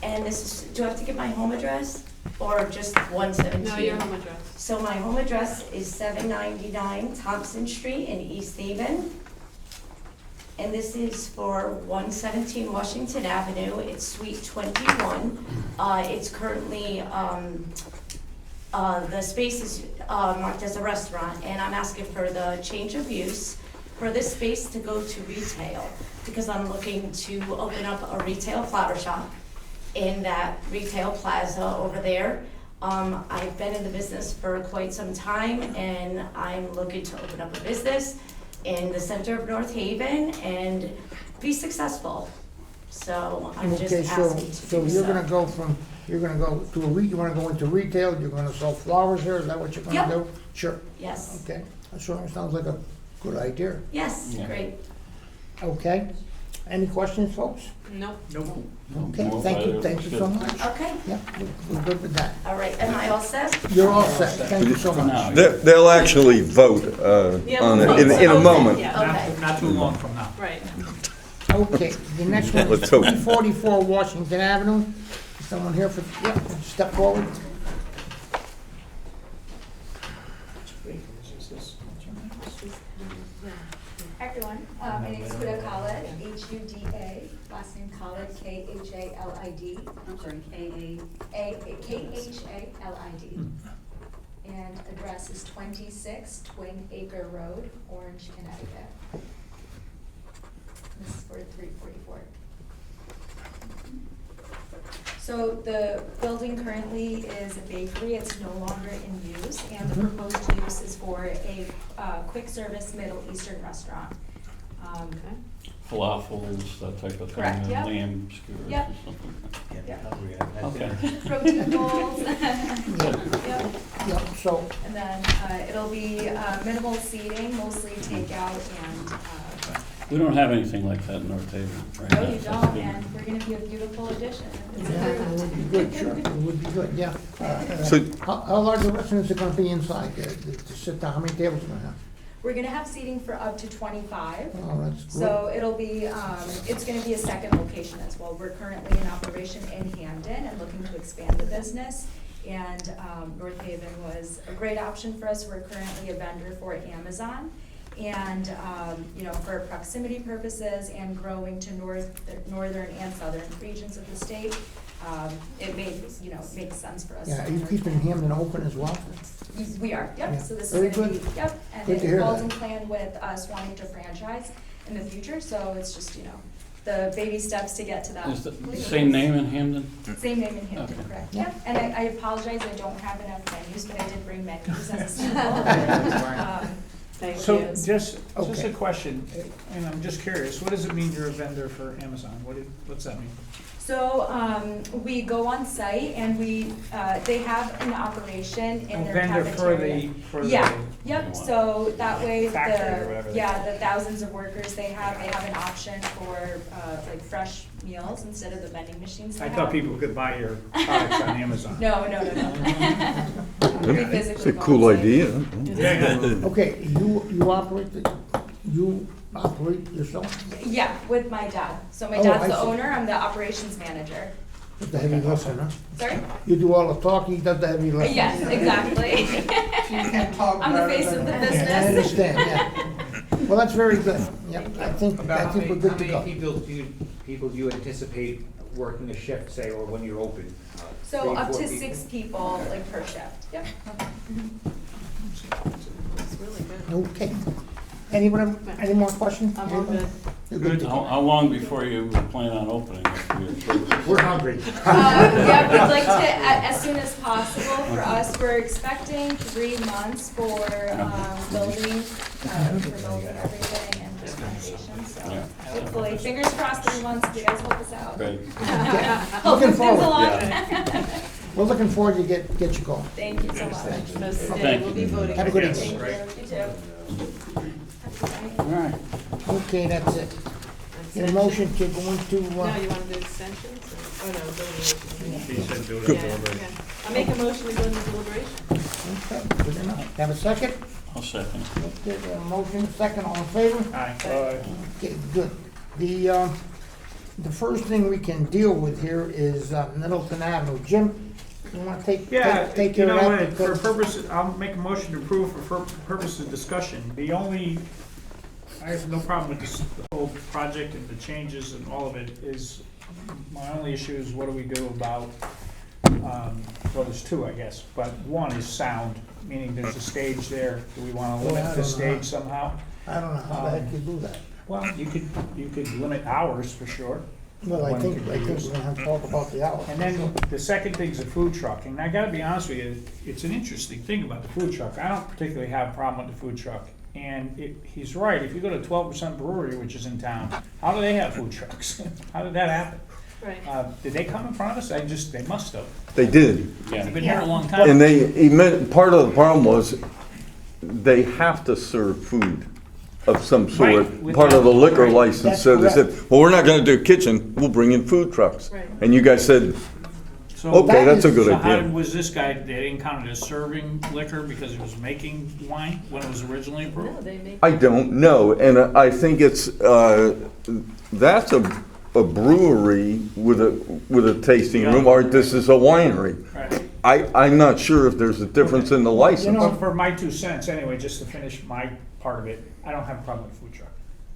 And this is, do I have to give my home address or just 117? No, your home address. So my home address is 799 Thompson Street in East Haven. And this is for 117 Washington Avenue. It's Suite 21. It's currently, the space is marked as a restaurant, and I'm asking for the change of use for this space to go to retail, because I'm looking to open up a retail flower shop in that retail plaza over there. I've been in the business for quite some time, and I'm looking to open up a business in the center of North Haven and be successful. So I'm just Okay, so, asking to so do you're so. gonna go from, you're gonna go to you wanna go into retail, you're gonna sell flowers there, is that what you're gonna Yep. do? Sure. Yes. Okay, that certainly sounds like a good idea. Yes, great. Okay, any questions, folks? Nope. Okay, thank you so much. Okay. Yeah, we're good with that. All right, am I all set? You're all set, thank you so much. They'll actually vote on it in a moment. Okay. Not too long from now. Right. Okay, the next one is Let's hope. 344 Washington Avenue. Is someone here for, yeah, step forward. Hi everyone, my name is Huda Khalid, H-U-D-A, last name Khalid, K-H-A-L-I-D. I'm sorry, K-H-A-L-I-D. And address is 26 Twin Acre Road, Orange, Connecticut. This is for 344. So the building currently is a bakery, it's no longer in use, and the proposed use is for a quick service Middle Eastern restaurant. Falafels, that type of thing. Correct, and yep. Lamb skewers Yep. or something. Yep. Okay. Protein bowls. Yep. Yep, so, And then it'll be minimal seating, mostly takeout and, We don't have anything like that in North Haven right now. no, you so don't, it's good. and we're gonna be a beautiful addition. It's yeah, it would be good, sure, it would be good, yeah. So- How large the residents are gonna be inside, to sit down, how many tables are gonna have? We're gonna have seating for up to 25. Oh, that's good. So it'll be, it's gonna be a second location as well. We're currently in operation in Hamden and looking to expand the business. And North Haven was a great option for us. We're currently a vendor for Amazon. And, you know, for proximity purposes and growing to northern and southern regions of the state, it made, you know, it makes sense for us. Yeah, are you keeping Hamden open as well? We are, Yeah. yep, so this Very is gonna be, good. yep, and Good to it hear falls that. in plan with us wanting to franchise in the future, so it's just, you know, the baby steps to get to that. Is the same name in Hamden? Same name in Hampton, Okay. correct, yep, and I apologize, I don't have enough menus, but I did bring menus as a sample. Thank So you. just a Okay. question, and I'm just curious, what does it mean you're a vendor for Amazon? What's that mean? So, we go on site and we, they have an operation in their Vendor cafeteria. for the. Yeah, yep, so that way Factory or whatever the, they yeah, the thousands of workers they have an option for, like fresh meals instead of the vending machines they I have. thought people could buy your products on Amazon. No. We It's physically a go cool on site. idea. Okay, you operate yourself? Yeah, with my dad. So my Oh, dad's I the see. owner, I'm the operations manager. With the heavy lifting, huh? Sorry? You do all the talking, he does the heavy lifting. Yes, exactly. I'm the face of the business. I understand, yeah. Well, that's very good. Yep, I think About we're good to how go. many people do you anticipate working a shift, say, or when you're open? So 3, up 4 to people? 6 people, like per shift. Yep. It's really good. Okay. Anyone, any more questions? I'm all good. You're good to go. How long before you plan on opening it for your business? We're hungry. Yeah, we'd like to, as soon as possible. For us, we're expecting 3 months for building everything and just kind application, so Yeah. hopefully, fingers crossed that once you guys help us out. Great. Hope Looking this moves forward. along. We're looking forward to get you going. Thank you so much. Thank We'll be you. voting. Have a good again. evening. You too. All right. Okay, that's it. Get a motion to go into, No, you want to do extensions? Oh, no, deliberation. He said do it. Yeah, okay. I make a motion to go into deliberation. okay, good enough. Have a second? I'll second. Okay, a motion, second, all in favor? Aye. Okay, good. The first thing we can deal with here is Middleton Avenue. Jim, you want to take Yeah, take you care know of what, that? for Because- purposes, I'll make a motion to approve for purposes of discussion. I have no problem with this whole project and the changes and all of it is, my only issue is what do we do about, well, there's two, I guess, but one is sound, meaning there's a stage there. Do we want to Well, I limit the don't know. stage somehow? I don't know how the heck you do that. Well, you could limit hours for sure. Well, I When think it could we're be gonna used. have to talk about the hours. And then the second thing's the food truck, and I gotta be honest with you, it's an interesting thing about the food truck. I don't particularly have a problem with the food truck. And he's right, if you go to 12% Brewery, which is in town, how do they have food trucks? How did that happen? Right. Did they come in front of us? They must have. They did. They've been here a long time. And part of the problem was they have to serve food of some sort, Right, part of the liquor right. license. That's So they correct. said, well, we're not gonna do kitchen, we'll bring in food trucks. Right. And you guys said, So- okay, that's a good So how idea. was this guy, they didn't count it as serving liquor because he was making wine when it was originally No, approved? they make. I don't know, and I think it's, that's a brewery with a tasting room, or this is a winery. Right. I'm not sure if there's a difference in the license. But for my 2 cents, anyway, just to finish my part of it, I don't have a problem with food truck.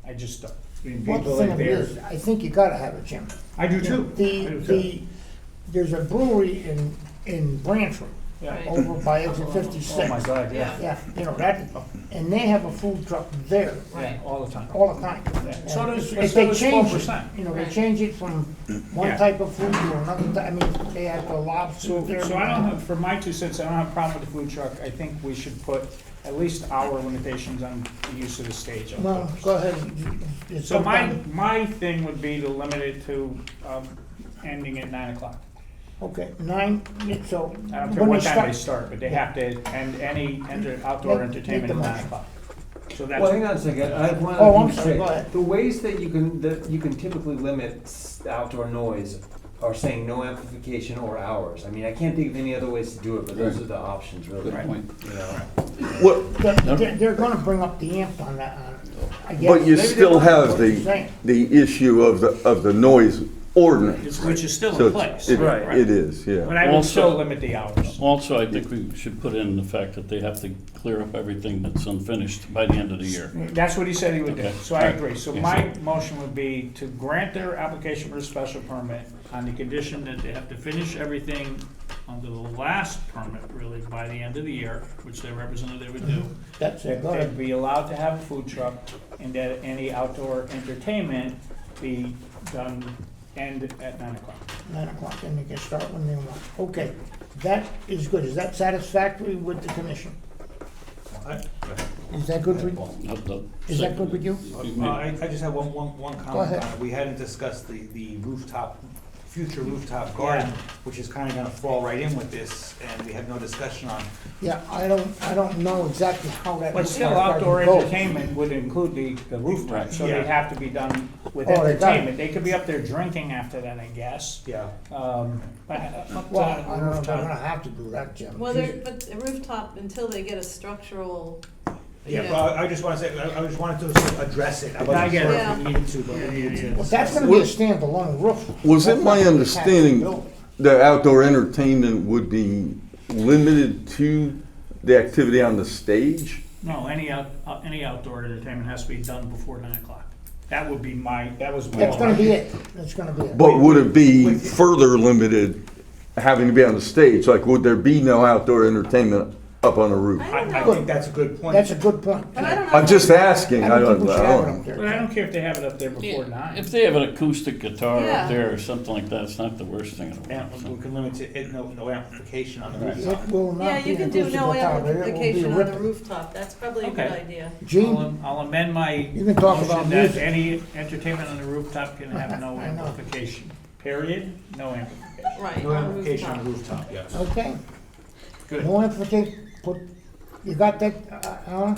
I just don't. I mean, Well, the people thing like of it there. is, I think you gotta have it, Jim. I do too. There's a brewery in Branford, Yeah. over by exit 56. Oh my God, yeah. Yeah, you know, that, and they have a food truck there. Yeah, all the time. All the time. Yeah. So And does- if so they does change 12%. it, you know, they Right. change it from one Yeah. type of food to another, I mean, they have the lobster So, there. so I don't have, for my 2 cents, I don't have a problem with the food truck. I think we should put at least hour limitations on the use of the stage. Well, go ahead. It's So my, sometime- my thing would be to limit it to, ending at 9 o'clock. Okay, 9, so. I don't care when what they time they start, but they have to end any outdoor Make entertainment the at 9 motion. o'clock. So that's. Well, hang on a second, I have one Oh, other I'm thing to sorry, say. go ahead. The ways that you can typically limit outdoor noise are saying no amplification or hours. I mean, I can't think of any other ways to do it, but those are the options, really. Good point. You know? What, They're gonna bring up the amp on that, I guess. but you Maybe still they won't, have what you're saying. the issue of the noise ordinance. Which is still So in place. it- Right. It is, yeah. But I would Also- still limit the hours. Also, I think we should put in the fact that they have to clear up everything that's unfinished by the end of the year. That's what he said he would do, Okay. so I Right. agree. So Yes. my motion would be to grant their application for a special permit on the condition that they have to finish everything under the last permit, really, by the end of the year, which their representative would do. That's it, That go they'd ahead. be allowed to have a food truck, and that any outdoor entertainment be done, end at 9 o'clock. 9 o'clock, and they can start when they want. Okay, that is good. Is that satisfactory with the commission? Is that good with you? Is that good with you? I just have one comment on ahead. it. We hadn't discussed the rooftop, future rooftop garden, which is kind of gonna fall right in with this, and we had no discussion on. Yeah, I don't know exactly how that. But still, rooftop outdoor garden goes. entertainment would include the rooftop, so Yeah. they have to be done with Oh, they got it. entertainment. They could be up there drinking after that, I guess. Yeah. But Well, I don't know if rooftop. they're gonna have to do that, Jim. Well, but the rooftop, until they get a structural, you Yeah, know. well, I just wanna say, I just wanted to address it. I I wasn't get sure it. if we needed to, but we needed to. Well, that's gonna be a standalone roof. Was That's it not my gonna be attached to the understanding building. that outdoor entertainment would be limited to the activity on the stage? No, any outdoor entertainment has to be done before 9 o'clock. That was my. That's gonna be it. That's gonna be it. But would it be further limited, having to be on the stage? Like, would there be no outdoor entertainment up on the roof? I think that's a good point. That's a good point. But I don't know. I'm just asking. I don't think we should have it up know. there. But I don't care if they have it up there before 9. If they have an acoustic guitar Yeah. up there or something like that, it's not the worst thing in the Yeah, world. we can limit it, no amplification on the Right. roof. It will Yeah, not be you an can do acoustic no guitar, but it will be amplification on the ripping. rooftop, that's probably a good Okay. idea. Gene, I'll amend my You can talk about motion that music. any entertainment on the rooftop can have no I know. amplification. Period, no amplification. Right, No on the amplification on the rooftop. rooftop, yes. okay? Good. No amplification, you got that, Alan?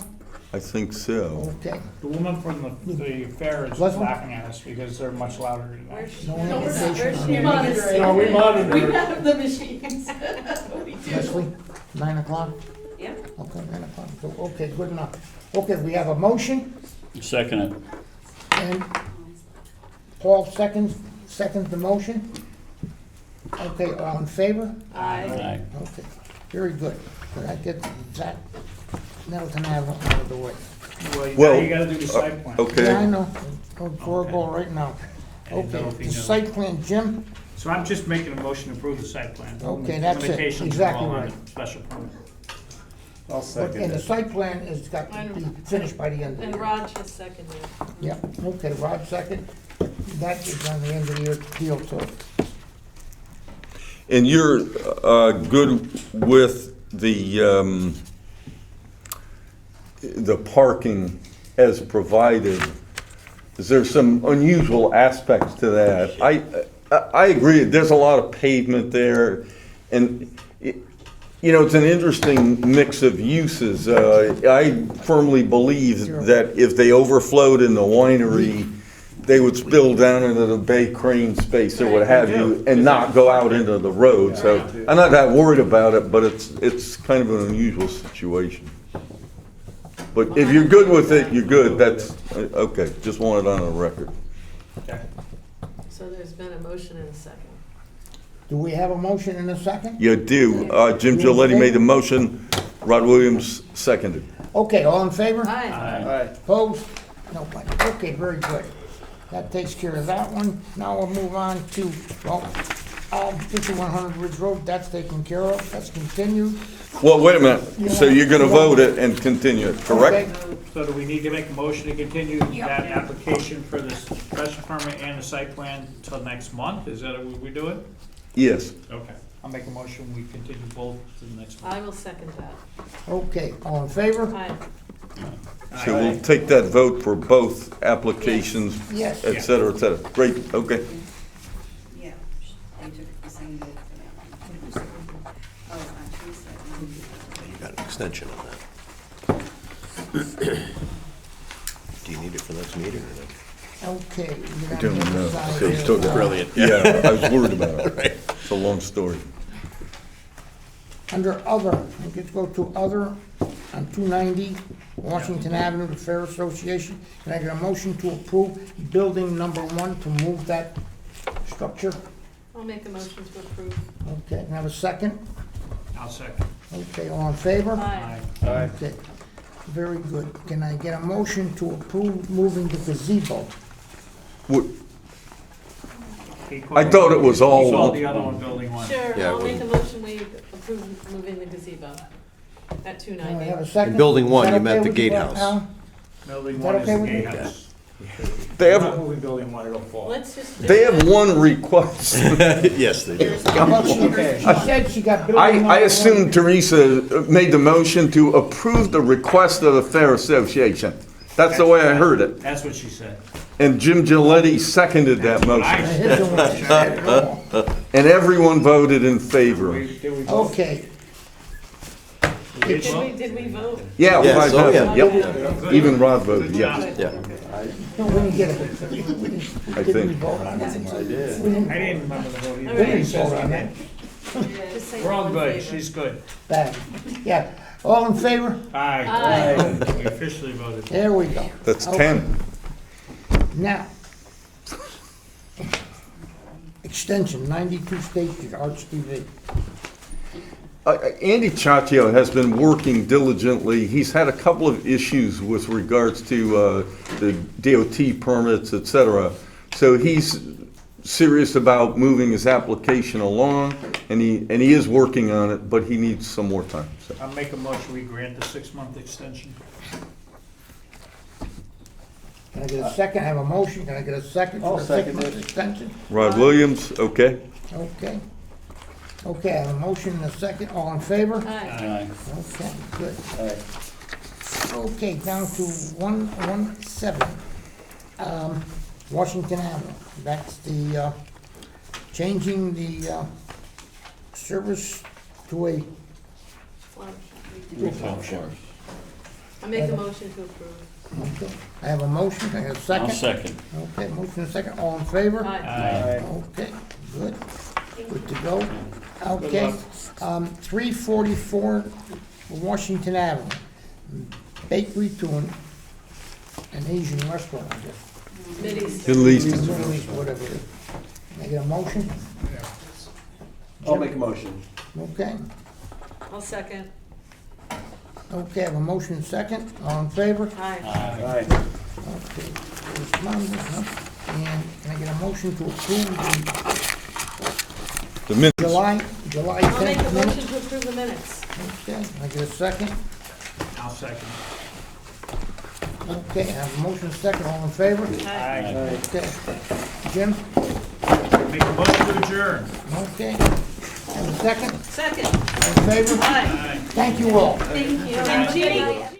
I think so. Okay. The woman from the fair is Leslie? laughing at us because they're much louder than that. No No, we're not. amplification. We're on monitoring. No, we monitor We it. have the machines. We do. Leslie, 9 o'clock? Yep. Okay, 9 o'clock, so, okay, good enough. Okay, we have a motion, Second it. and Paul seconds the motion. Okay, all in favor? Aye. Aye. Okay, very good. So that gets that Middleton Avenue out of the way. Well, now you gotta do the site plan. Okay. Yeah, I know, we're going right now. I didn't know Okay, if he the knew. site plan, Jim? So I'm just making a motion to approve the site plan. Okay, that's it. Limitations are Exactly all on right. the special permit. I'll And the site plan has got to be finished by the end of the And year. Raj has seconded. Yeah, okay, Rod second. That is on the end of the year deal, so. And you're good with the parking as provided? Is there some unusual aspects to that? I agree, there's a lot of pavement there, and, you know, it's an interesting mix of uses. I firmly believe that if they overflowed in the winery, they would spill down into the Bay Crane space or what have you, and not go out into the road. So I'm not that worried about it, but it's kind of an unusual situation. But if you're good with it, you're good. That's, okay, just want it on the record. Okay. So there's been a motion and a second. Do we have a motion in a second? You do. Jim Gilletti made the motion, Rod Williams seconded. Okay, all in favor? Aye. Aye. Opposed? Nobody. Okay, very good. That takes care of that one. Now we'll move on to, well, 5100 Ridge Road, that's taken care of, that's continued. Well, wait a minute. So you're gonna vote it and continue it, correct? Okay. So do we need to make a motion to continue that application for the special permit and the site plan till next month? Is that what we're doing? Yes. Okay. I'll make a motion, we continue both to the next month. I will second that. Okay, all in favor? Aye. So we'll take that vote for both applications, Yes. et cetera, et cetera. Great, okay. Yeah, they took the same vote for that one. Oh, actually, so. You got an extension on that. Do you need it for next meeting or not? Okay. I don't know. So Okay, you took it. Brilliant. Yeah, I was worried about it. Right. It's a long story. Under other, we could go to other on 290 Washington Avenue, the Fair Association. Can I get a motion to approve building number 1 to move that structure? I'll make a motion to approve. Okay, can I have a second? I'll second. Okay, all in favor? Aye. Okay, very good. Can I get a motion to approve moving the gazebo? What- I thought it was all He saw one. the other one, building one. Sure, Yeah, I'll it make a motion, we approve moving the gazebo at Can I have 290. a second? In building one, Is that you meant okay the with you, gatehouse. Alan? Building Is that one is okay the with you? gatehouse. They We're not have, moving building one, it'll fall. Let's just. do they it. have one request. Yes, they do. Well, she said she got building number I 1. assume Teresa made the motion to approve the request of the Fair Association. That's the way I heard it. That's what she said. And Jim Gilletti seconded that motion. His the one she said it all. And everyone voted in favor. Did we vote? Okay, We did vote? Did we vote? Yeah, Yes, five oh, nothing. yeah. Yep. Even Rod voted, yes. Yeah. no, we didn't get it. I Didn't we think. vote on that? I did. We didn't- I didn't remember the vote All either. we didn't right. vote on that. Just say We're all in good, favor. she's good. Bad. Yeah, all in favor? Aye. Aye. We officially voted. There we go. That's Okay. 10. Now, extension, 92 State Street, Arts TV. Andy Chaccio has been working diligently. He's had a couple of issues with regards to the DOT permits, et cetera. So he's serious about moving his application along, and he is working on it, but he needs some more time. So. I'll make a motion, we grant the 6-month extension. Can I get a second? I have a motion. Can I get a second for I'll the second 6-month it. extension? Rod Williams, okay? Okay. Okay, I have a motion and a second. All in favor? Aye. Okay, good. Okay, down to 117, Washington Avenue. That's the, changing the, service to a Retail floor. I make a motion to approve. Okay, I have a motion, can I get a second? I'll second. Okay, motion and second, all in favor? Aye. Okay, good, good to go. Okay, 344 Washington Avenue, bakery to an Asian restaurant, I guess. Middle Middle East. Middle East, whatever it is. Can I get a motion? I'll make a motion. Okay, I'll second. okay, I have a motion and second, all in favor? Aye. Aye. Okay, correspondence, huh? And can I get a motion to approve The minutes. July I'll make a 10th motion minutes? to approve the minutes. Okay, can I get a second? I'll second. Okay, I have a motion and second, all in favor? Aye. Okay. Jim? Make a motion to adjourn. Okay. Have a second? Second. All in favor? Aye. Thank you all. Thank you. And Jeannie,